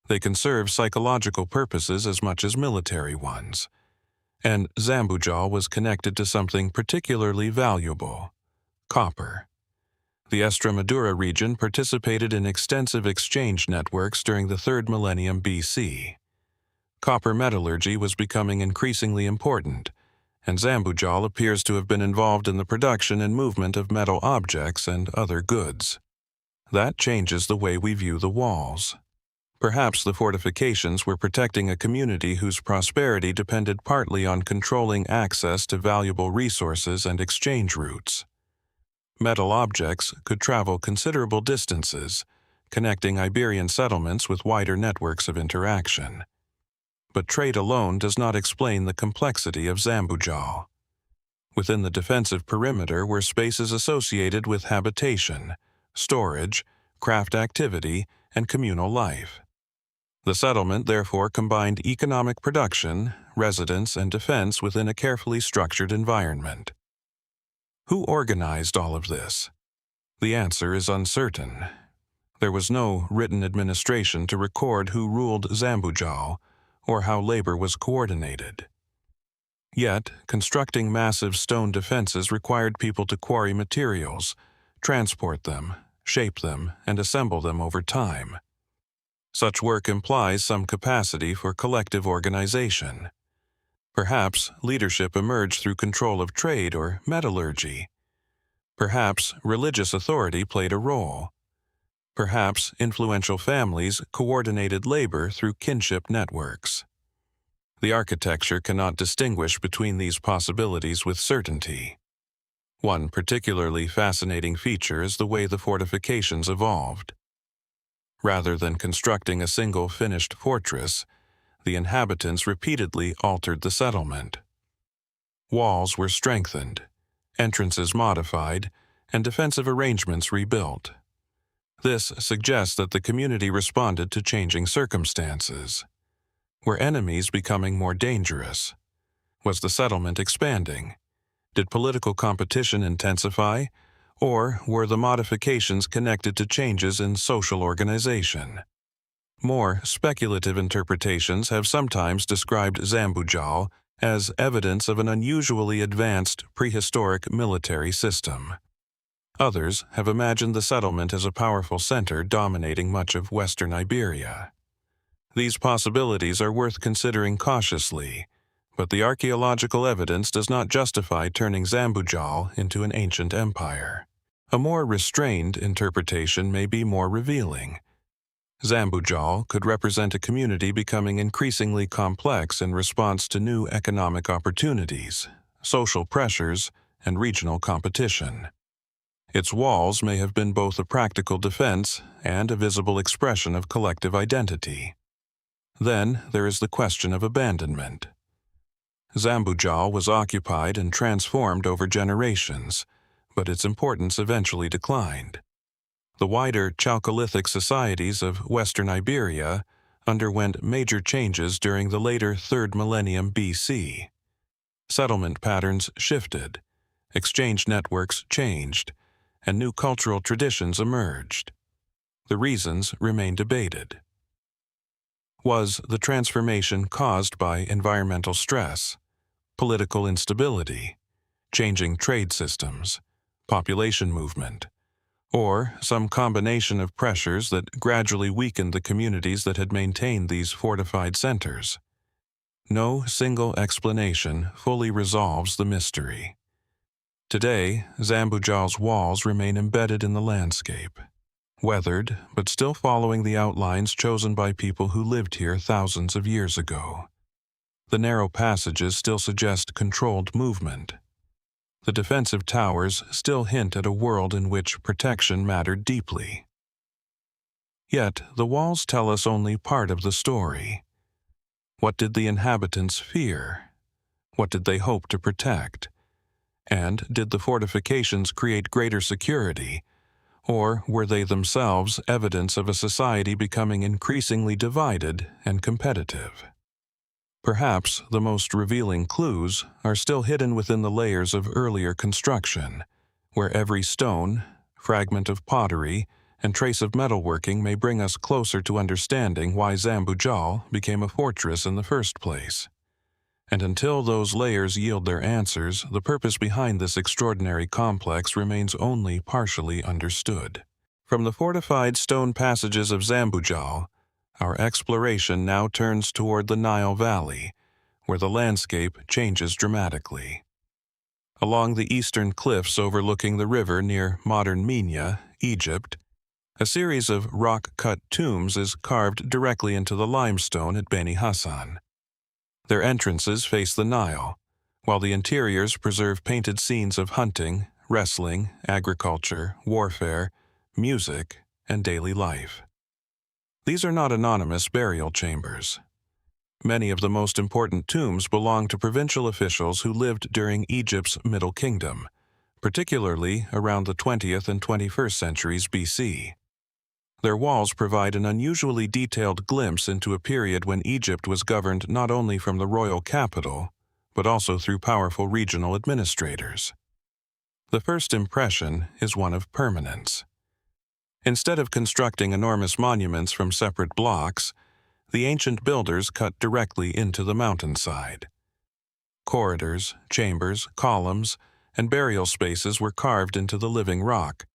S1: They can serve psychological purposes as much as military ones. And Zambujal was connected to something particularly valuable: copper. The Estremadura region participated in extensive exchange networks during the 3rd millennium BC. Copper metallurgy was becoming increasingly important, and Zambujal appears to have been involved in the production and movement of metal objects and other goods. That changes the way we view the walls. Perhaps the fortifications were protecting a community whose prosperity depended partly on controlling access to valuable resources and exchange routes. Metal objects could travel considerable distances, connecting Iberian settlements with wider networks of interaction. But trade alone does not explain the complexity of Zambujal. Within the defensive perimeter were spaces associated with habitation, storage, craft activity, and communal life. The settlement therefore combined economic production, residence, and defense within a carefully structured environment. Who organized all of this? The answer is uncertain. There was no written administration to record who ruled Zambujal or how labor was coordinated. Yet, constructing massive stone defenses required people to quarry materials, transport them, shape them, and assemble them over time. Such work implies some capacity for collective organization. Perhaps leadership emerged through control of trade or metallurgy. Perhaps religious authority played a role. Perhaps influential families coordinated labor through kinship networks. The architecture cannot distinguish between these possibilities with certainty. One particularly fascinating feature is the way the fortifications evolved. Rather than constructing a single finished fortress, the inhabitants repeatedly altered the settlement. Walls were strengthened, entrances modified, and defensive arrangements rebuilt. This suggests that the community responded to changing circumstances. Were enemies becoming more dangerous? Was the settlement expanding? Did political competition intensify? Or were the modifications connected to changes in social organization? More speculative interpretations have sometimes described Zambujal as evidence of an unusually advanced prehistoric military system. Others have imagined the settlement as a powerful center dominating much of western Iberia. These possibilities are worth considering cautiously, but the archaeological evidence does not justify turning Zambujal into an ancient empire. A more restrained interpretation may be more revealing. Zambujal could represent a community becoming increasingly complex in response to new economic opportunities, social pressures, and regional competition. Its walls may have been both a practical defense and a visible expression of collective identity. Then there is the question of abandonment. Zambujal was occupied and transformed over generations, but its importance eventually declined. The wider Chalcolithic societies of western Iberia underwent major changes during the later 3rd millennium BC. Settlement patterns shifted, exchange networks changed, and new cultural traditions emerged. The reasons remain debated. Was the transformation caused by environmental stress, political instability, changing trade systems, population movement, or some combination of pressures that gradually weakened the communities that had maintained these fortified centers? No single explanation fully resolves the mystery. Today, Zambujal's walls remain embedded in the landscape, weathered but still following the outlines chosen by people who lived here thousands of years ago. The narrow passages still suggest controlled movement. The defensive towers still hint at a world in which protection mattered deeply. Yet, the walls tell us only part of the story. What did the inhabitants fear? What did they hope to protect? And did the fortifications create greater security, or were they themselves evidence of a society becoming increasingly divided and competitive? Perhaps the most revealing clues are still hidden within the layers of earlier construction, where every stone, fragment of pottery, and trace of metalworking may bring us closer to understanding why Zambujal became a fortress in the first place. And until those layers yield their answers, the purpose behind this extraordinary complex remains only partially understood. From the fortified stone passages of Zambujal, our exploration now turns toward the Nile Valley, where the landscape changes dramatically. Along the eastern cliffs overlooking the river near modern Minya, Egypt, a series of rock-cut tombs is carved directly into the limestone at Beni Hasan. Their entrances face the Nile, while the interiors preserve painted scenes of hunting, wrestling, agriculture, warfare, music, and daily life. These are not anonymous burial chambers. Many of the most important tombs belong to provincial officials who lived during Egypt's Middle Kingdom, particularly around the 20th and 21st centuries BC. Their walls provide an unusually detailed glimpse into a period when Egypt was governed not only from the royal capital, but also through powerful regional administrators. The first impression is one of permanence. Instead of constructing enormous monuments from separate blocks, the ancient builders cut directly into the mountainside. Corridors, chambers, columns, and burial spaces were carved into the living rock,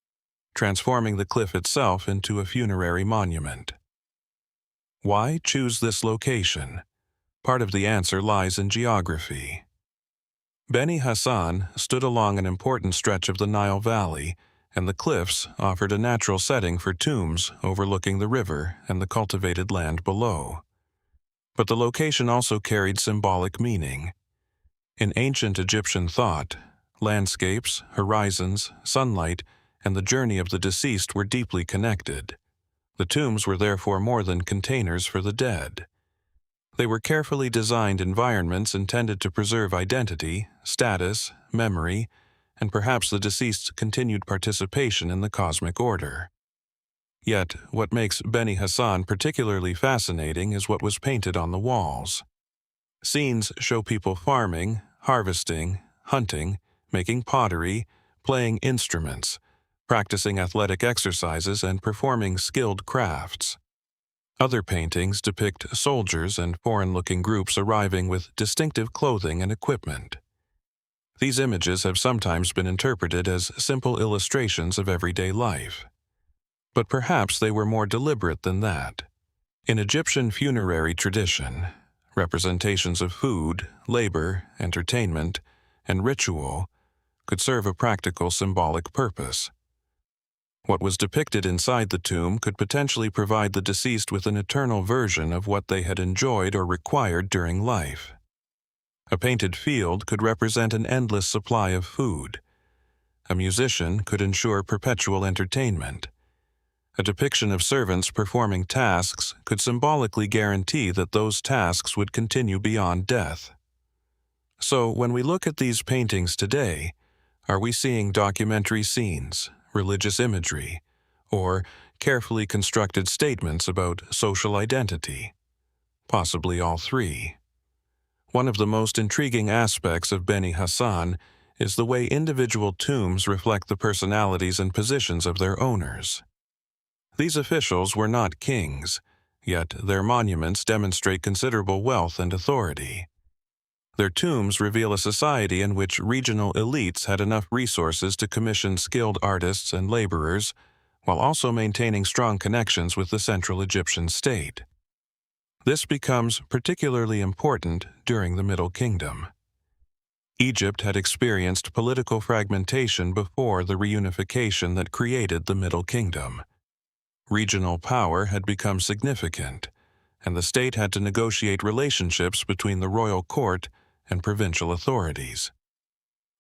S1: transforming the cliff itself into a funerary monument. Why choose this location? Part of the answer lies in geography. Beni Hasan stood along an important stretch of the Nile Valley, and the cliffs offered a natural setting for tombs overlooking the river and the cultivated land below. But the location also carried symbolic meaning. In ancient Egyptian thought, landscapes, horizons, sunlight, and the journey of the deceased were deeply connected. The tombs were therefore more than containers for the dead. They were carefully designed environments intended to preserve identity, status, memory, and perhaps the deceased's continued participation in the cosmic order. Yet, what makes Beni Hasan particularly fascinating is what was painted on the walls. Scenes show people farming, harvesting, hunting, making pottery, playing instruments, practicing athletic exercises, and performing skilled crafts. Other paintings depict soldiers and foreign-looking groups arriving with distinctive clothing and equipment. These images have sometimes been interpreted as simple illustrations of everyday life. But perhaps they were more deliberate than that. In Egyptian funerary tradition, representations of food, labor, entertainment, and ritual could serve a practical symbolic purpose. What was depicted inside the tomb could potentially provide the deceased with an eternal version of what they had enjoyed or required during life. A painted field could represent an endless supply of food. A musician could ensure perpetual entertainment. A depiction of servants performing tasks could symbolically guarantee that those tasks would continue beyond death. So, when we look at these paintings today, are we seeing documentary scenes, religious imagery, or carefully constructed statements about social identity? Possibly all three. One of the most intriguing aspects of Beni Hasan is the way individual tombs reflect the personalities and positions of their owners. These officials were not kings, yet their monuments demonstrate considerable wealth and authority. Their tombs reveal a society in which regional elites had enough resources to commission skilled artists and laborers, while also maintaining strong connections with the central Egyptian state. This becomes particularly important during the Middle Kingdom. Egypt had experienced political fragmentation before the reunification that created the Middle Kingdom. Regional power had become significant, and the state had to negotiate relationships between the royal court and provincial authorities.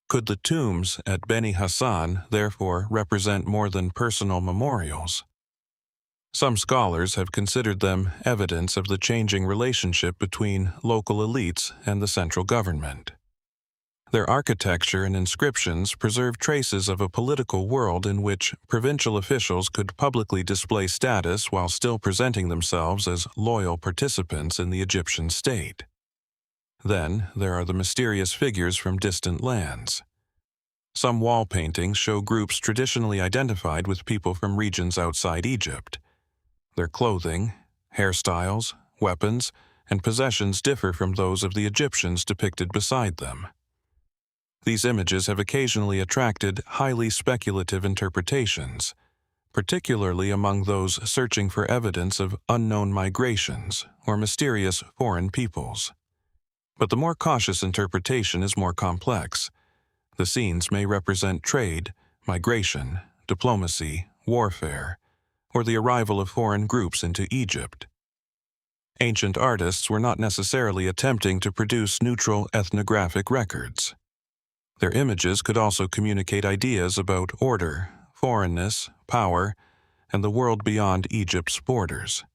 S1: Could the tombs at Beni Hasan therefore represent more than personal memorials? Some scholars have considered them evidence of the changing relationship between local elites and the central government. Their architecture and inscriptions preserve traces of a political world in which provincial officials could publicly display status while still presenting themselves as loyal participants in the Egyptian state. Then there are the mysterious figures from distant lands. Some wall paintings show groups traditionally identified with people from regions outside Egypt. Their clothing, hairstyles, weapons, and possessions differ from those of the Egyptians depicted beside them. These images have occasionally attracted highly speculative interpretations, particularly among those searching for evidence of unknown migrations or mysterious foreign peoples. But the more cautious interpretation is more complex. The scenes may represent trade, migration, diplomacy, warfare, or the arrival of foreign groups into Egypt. Ancient artists were not necessarily attempting to produce neutral ethnographic records. Their images could also communicate ideas about order, foreignness, power, and the world beyond Egypt's borders.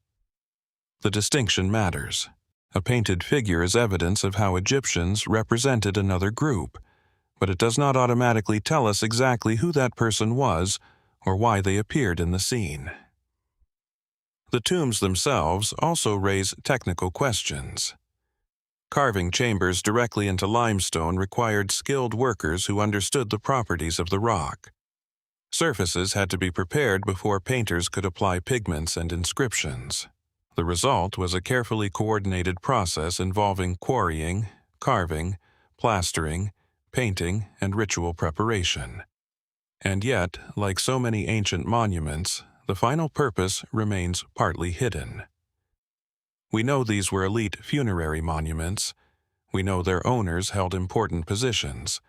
S1: The distinction matters. A painted figure is evidence of how Egyptians represented another group, but it does not automatically tell us exactly who that person was or why they appeared in the scene. The tombs themselves also raise technical questions. Carving chambers directly into limestone required skilled workers who understood the properties of the rock. Surfaces had to be prepared before painters could apply pigments and inscriptions. The result was a carefully coordinated process involving quarrying, carving, plastering, painting, and ritual preparation. And yet, like so many ancient monuments, the final purpose remains partly hidden. We know these were elite funerary monuments. We know their owners held important positions.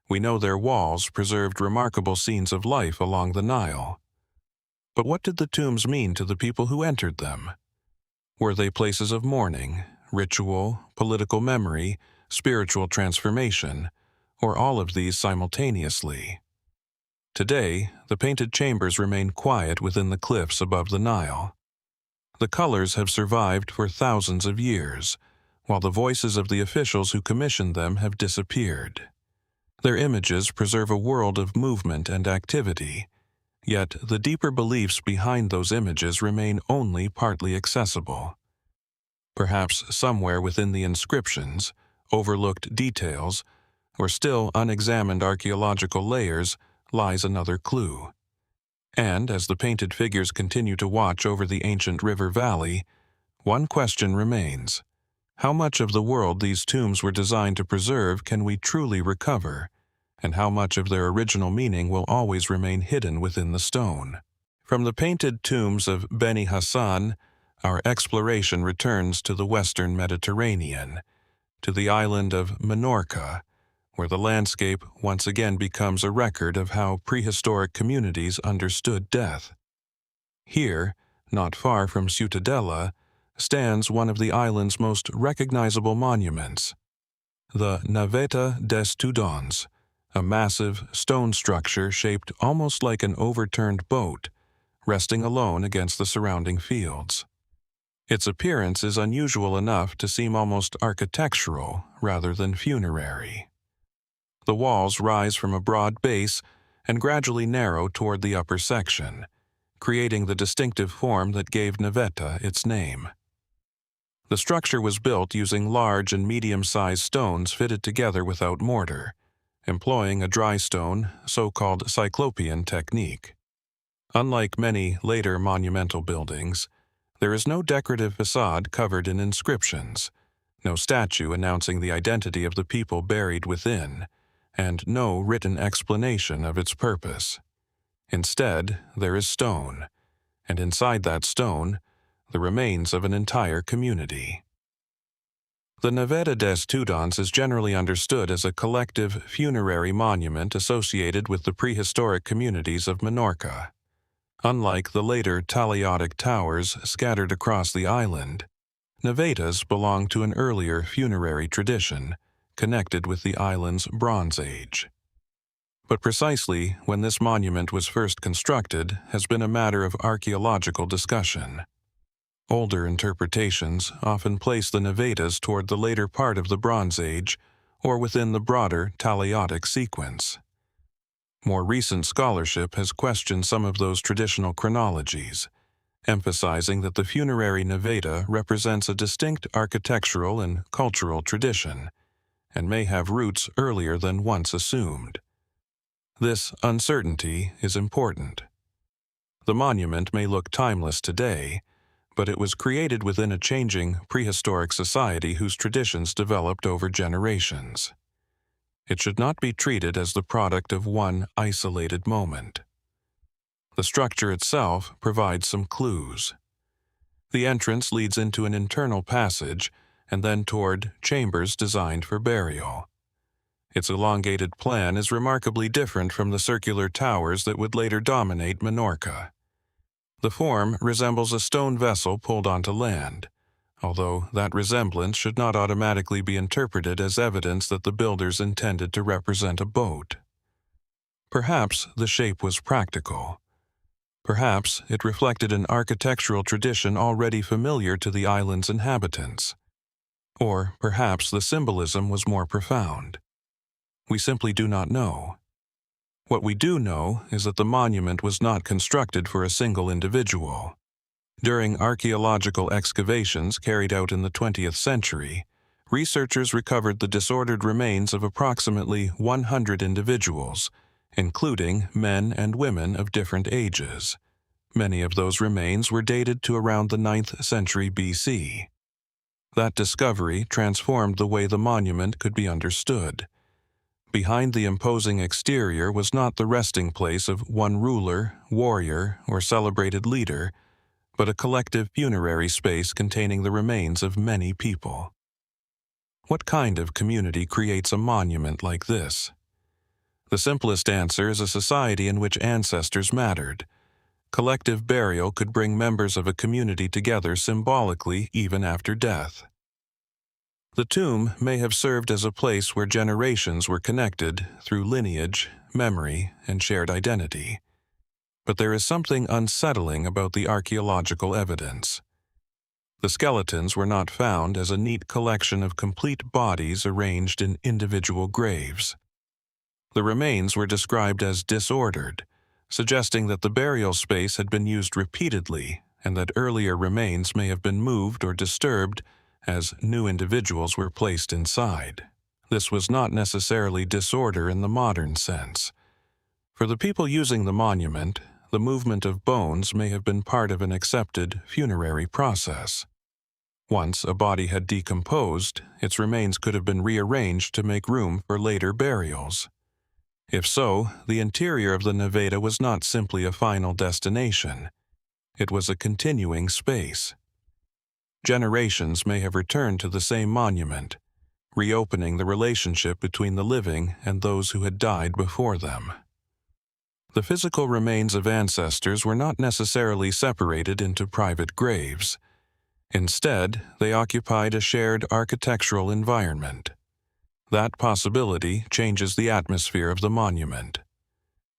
S1: We know their walls preserved remarkable scenes of life along the Nile. But what did the tombs mean to the people who entered them? Were they places of mourning, ritual, political memory, spiritual transformation, or all of these simultaneously? Today, the painted chambers remain quiet within the cliffs above the Nile. The colors have survived for thousands of years, while the voices of the officials who commissioned them have disappeared. Their images preserve a world of movement and activity, yet the deeper beliefs behind those images remain only partly accessible. Perhaps somewhere within the inscriptions, overlooked details, or still unexamined archaeological layers lies another clue. And as the painted figures continue to watch over the ancient river valley, one question remains. How much of the world these tombs were designed to preserve can we truly recover, and how much of their original meaning will always remain hidden within the stone? From the painted tombs of Beni Hasan, our exploration returns to the western Mediterranean, to the island of Menorca, where the landscape once again becomes a record of how prehistoric communities understood death. Here, not far from Ciutadella, stands one of the island's most recognizable monuments, the Naveta des Tudons, a massive stone structure shaped almost like an overturned boat, resting alone against the surrounding fields. Its appearance is unusual enough to seem almost architectural rather than funerary. The walls rise from a broad base and gradually narrow toward the upper section, creating the distinctive form that gave Naveta its name. The structure was built using large and medium-sized stones fitted together without mortar, employing a dry stone, so-called Cyclopean technique. Unlike many later monumental buildings, there is no decorative facade covered in inscriptions, no statue announcing the identity of the people buried within, and no written explanation of its purpose. Instead, there is stone, and inside that stone, the remains of an entire community. The Naveta des Tudons is generally understood as a collective funerary monument associated with the prehistoric communities of Menorca. Unlike the later Talaiotic towers scattered across the island, Navetas belong to an earlier funerary tradition connected with the island's Bronze Age. But precisely when this monument was first constructed has been a matter of archaeological discussion. Older interpretations often place the Navetas toward the later part of the Bronze Age or within the broader Talaiotic sequence. More recent scholarship has questioned some of those traditional chronologies, emphasizing that the funerary Naveta represents a distinct architectural and cultural tradition, and may have roots earlier than once assumed. This uncertainty is important. The monument may look timeless today, but it was created within a changing prehistoric society whose traditions developed over generations. It should not be treated as the product of one isolated moment. The structure itself provides some clues. The entrance leads into an internal passage and then toward chambers designed for burial. Its elongated plan is remarkably different from the circular towers that would later dominate Menorca. The form resembles a stone vessel pulled onto land, although that resemblance should not automatically be interpreted as evidence that the builders intended to represent a boat. Perhaps the shape was practical. Perhaps it reflected an architectural tradition already familiar to the island's inhabitants. Or perhaps the symbolism was more profound. We simply do not know. What we do know is that the monument was not constructed for a single individual. During archaeological excavations carried out in the 20th century, researchers recovered the disordered remains of approximately 100 individuals, including men and women of different ages. Many of those remains were dated to around the 9th century BC. That discovery transformed the way the monument could be understood. Behind the imposing exterior was not the resting place of one ruler, warrior, or celebrated leader, but a collective funerary space containing the remains of many people. What kind of community creates a monument like this? The simplest answer is a society in which ancestors mattered. Collective burial could bring members of a community together symbolically even after death. The tomb may have served as a place where generations were connected through lineage, memory, and shared identity. But there is something unsettling about the archaeological evidence. The skeletons were not found as a neat collection of complete bodies arranged in individual graves. The remains were described as disordered, suggesting that the burial space had been used repeatedly and that earlier remains may have been moved or disturbed as new individuals were placed inside. This was not necessarily disorder in the modern sense. For the people using the monument, the movement of bones may have been part of an accepted funerary process. Once a body had decomposed, its remains could have been rearranged to make room for later burials. If so, the interior of the Naveta was not simply a final destination. It was a continuing space. Generations may have returned to the same monument, reopening the relationship between the living and those who had died before them. The physical remains of ancestors were not necessarily separated into private graves. Instead, they occupied a shared architectural environment. That possibility changes the atmosphere of the monument.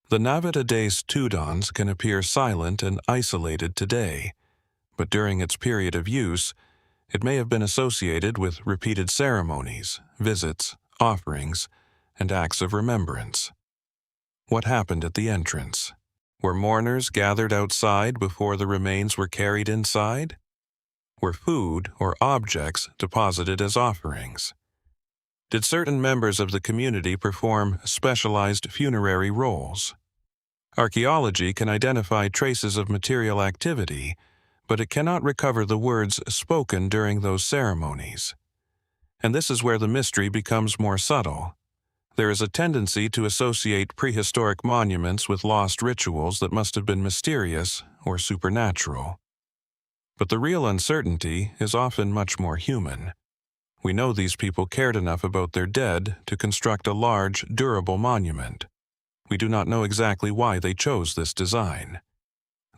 S1: The Naveta des Tudons can appear silent and isolated today, but during its period of use, it may have been associated with repeated ceremonies, visits, offerings, and acts of remembrance. What happened at the entrance? Were mourners gathered outside before the remains were carried inside? Were food or objects deposited as offerings? Did certain members of the community perform specialized funerary roles? Archaeology can identify traces of material activity, but it cannot recover the words spoken during those ceremonies. And this is where the mystery becomes more subtle. There is a tendency to associate prehistoric monuments with lost rituals that must have been mysterious or supernatural. But the real uncertainty is often much more human. We know these people cared enough about their dead to construct a large, durable monument. We do not know exactly why they chose this design.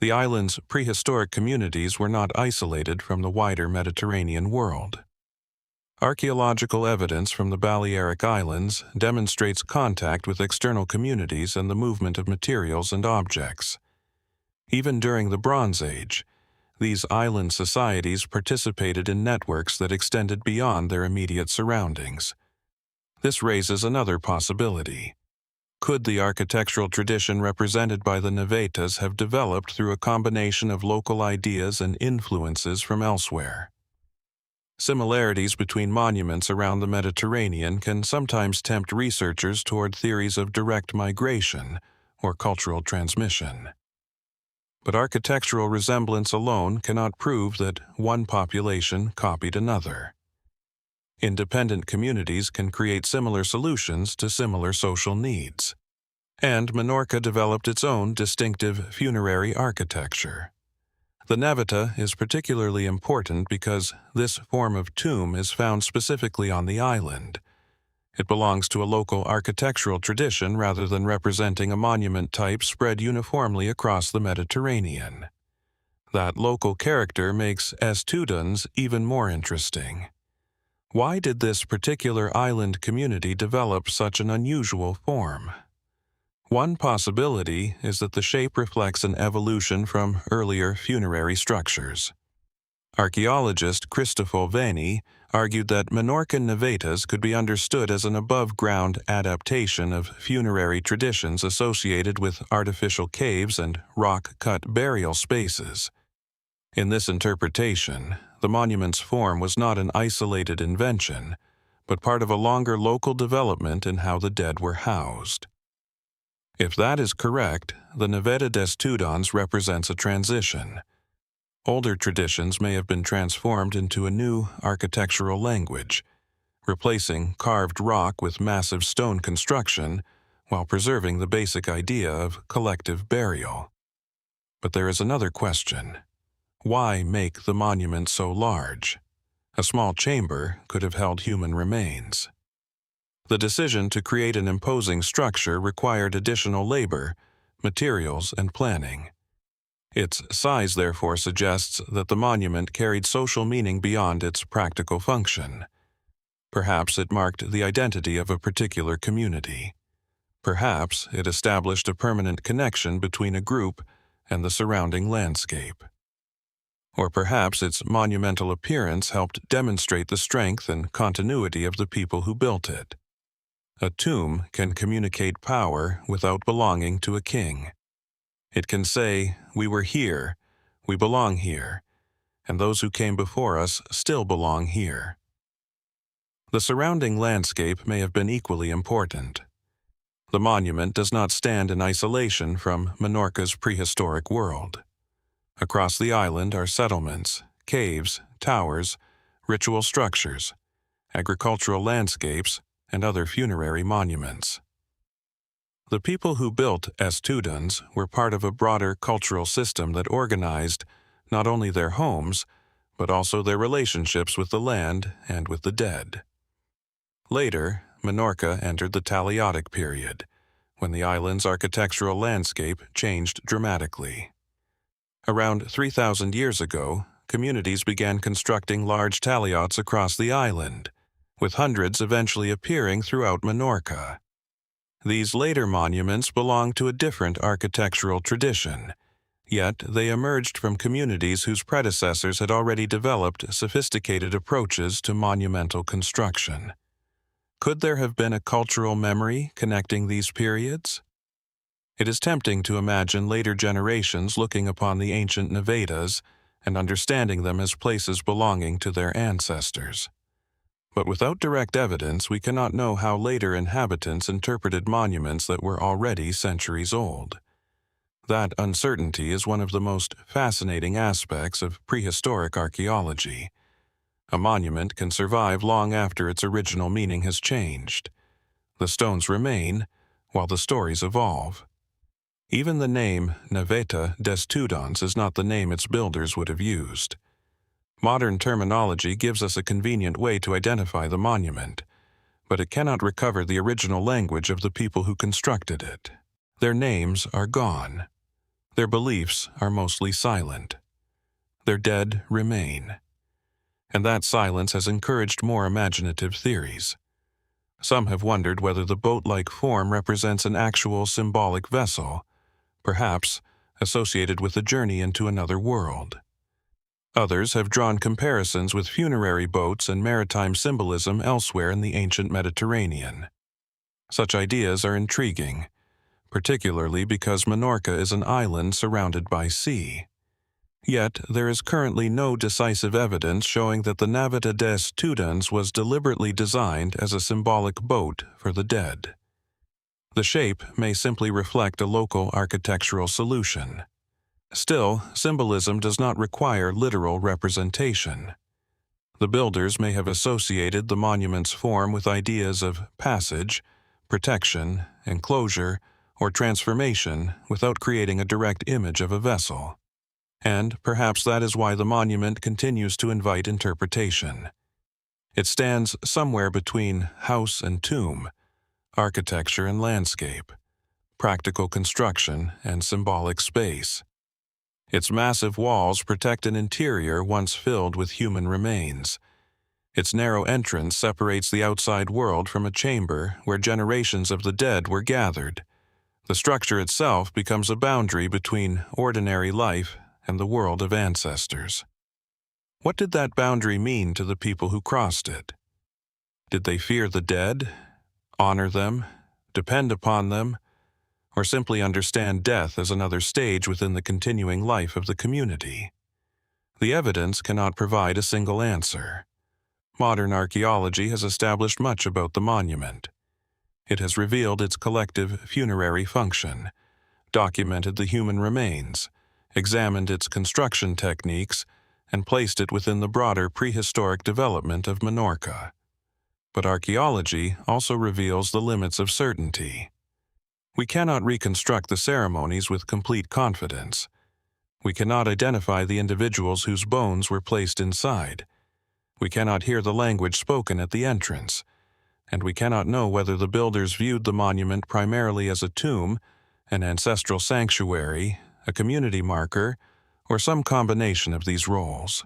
S1: The island's prehistoric communities were not isolated from the wider Mediterranean world. Archaeological evidence from the Balearic Islands demonstrates contact with external communities and the movement of materials and objects. Even during the Bronze Age, these island societies participated in networks that extended beyond their immediate surroundings. This raises another possibility. Could the architectural tradition represented by the Navetas have developed through a combination of local ideas and influences from elsewhere? Similarities between monuments around the Mediterranean can sometimes tempt researchers toward theories of direct migration or cultural transmission. But architectural resemblance alone cannot prove that one population copied another. Independent communities can create similar solutions to similar social needs. And Menorca developed its own distinctive funerary architecture. The Naveta is particularly important because this form of tomb is found specifically on the island. It belongs to a local architectural tradition rather than representing a monument type spread uniformly across the Mediterranean. That local character makes Tudons even more interesting. Why did this particular island community develop such an unusual form? One possibility is that the shape reflects an evolution from earlier funerary structures. Archaeologist Cristoforo Beni argued that Menorcan Navetas could be understood as an above-ground adaptation of funerary traditions associated with artificial caves and rock-cut burial spaces. In this interpretation, the monument's form was not an isolated invention, but part of a longer local development in how the dead were housed. If that is correct, the Naveta des Tudons represents a transition. Older traditions may have been transformed into a new architectural language, replacing carved rock with massive stone construction while preserving the basic idea of collective burial. But there is another question. Why make the monument so large? A small chamber could have held human remains. The decision to create an imposing structure required additional labor, materials, and planning. Its size therefore suggests that the monument carried social meaning beyond its practical function. Perhaps it marked the identity of a particular community. Perhaps it established a permanent connection between a group and the surrounding landscape. Or perhaps its monumental appearance helped demonstrate the strength and continuity of the people who built it. A tomb can communicate power without belonging to a king. It can say, "We were here, we belong here, and those who came before us still belong here." The surrounding landscape may have been equally important. The monument does not stand in isolation from Menorca's prehistoric world. Across the island are settlements, caves, towers, ritual structures, agricultural landscapes, and other funerary monuments. The people who built Tudons were part of a broader cultural system that organized not only their homes, but also their relationships with the land and with the dead. Later, Menorca entered the Talaiotic period, when the island's architectural landscape changed dramatically. Around 3,000 years ago, communities began constructing large taliots across the island, with hundreds eventually appearing throughout Menorca. These later monuments belong to a different architectural tradition, yet they emerged from communities whose predecessors had already developed sophisticated approaches to monumental construction. Could there have been a cultural memory connecting these periods? It is tempting to imagine later generations looking upon the ancient Navetas and understanding them as places belonging to their ancestors. But without direct evidence, we cannot know how later inhabitants interpreted monuments that were already centuries old. That uncertainty is one of the most fascinating aspects of prehistoric archaeology. A monument can survive long after its original meaning has changed. The stones remain, while the stories evolve. Even the name Naveta des Tudons is not the name its builders would have used. Modern terminology gives us a convenient way to identify the monument, but it cannot recover the original language of the people who constructed it. Their names are gone. Their beliefs are mostly silent. Their dead remain. And that silence has encouraged more imaginative theories. Some have wondered whether the boat-like form represents an actual symbolic vessel, perhaps associated with a journey into another world. Others have drawn comparisons with funerary boats and maritime symbolism elsewhere in the ancient Mediterranean. Such ideas are intriguing, particularly because Menorca is an island surrounded by sea. Yet, there is currently no decisive evidence showing that the Naveta des Tudons was deliberately designed as a symbolic boat for the dead. The shape may simply reflect a local architectural solution. Still, symbolism does not require literal representation. The builders may have associated the monument's form with ideas of passage, protection, enclosure, or transformation without creating a direct image of a vessel. And perhaps that is why the monument continues to invite interpretation. It stands somewhere between house and tomb, architecture and landscape, practical construction and symbolic space. Its massive walls protect an interior once filled with human remains. Its narrow entrance separates the outside world from a chamber where generations of the dead were gathered. The structure itself becomes a boundary between ordinary life and the world of ancestors. What did that boundary mean to the people who crossed it? Did they fear the dead, honor them, depend upon them, or simply understand death as another stage within the continuing life of the community? The evidence cannot provide a single answer. Modern archaeology has established much about the monument. It has revealed its collective funerary function, documented the human remains, examined its construction techniques, and placed it within the broader prehistoric development of Menorca. But archaeology also reveals the limits of certainty. We cannot reconstruct the ceremonies with complete confidence. We cannot identify the individuals whose bones were placed inside. We cannot hear the language spoken at the entrance, and we cannot know whether the builders viewed the monument primarily as a tomb, an ancestral sanctuary, a community marker, or some combination of these roles.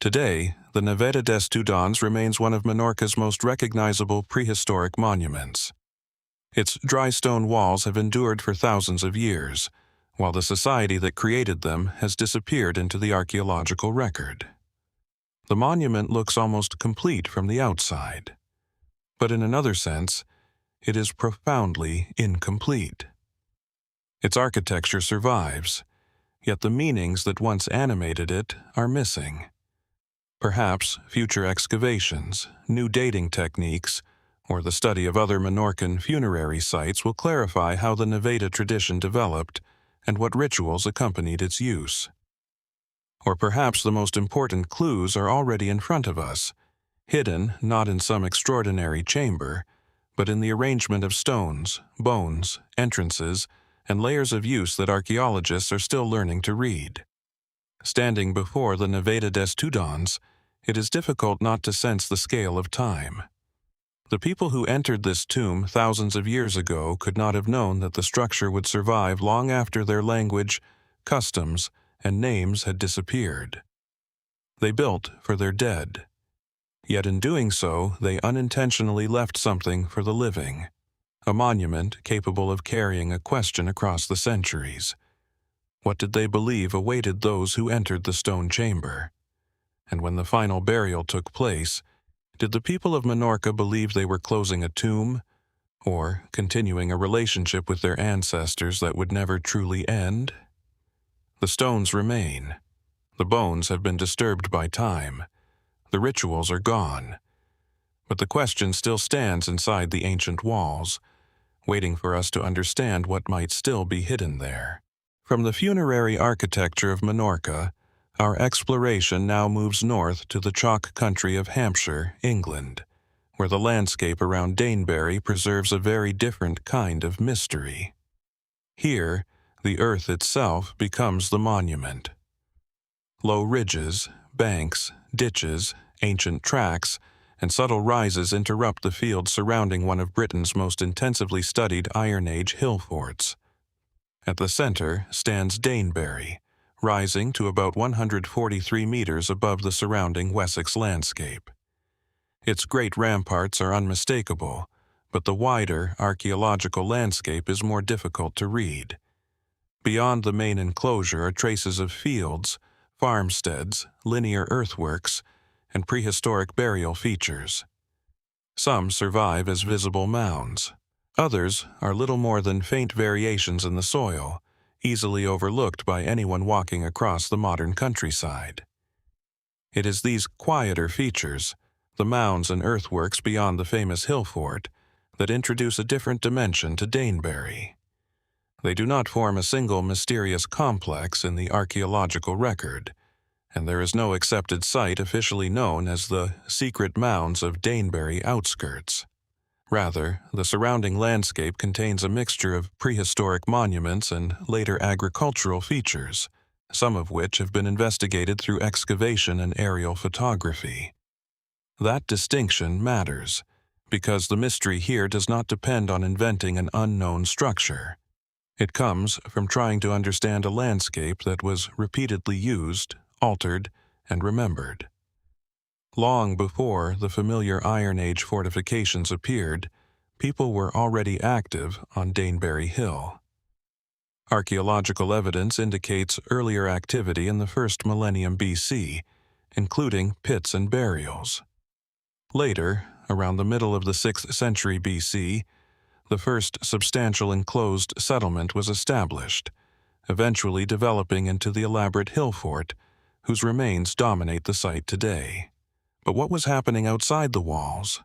S1: Today, the Naveta des Tudons remains one of Menorca's most recognizable prehistoric monuments. Its dry stone walls have endured for thousands of years, while the society that created them has disappeared into the archaeological record. The monument looks almost complete from the outside, but in another sense, it is profoundly incomplete. Its architecture survives, yet the meanings that once animated it are missing. Perhaps future excavations, new dating techniques, or the study of other Menorcan funerary sites will clarify how the Naveta tradition developed and what rituals accompanied its use. Or perhaps the most important clues are already in front of us, hidden not in some extraordinary chamber, but in the arrangement of stones, bones, entrances, and layers of use that archaeologists are still learning to read. Standing before the Naveta des Tudons, it is difficult not to sense the scale of time. The people who entered this tomb thousands of years ago could not have known that the structure would survive long after their language, customs, and names had disappeared. They built for their dead. Yet in doing so, they unintentionally left something for the living, a monument capable of carrying a question across the centuries. What did they believe awaited those who entered the stone chamber? And when the final burial took place, did the people of Menorca believe they were closing a tomb, or continuing a relationship with their ancestors that would never truly end? The stones remain. The bones have been disturbed by time. The rituals are gone. But the question still stands inside the ancient walls, waiting for us to understand what might still be hidden there. From the funerary architecture of Menorca, our exploration now moves north to the chalk country of Hampshire, England, where the landscape around Danebury preserves a very different kind of mystery. Here, the earth itself becomes the monument. Low ridges, banks, ditches, ancient tracks, and subtle rises interrupt the fields surrounding one of Britain's most intensively studied Iron Age hill forts. At the center stands Danebury, rising to about 143 meters above the surrounding Wessex landscape. Its great ramparts are unmistakable, but the wider archaeological landscape is more difficult to read. Beyond the main enclosure are traces of fields, farmsteads, linear earthworks, and prehistoric burial features. Some survive as visible mounds. Others are little more than faint variations in the soil, easily overlooked by anyone walking across the modern countryside. It is these quieter features, the mounds and earthworks beyond the famous hill fort, that introduce a different dimension to Danebury. They do not form a single mysterious complex in the archaeological record, and there is no accepted site officially known as the secret mounds of Danebury Outskirts. Rather, the surrounding landscape contains a mixture of prehistoric monuments and later agricultural features, some of which have been investigated through excavation and aerial photography. That distinction matters, because the mystery here does not depend on inventing an unknown structure. It comes from trying to understand a landscape that was repeatedly used, altered, and remembered. Long before the familiar Iron Age fortifications appeared, people were already active on Danebury Hill. Archaeological evidence indicates earlier activity in the first millennium BC, including pits and burials. Later, around the middle of the 6th century BC, the first substantial enclosed settlement was established, eventually developing into the elaborate hill fort, whose remains dominate the site today. But what was happening outside the walls?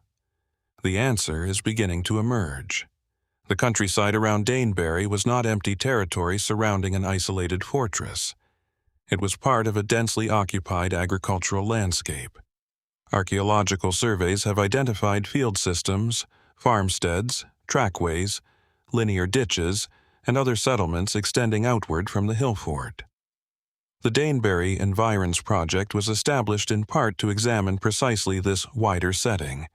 S1: The answer is beginning to emerge. The countryside around Danebury was not empty territory surrounding an isolated fortress. It was part of a densely occupied agricultural landscape. Archaeological surveys have identified field systems, farmsteads, trackways, linear ditches, and other settlements extending outward from the hill fort. The Danebury Environs Project was established in part to examine precisely this wider setting.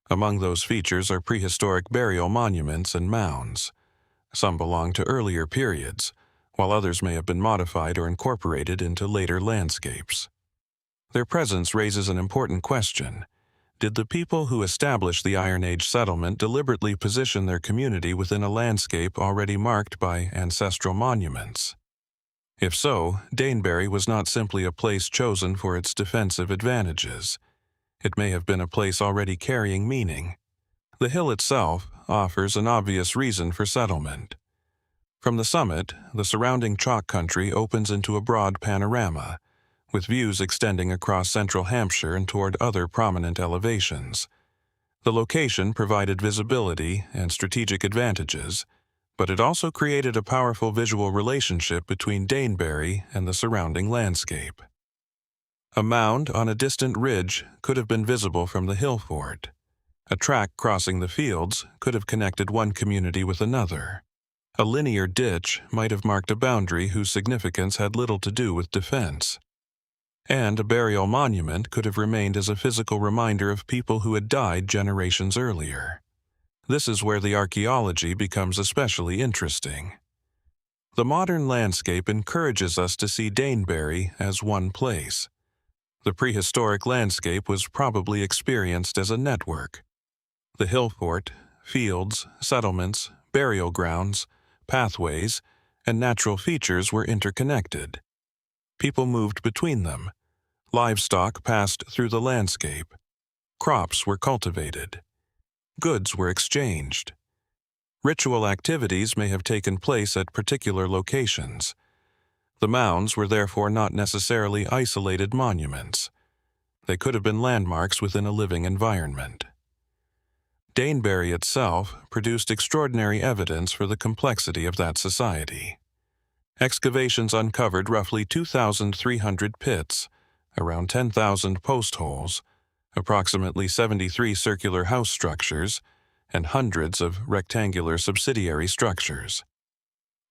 S1: Among those features are prehistoric burial monuments and mounds. Some belong to earlier periods, while others may have been modified or incorporated into later landscapes. Their presence raises an important question. Did the people who established the Iron Age settlement deliberately position their community within a landscape already marked by ancestral monuments? If so, Danebury was not simply a place chosen for its defensive advantages. It may have been a place already carrying meaning. The hill itself offers an obvious reason for settlement. From the summit, the surrounding chalk country opens into a broad panorama, with views extending across central Hampshire and toward other prominent elevations. The location provided visibility and strategic advantages, but it also created a powerful visual relationship between Danebury and the surrounding landscape. A mound on a distant ridge could have been visible from the hill fort. A track crossing the fields could have connected one community with another. A linear ditch might have marked a boundary whose significance had little to do with defense. And a burial monument could have remained as a physical reminder of people who had died generations earlier. This is where the archaeology becomes especially interesting. The modern landscape encourages us to see Danebury as one place. The prehistoric landscape was probably experienced as a network. The hill fort, fields, settlements, burial grounds, pathways, and natural features were interconnected. People moved between them. Livestock passed through the landscape. Crops were cultivated. Goods were exchanged. Ritual activities may have taken place at particular locations. The mounds were therefore not necessarily isolated monuments. They could have been landmarks within a living environment. Danebury itself produced extraordinary evidence for the complexity of that society. Excavations uncovered roughly 2,300 pits, around 10,000 post holes, approximately 73 circular house structures, and hundreds of rectangular subsidiary structures.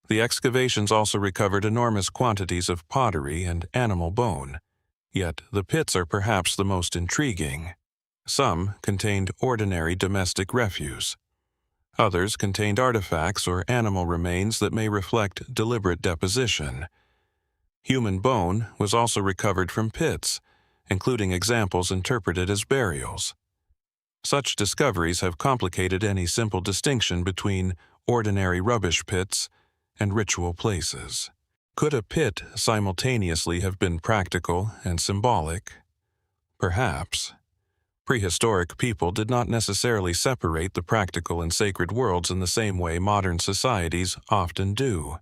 S1: The excavations also recovered enormous quantities of pottery and animal bone, yet the pits are perhaps the most intriguing. Some contained ordinary domestic refuse. Others contained artifacts or animal remains that may reflect deliberate deposition. Human bone was also recovered from pits, including examples interpreted as burials. Such discoveries have complicated any simple distinction between ordinary rubbish pits and ritual places. Could a pit simultaneously have been practical and symbolic? Perhaps. Prehistoric people did not necessarily separate the practical and sacred worlds in the same way modern societies often do.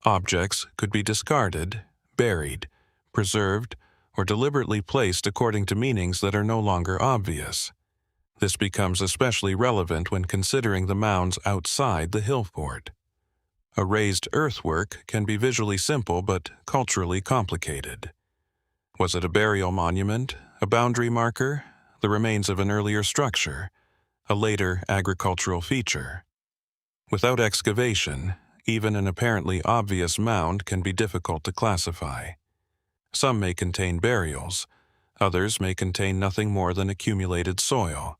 S1: Objects could be discarded, buried, preserved, or deliberately placed according to meanings that are no longer obvious. This becomes especially relevant when considering the mounds outside the hill fort. A raised earthwork can be visually simple but culturally complicated. Was it a burial monument, a boundary marker, the remains of an earlier structure, a later agricultural feature? Without excavation, even an apparently obvious mound can be difficult to classify. Some may contain burials, others may contain nothing more than accumulated soil,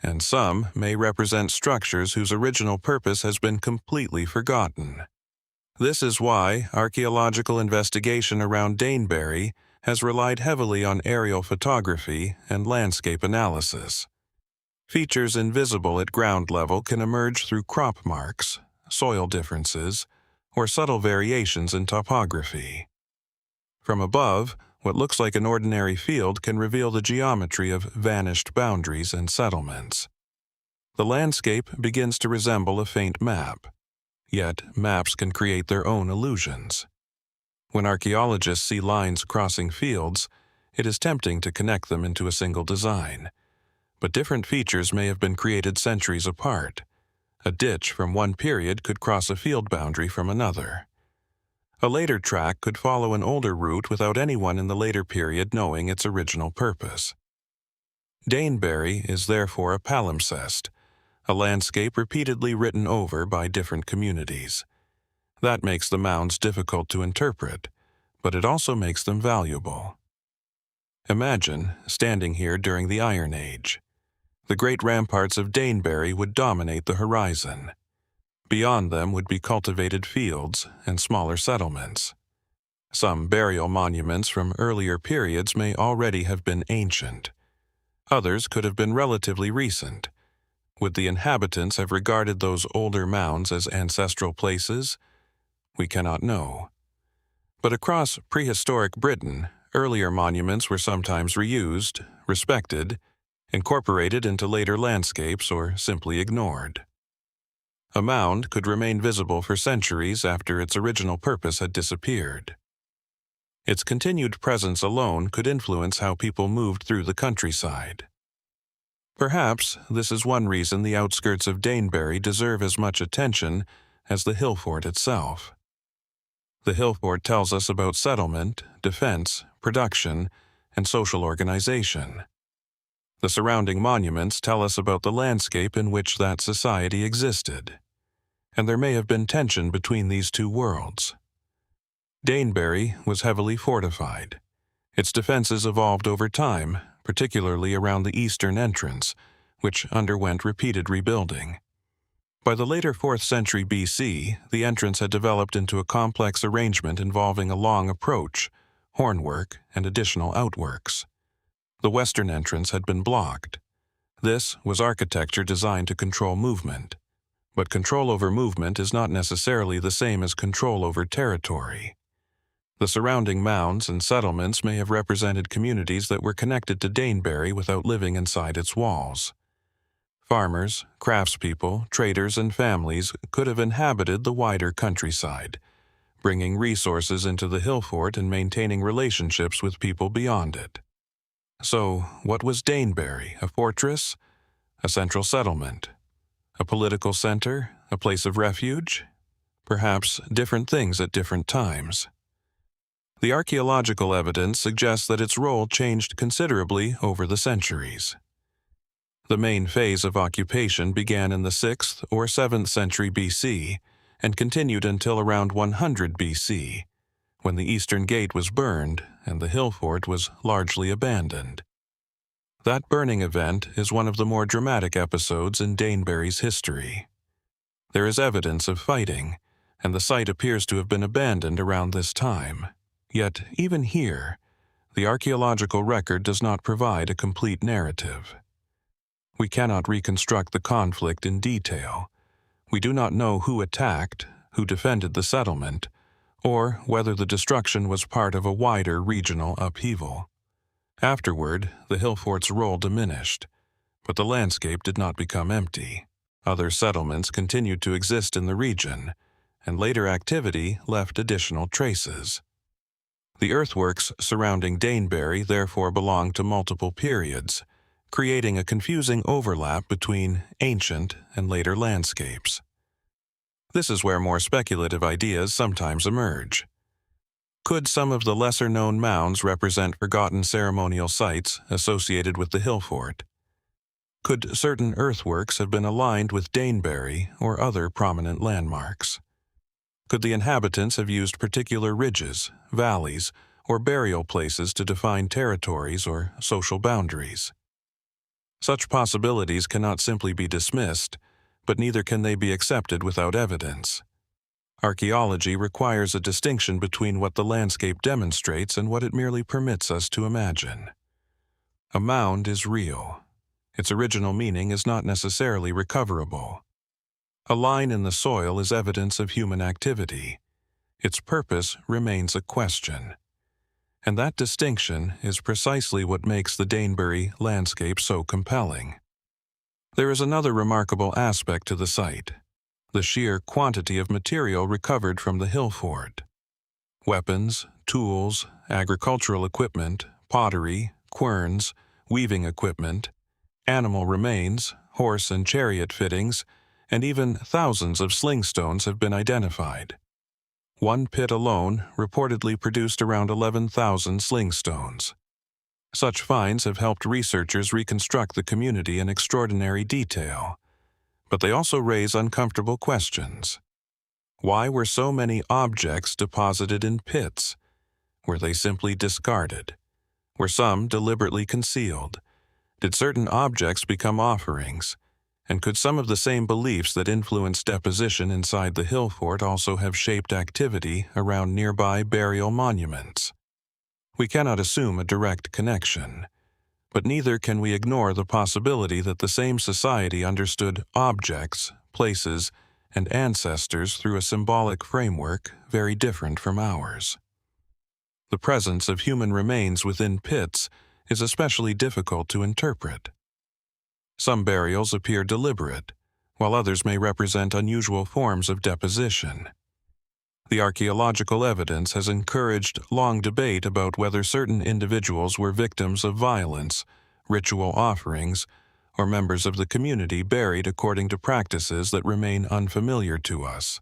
S1: and some may represent structures whose original purpose has been completely forgotten. This is why archaeological investigation around Danebury has relied heavily on aerial photography and landscape analysis. Features invisible at ground level can emerge through crop marks, soil differences, or subtle variations in topography. From above, what looks like an ordinary field can reveal the geometry of vanished boundaries and settlements. The landscape begins to resemble a faint map, yet maps can create their own illusions. When archaeologists see lines crossing fields, it is tempting to connect them into a single design. But different features may have been created centuries apart. A ditch from one period could cross a field boundary from another. A later track could follow an older route without anyone in the later period knowing its original purpose. Danebury is therefore a palimpsest, a landscape repeatedly written over by different communities. That makes the mounds difficult to interpret, but it also makes them valuable. Imagine standing here during the Iron Age. The great ramparts of Danebury would dominate the horizon. Beyond them would be cultivated fields and smaller settlements. Some burial monuments from earlier periods may already have been ancient. Others could have been relatively recent. Would the inhabitants have regarded those older mounds as ancestral places? We cannot know. But across prehistoric Britain, earlier monuments were sometimes reused, respected, incorporated into later landscapes, or simply ignored. A mound could remain visible for centuries after its original purpose had disappeared. Its continued presence alone could influence how people moved through the countryside. Perhaps this is one reason the outskirts of Danebury deserve as much attention as the hill fort itself. The hill fort tells us about settlement, defense, production, and social organization. The surrounding monuments tell us about the landscape in which that society existed, and there may have been tension between these two worlds. Danebury was heavily fortified. Its defenses evolved over time, particularly around the eastern entrance, which underwent repeated rebuilding. By the later 4th century BC, the entrance had developed into a complex arrangement involving a long approach, hornwork, and additional outworks. The western entrance had been blocked. This was architecture designed to control movement. But control over movement is not necessarily the same as control over territory. The surrounding mounds and settlements may have represented communities that were connected to Danebury without living inside its walls. Farmers, craftspeople, traders, and families could have inhabited the wider countryside, bringing resources into the hill fort and maintaining relationships with people beyond it. So, what was Danebury? A fortress? A central settlement? A political center? A place of refuge? Perhaps different things at different times. The archaeological evidence suggests that its role changed considerably over the centuries. The main phase of occupation began in the 6th or 7th century BC and continued until around 100 BC, when the eastern gate was burned and the hill fort was largely abandoned. That burning event is one of the more dramatic episodes in Danebury's history. There is evidence of fighting, and the site appears to have been abandoned around this time. Yet, even here, the archaeological record does not provide a complete narrative. We cannot reconstruct the conflict in detail. We do not know who attacked, who defended the settlement, or whether the destruction was part of a wider regional upheaval. Afterward, the hill fort's role diminished, but the landscape did not become empty. Other settlements continued to exist in the region, and later activity left additional traces. The earthworks surrounding Danebury therefore belong to multiple periods, creating a confusing overlap between ancient and later landscapes. This is where more speculative ideas sometimes emerge. Could some of the lesser-known mounds represent forgotten ceremonial sites associated with the hill fort? Could certain earthworks have been aligned with Danebury or other prominent landmarks? Could the inhabitants have used particular ridges, valleys, or burial places to define territories or social boundaries? Such possibilities cannot simply be dismissed, but neither can they be accepted without evidence. Archaeology requires a distinction between what the landscape demonstrates and what it merely permits us to imagine. A mound is real. Its original meaning is not necessarily recoverable. A line in the soil is evidence of human activity. Its purpose remains a question. And that distinction is precisely what makes the Danebury landscape so compelling. There is another remarkable aspect to the site: the sheer quantity of material recovered from the hill fort. Weapons, tools, agricultural equipment, pottery, querns, weaving equipment, animal remains, horse and chariot fittings, and even thousands of sling stones have been identified. One pit alone reportedly produced around 11,000 sling stones. Such finds have helped researchers reconstruct the community in extraordinary detail, but they also raise uncomfortable questions. Why were so many objects deposited in pits? Were they simply discarded? Were some deliberately concealed? Did certain objects become offerings? And could some of the same beliefs that influenced deposition inside the hill fort also have shaped activity around nearby burial monuments? We cannot assume a direct connection, but neither can we ignore the possibility that the same society understood objects, places, and ancestors through a symbolic framework very different from ours. The presence of human remains within pits is especially difficult to interpret. Some burials appear deliberate, while others may represent unusual forms of deposition. The archaeological evidence has encouraged long debate about whether certain individuals were victims of violence, ritual offerings, or members of the community buried according to practices that remain unfamiliar to us.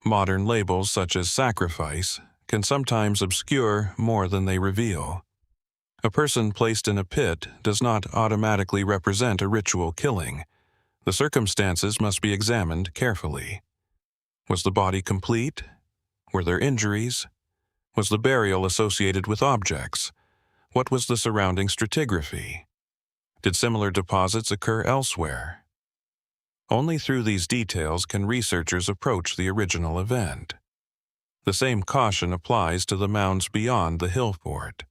S1: Modern labels such as sacrifice can sometimes obscure more than they reveal. A person placed in a pit does not automatically represent a ritual killing. The circumstances must be examined carefully. Was the body complete? Were there injuries? Was the burial associated with objects? What was the surrounding stratigraphy? Did similar deposits occur elsewhere? Only through these details can researchers approach the original event. The same caution applies to the mounds beyond the hill fort.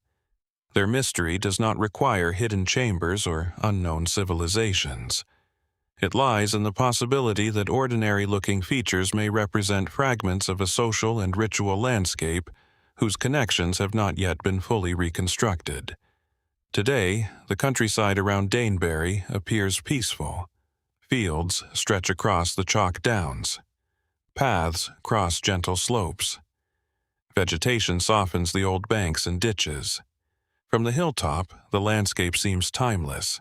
S1: Their mystery does not require hidden chambers or unknown civilizations. It lies in the possibility that ordinary-looking features may represent fragments of a social and ritual landscape whose connections have not yet been fully reconstructed. Today, the countryside around Danebury appears peaceful. Fields stretch across the chalk downs. Paths cross gentle slopes. Vegetation softens the old banks and ditches. From the hilltop, the landscape seems timeless,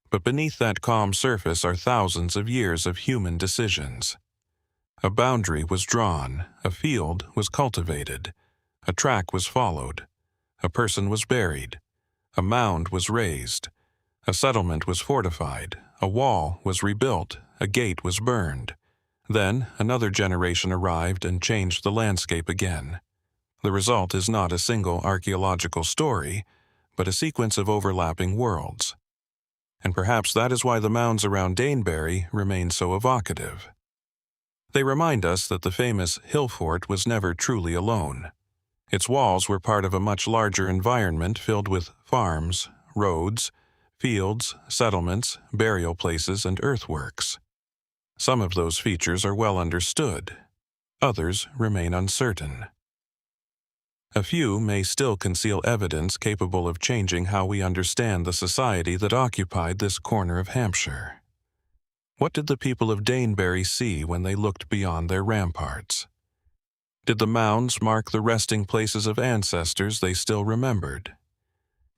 S1: but beneath that calm surface are thousands of years of human decisions. A boundary was drawn, a field was cultivated, a track was followed, a person was buried, a mound was raised, a settlement was fortified, a wall was rebuilt, a gate was burned. Then another generation arrived and changed the landscape again. The result is not a single archaeological story, but a sequence of overlapping worlds. And perhaps that is why the mounds around Danebury remain so evocative. They remind us that the famous hill fort was never truly alone. Its walls were part of a much larger environment filled with farms, roads, fields, settlements, burial places, and earthworks. Some of those features are well understood. Others remain uncertain. A few may still conceal evidence capable of changing how we understand the society that occupied this corner of Hampshire. What did the people of Danebury see when they looked beyond their ramparts? Did the mounds mark the resting places of ancestors they still remembered?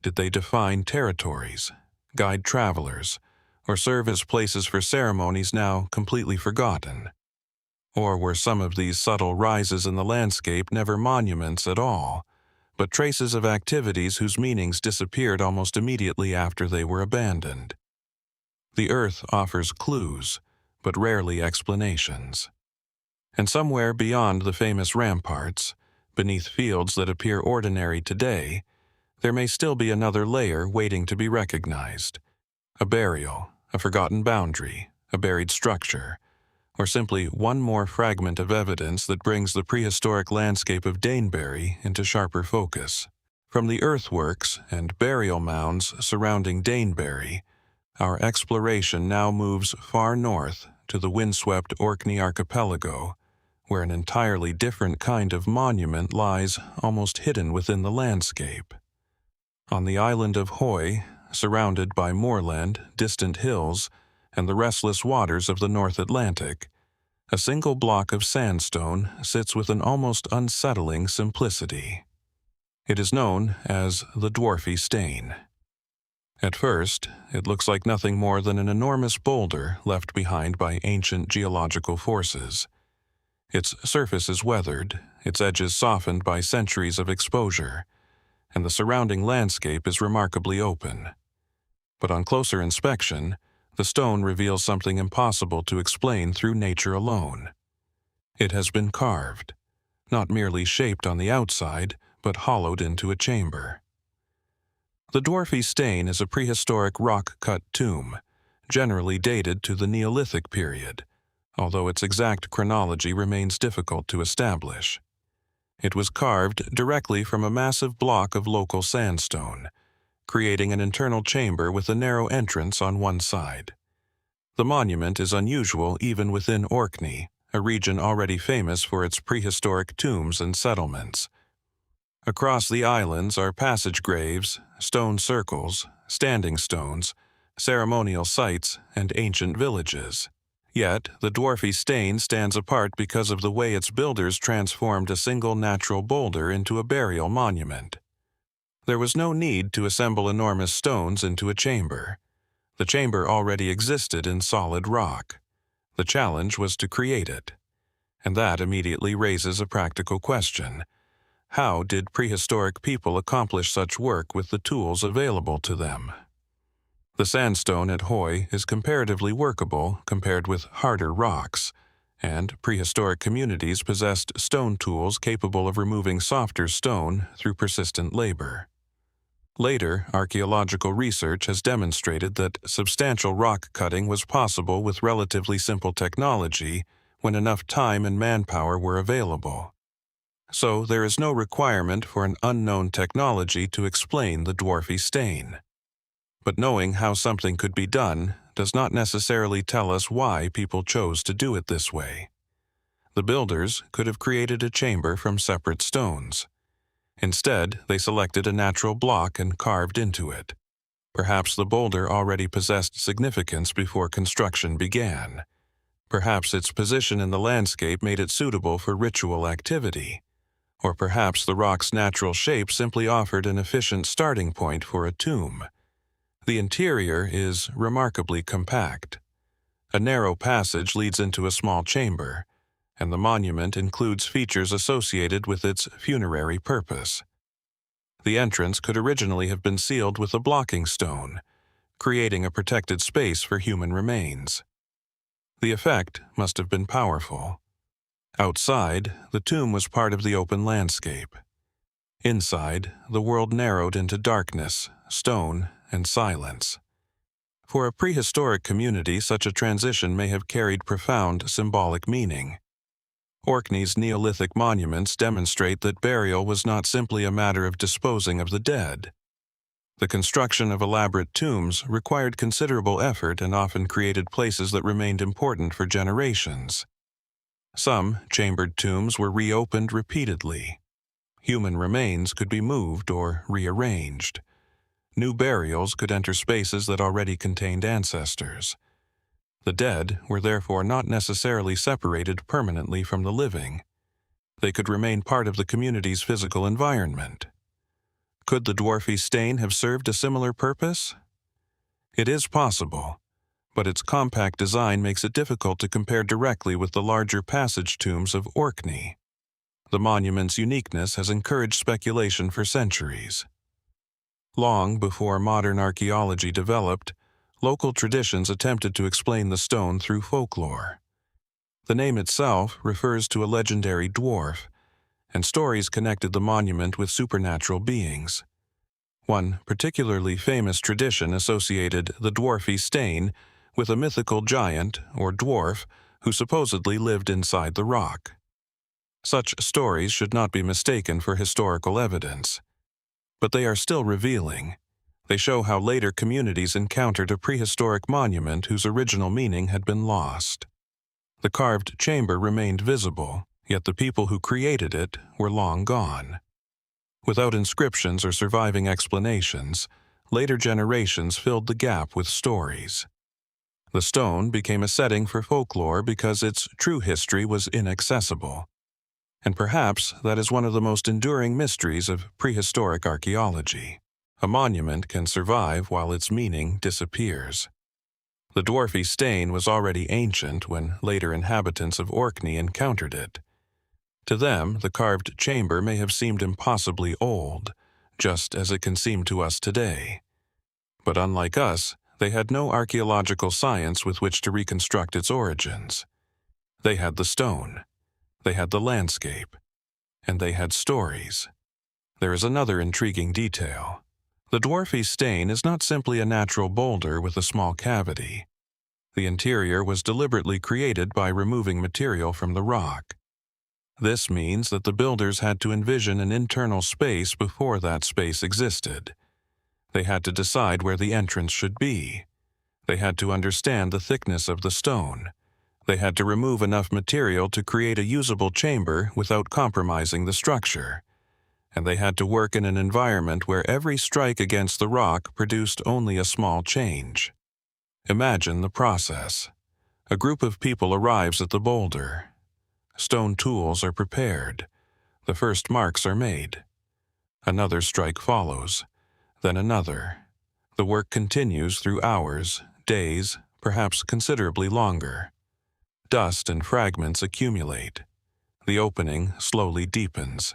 S1: Did they define territories, guide travelers, or serve as places for ceremonies now completely forgotten? Or were some of these subtle rises in the landscape never monuments at all, but traces of activities whose meanings disappeared almost immediately after they were abandoned? The earth offers clues, but rarely explanations. And somewhere beyond the famous ramparts, beneath fields that appear ordinary today, there may still be another layer waiting to be recognized. A burial, a forgotten boundary, a buried structure, or simply one more fragment of evidence that brings the prehistoric landscape of Danebury into sharper focus. From the earthworks and burial mounds surrounding Danebury, our exploration now moves far north to the windswept Orkney archipelago, where an entirely different kind of monument lies almost hidden within the landscape. On the island of Hoy, surrounded by moorland, distant hills, and the restless waters of the North Atlantic, a single block of sandstone sits with an almost unsettling simplicity. It is known as the Dwarfie Stane. At first, it looks like nothing more than an enormous boulder left behind by ancient geological forces. Its surface is weathered, its edges softened by centuries of exposure, and the surrounding landscape is remarkably open. But on closer inspection, the stone reveals something impossible to explain through nature alone. It has been carved, not merely shaped on the outside, but hollowed into a chamber. The Dwarfie Stane is a prehistoric rock-cut tomb, generally dated to the Neolithic period, although its exact chronology remains difficult to establish. It was carved directly from a massive block of local sandstone, creating an internal chamber with a narrow entrance on one side. The monument is unusual even within Orkney, a region already famous for its prehistoric tombs and settlements. Across the islands are passage graves, stone circles, standing stones, ceremonial sites, and ancient villages. Yet, the Dwarfie Stane stands apart because of the way its builders transformed a single natural boulder into a burial monument. There was no need to assemble enormous stones into a chamber. The chamber already existed in solid rock. The challenge was to create it. And that immediately raises a practical question. How did prehistoric people accomplish such work with the tools available to them? The sandstone at Hoy is comparatively workable compared with harder rocks, and prehistoric communities possessed stone tools capable of removing softer stone through persistent labor. Later, archaeological research has demonstrated that substantial rock cutting was possible with relatively simple technology when enough time and manpower were available. So there is no requirement for an unknown technology to explain the Dwarfie Stane. But knowing how something could be done does not necessarily tell us why people chose to do it this way. The builders could have created a chamber from separate stones. Instead, they selected a natural block and carved into it. Perhaps the boulder already possessed significance before construction began. Perhaps its position in the landscape made it suitable for ritual activity. Or perhaps the rock's natural shape simply offered an efficient starting point for a tomb. The interior is remarkably compact. A narrow passage leads into a small chamber, and the monument includes features associated with its funerary purpose. The entrance could originally have been sealed with a blocking stone, creating a protected space for human remains. The effect must have been powerful. Outside, the tomb was part of the open landscape. Inside, the world narrowed into darkness, stone, and silence. For a prehistoric community, such a transition may have carried profound symbolic meaning. Orkney's Neolithic monuments demonstrate that burial was not simply a matter of disposing of the dead. The construction of elaborate tombs required considerable effort and often created places that remained important for generations. Some chambered tombs were reopened repeatedly. Human remains could be moved or rearranged. New burials could enter spaces that already contained ancestors. The dead were therefore not necessarily separated permanently from the living. They could remain part of the community's physical environment. Could the Dwarfie Stane have served a similar purpose? It is possible, but its compact design makes it difficult to compare directly with the larger passage tombs of Orkney. The monument's uniqueness has encouraged speculation for centuries. Long before modern archaeology developed, local traditions attempted to explain the stone through folklore. The name itself refers to a legendary dwarf, and stories connected the monument with supernatural beings. One particularly famous tradition associated the Dwarfie Stane with a mythical giant or dwarf who supposedly lived inside the rock. Such stories should not be mistaken for historical evidence, but they are still revealing. They show how later communities encountered a prehistoric monument whose original meaning had been lost. The carved chamber remained visible, yet the people who created it were long gone. Without inscriptions or surviving explanations, later generations filled the gap with stories. The stone became a setting for folklore because its true history was inaccessible. And perhaps that is one of the most enduring mysteries of prehistoric archaeology. A monument can survive while its meaning disappears. The Dwarfie Stane was already ancient when later inhabitants of Orkney encountered it. To them, the carved chamber may have seemed impossibly old, just as it can seem to us today. But unlike us, they had no archaeological science with which to reconstruct its origins. They had the stone, they had the landscape, and they had stories. There is another intriguing detail. The Dwarfie Stane is not simply a natural boulder with a small cavity. The interior was deliberately created by removing material from the rock. This means that the builders had to envision an internal space before that space existed. They had to decide where the entrance should be. They had to understand the thickness of the stone. They had to remove enough material to create a usable chamber without compromising the structure. And they had to work in an environment where every strike against the rock produced only a small change. Imagine the process. A group of people arrives at the boulder. Stone tools are prepared. The first marks are made. Another strike follows, then another. The work continues through hours, days, perhaps considerably longer. Dust and fragments accumulate. The opening slowly deepens.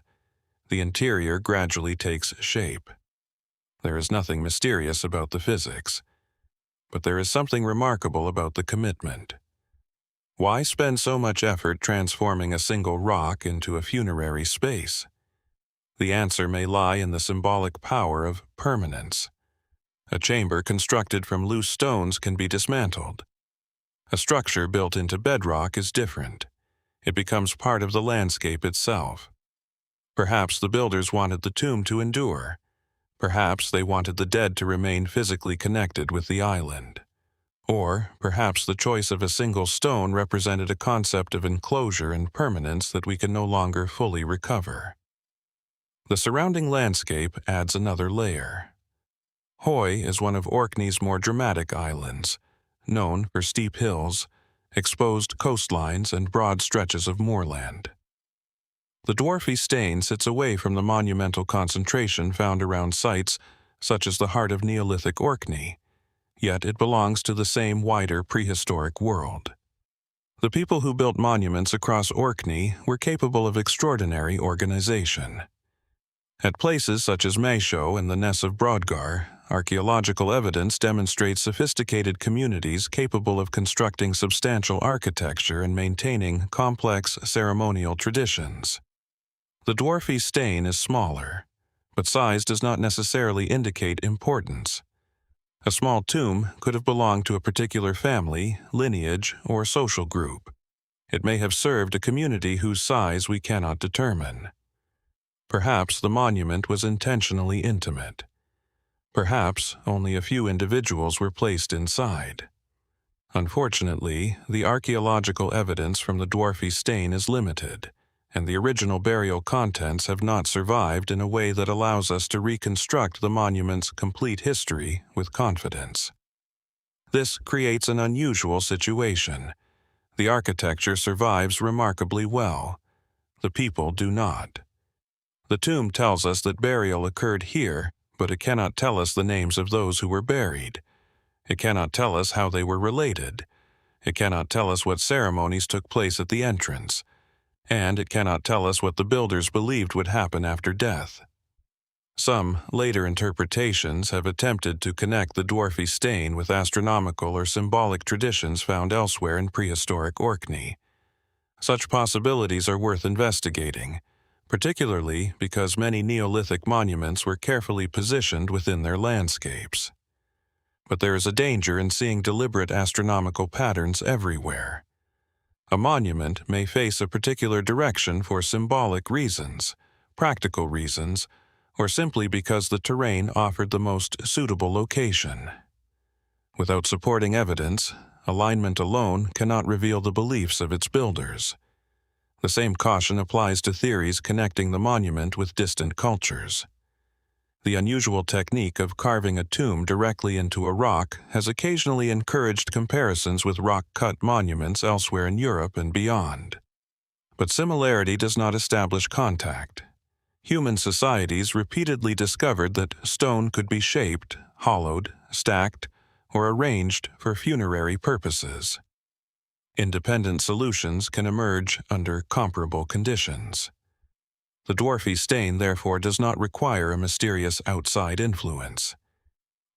S1: The interior gradually takes shape. There is nothing mysterious about the physics, but there is something remarkable about the commitment. Why spend so much effort transforming a single rock into a funerary space? The answer may lie in the symbolic power of permanence. A chamber constructed from loose stones can be dismantled. A structure built into bedrock is different. It becomes part of the landscape itself. Perhaps the builders wanted the tomb to endure. Perhaps they wanted the dead to remain physically connected with the island. Or perhaps the choice of a single stone represented a concept of enclosure and permanence that we can no longer fully recover. The surrounding landscape adds another layer. Hoy is one of Orkney's more dramatic islands, known for steep hills, exposed coastlines, and broad stretches of moorland. The Dwarfie Stane sits away from the monumental concentration found around sites such as the heart of Neolithic Orkney, yet it belongs to the same wider prehistoric world. The people who built monuments across Orkney were capable of extraordinary organization. At places such as Maeshowe and the Ness of Brodgar, archaeological evidence demonstrates sophisticated communities capable of constructing substantial architecture and maintaining complex ceremonial traditions. The Dwarfie Stane is smaller, but size does not necessarily indicate importance. A small tomb could have belonged to a particular family, lineage, or social group. It may have served a community whose size we cannot determine. Perhaps the monument was intentionally intimate. Perhaps only a few individuals were placed inside. Unfortunately, the archaeological evidence from the Dwarfie Stane is limited, and the original burial contents have not survived in a way that allows us to reconstruct the monument's complete history with confidence. This creates an unusual situation. The architecture survives remarkably well. The people do not. The tomb tells us that burial occurred here, but it cannot tell us the names of those who were buried. It cannot tell us how they were related. It cannot tell us what ceremonies took place at the entrance. And it cannot tell us what the builders believed would happen after death. Some later interpretations have attempted to connect the Dwarfie Stane with astronomical or symbolic traditions found elsewhere in prehistoric Orkney. Such possibilities are worth investigating, particularly because many Neolithic monuments were carefully positioned within their landscapes. But there is a danger in seeing deliberate astronomical patterns everywhere. A monument may face a particular direction for symbolic reasons, practical reasons, or simply because the terrain offered the most suitable location. Without supporting evidence, alignment alone cannot reveal the beliefs of its builders. The same caution applies to theories connecting the monument with distant cultures. The unusual technique of carving a tomb directly into a rock has occasionally encouraged comparisons with rock-cut monuments elsewhere in Europe and beyond. But similarity does not establish contact. Human societies repeatedly discovered that stone could be shaped, hollowed, stacked, or arranged for funerary purposes. Independent solutions can emerge under comparable conditions. The Dwarfie Stane, therefore, does not require a mysterious outside influence.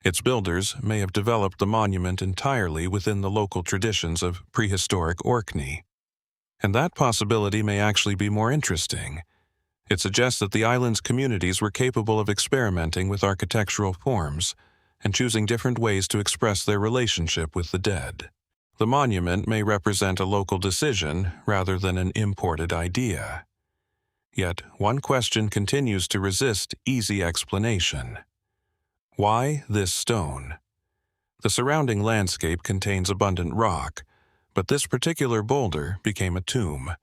S1: Its builders may have developed the monument entirely within the local traditions of prehistoric Orkney. And that possibility may actually be more interesting. It suggests that the island's communities were capable of experimenting with architectural forms and choosing different ways to express their relationship with the dead. The monument may represent a local decision rather than an imported idea. Yet, one question continues to resist easy explanation. Why this stone? The surrounding landscape contains abundant rock, but this particular boulder became a tomb.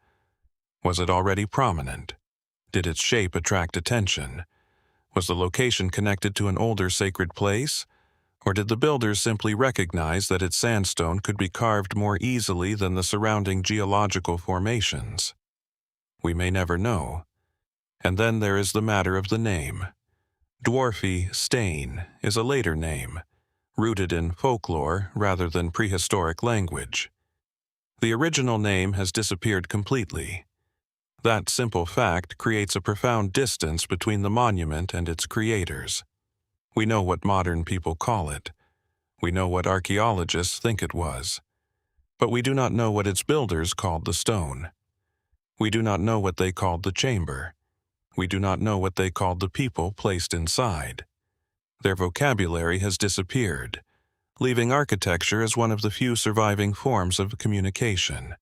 S1: Was it already prominent? Did its shape attract attention? Was the location connected to an older sacred place? Or did the builders simply recognize that its sandstone could be carved more easily than the surrounding geological formations? We may never know. And then there is the matter of the name. Dwarfie Stane is a later name, rooted in folklore rather than prehistoric language. The original name has disappeared completely. That simple fact creates a profound distance between the monument and its creators. We know what modern people call it. We know what archaeologists think it was. But we do not know what its builders called the stone. We do not know what they called the chamber. We do not know what they called the people placed inside. Their vocabulary has disappeared, leaving architecture as one of the few surviving forms of communication.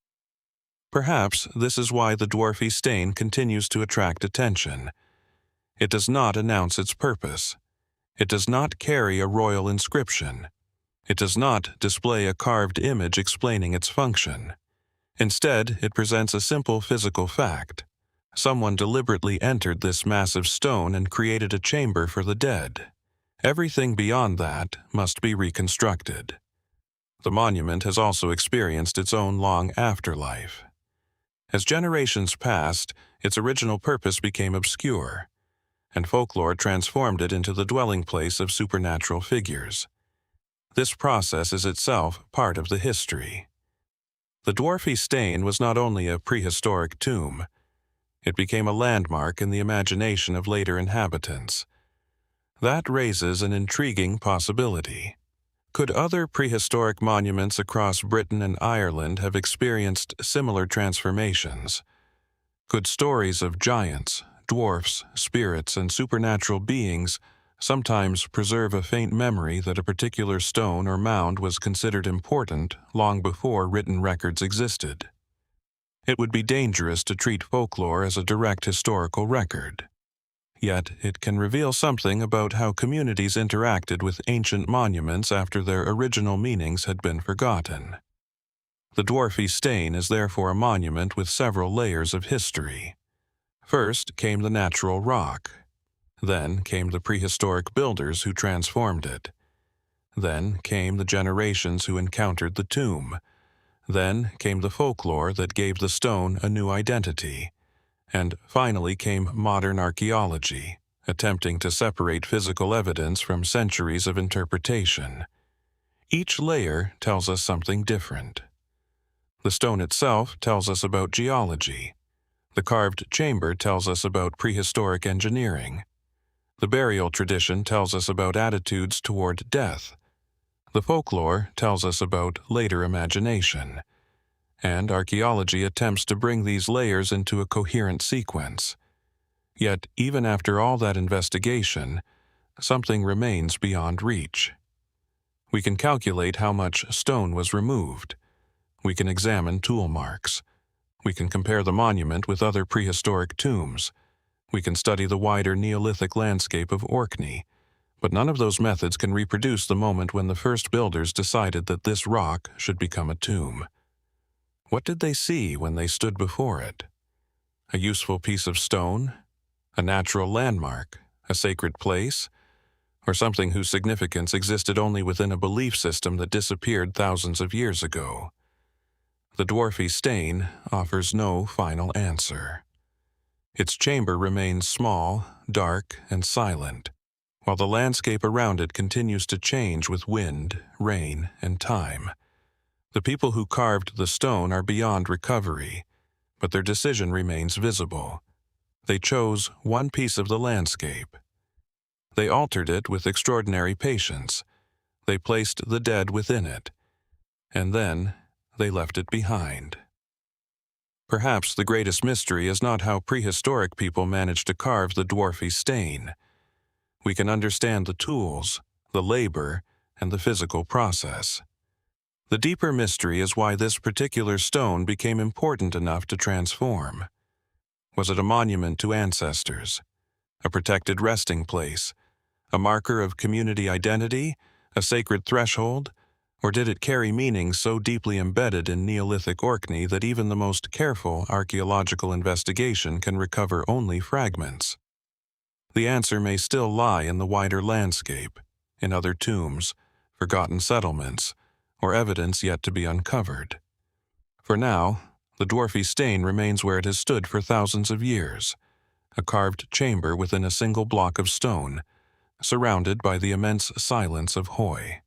S1: Perhaps this is why the Dwarfie Stane continues to attract attention. It does not announce its purpose. It does not carry a royal inscription. It does not display a carved image explaining its function. Instead, it presents a simple physical fact. Someone deliberately entered this massive stone and created a chamber for the dead. Everything beyond that must be reconstructed. The monument has also experienced its own long afterlife. As generations passed, its original purpose became obscure, and folklore transformed it into the dwelling place of supernatural figures. This process is itself part of the history. The Dwarfie Stane was not only a prehistoric tomb, it became a landmark in the imagination of later inhabitants. That raises an intriguing possibility. Could other prehistoric monuments across Britain and Ireland have experienced similar transformations? Could stories of giants, dwarfs, spirits, and supernatural beings sometimes preserve a faint memory that a particular stone or mound was considered important long before written records existed? It would be dangerous to treat folklore as a direct historical record. Yet it can reveal something about how communities interacted with ancient monuments after their original meanings had been forgotten. The Dwarfie Stane is therefore a monument with several layers of history. First came the natural rock. Then came the prehistoric builders who transformed it. Then came the generations who encountered the tomb. Then came the folklore that gave the stone a new identity. And finally came modern archaeology, attempting to separate physical evidence from centuries of interpretation. Each layer tells us something different. The stone itself tells us about geology. The carved chamber tells us about prehistoric engineering. The burial tradition tells us about attitudes toward death. The folklore tells us about later imagination. And archaeology attempts to bring these layers into a coherent sequence. Yet, even after all that investigation, something remains beyond reach. We can calculate how much stone was removed. We can examine tool marks. We can compare the monument with other prehistoric tombs. We can study the wider Neolithic landscape of Orkney, but none of those methods can reproduce the moment when the first builders decided that this rock should become a tomb. What did they see when they stood before it? A useful piece of stone? A natural landmark? A sacred place? Or something whose significance existed only within a belief system that disappeared thousands of years ago? The Dwarfie Stane offers no final answer. Its chamber remains small, dark, and silent, while the landscape around it continues to change with wind, rain, and time. The people who carved the stone are beyond recovery, but their decision remains visible. They chose one piece of the landscape. They altered it with extraordinary patience. They placed the dead within it, and then they left it behind. Perhaps the greatest mystery is not how prehistoric people managed to carve the Dwarfie Stane. We can understand the tools, the labor, and the physical process. The deeper mystery is why this particular stone became important enough to transform. Was it a monument to ancestors? A protected resting place? A marker of community identity? A sacred threshold? Or did it carry meanings so deeply embedded in Neolithic Orkney that even the most careful archaeological investigation can recover only fragments? The answer may still lie in the wider landscape, in other tombs, forgotten settlements, or evidence yet to be uncovered. For now, the Dwarfie Stane remains where it has stood for thousands of years, a carved chamber within a single block of stone, surrounded by the immense silence of Hoy.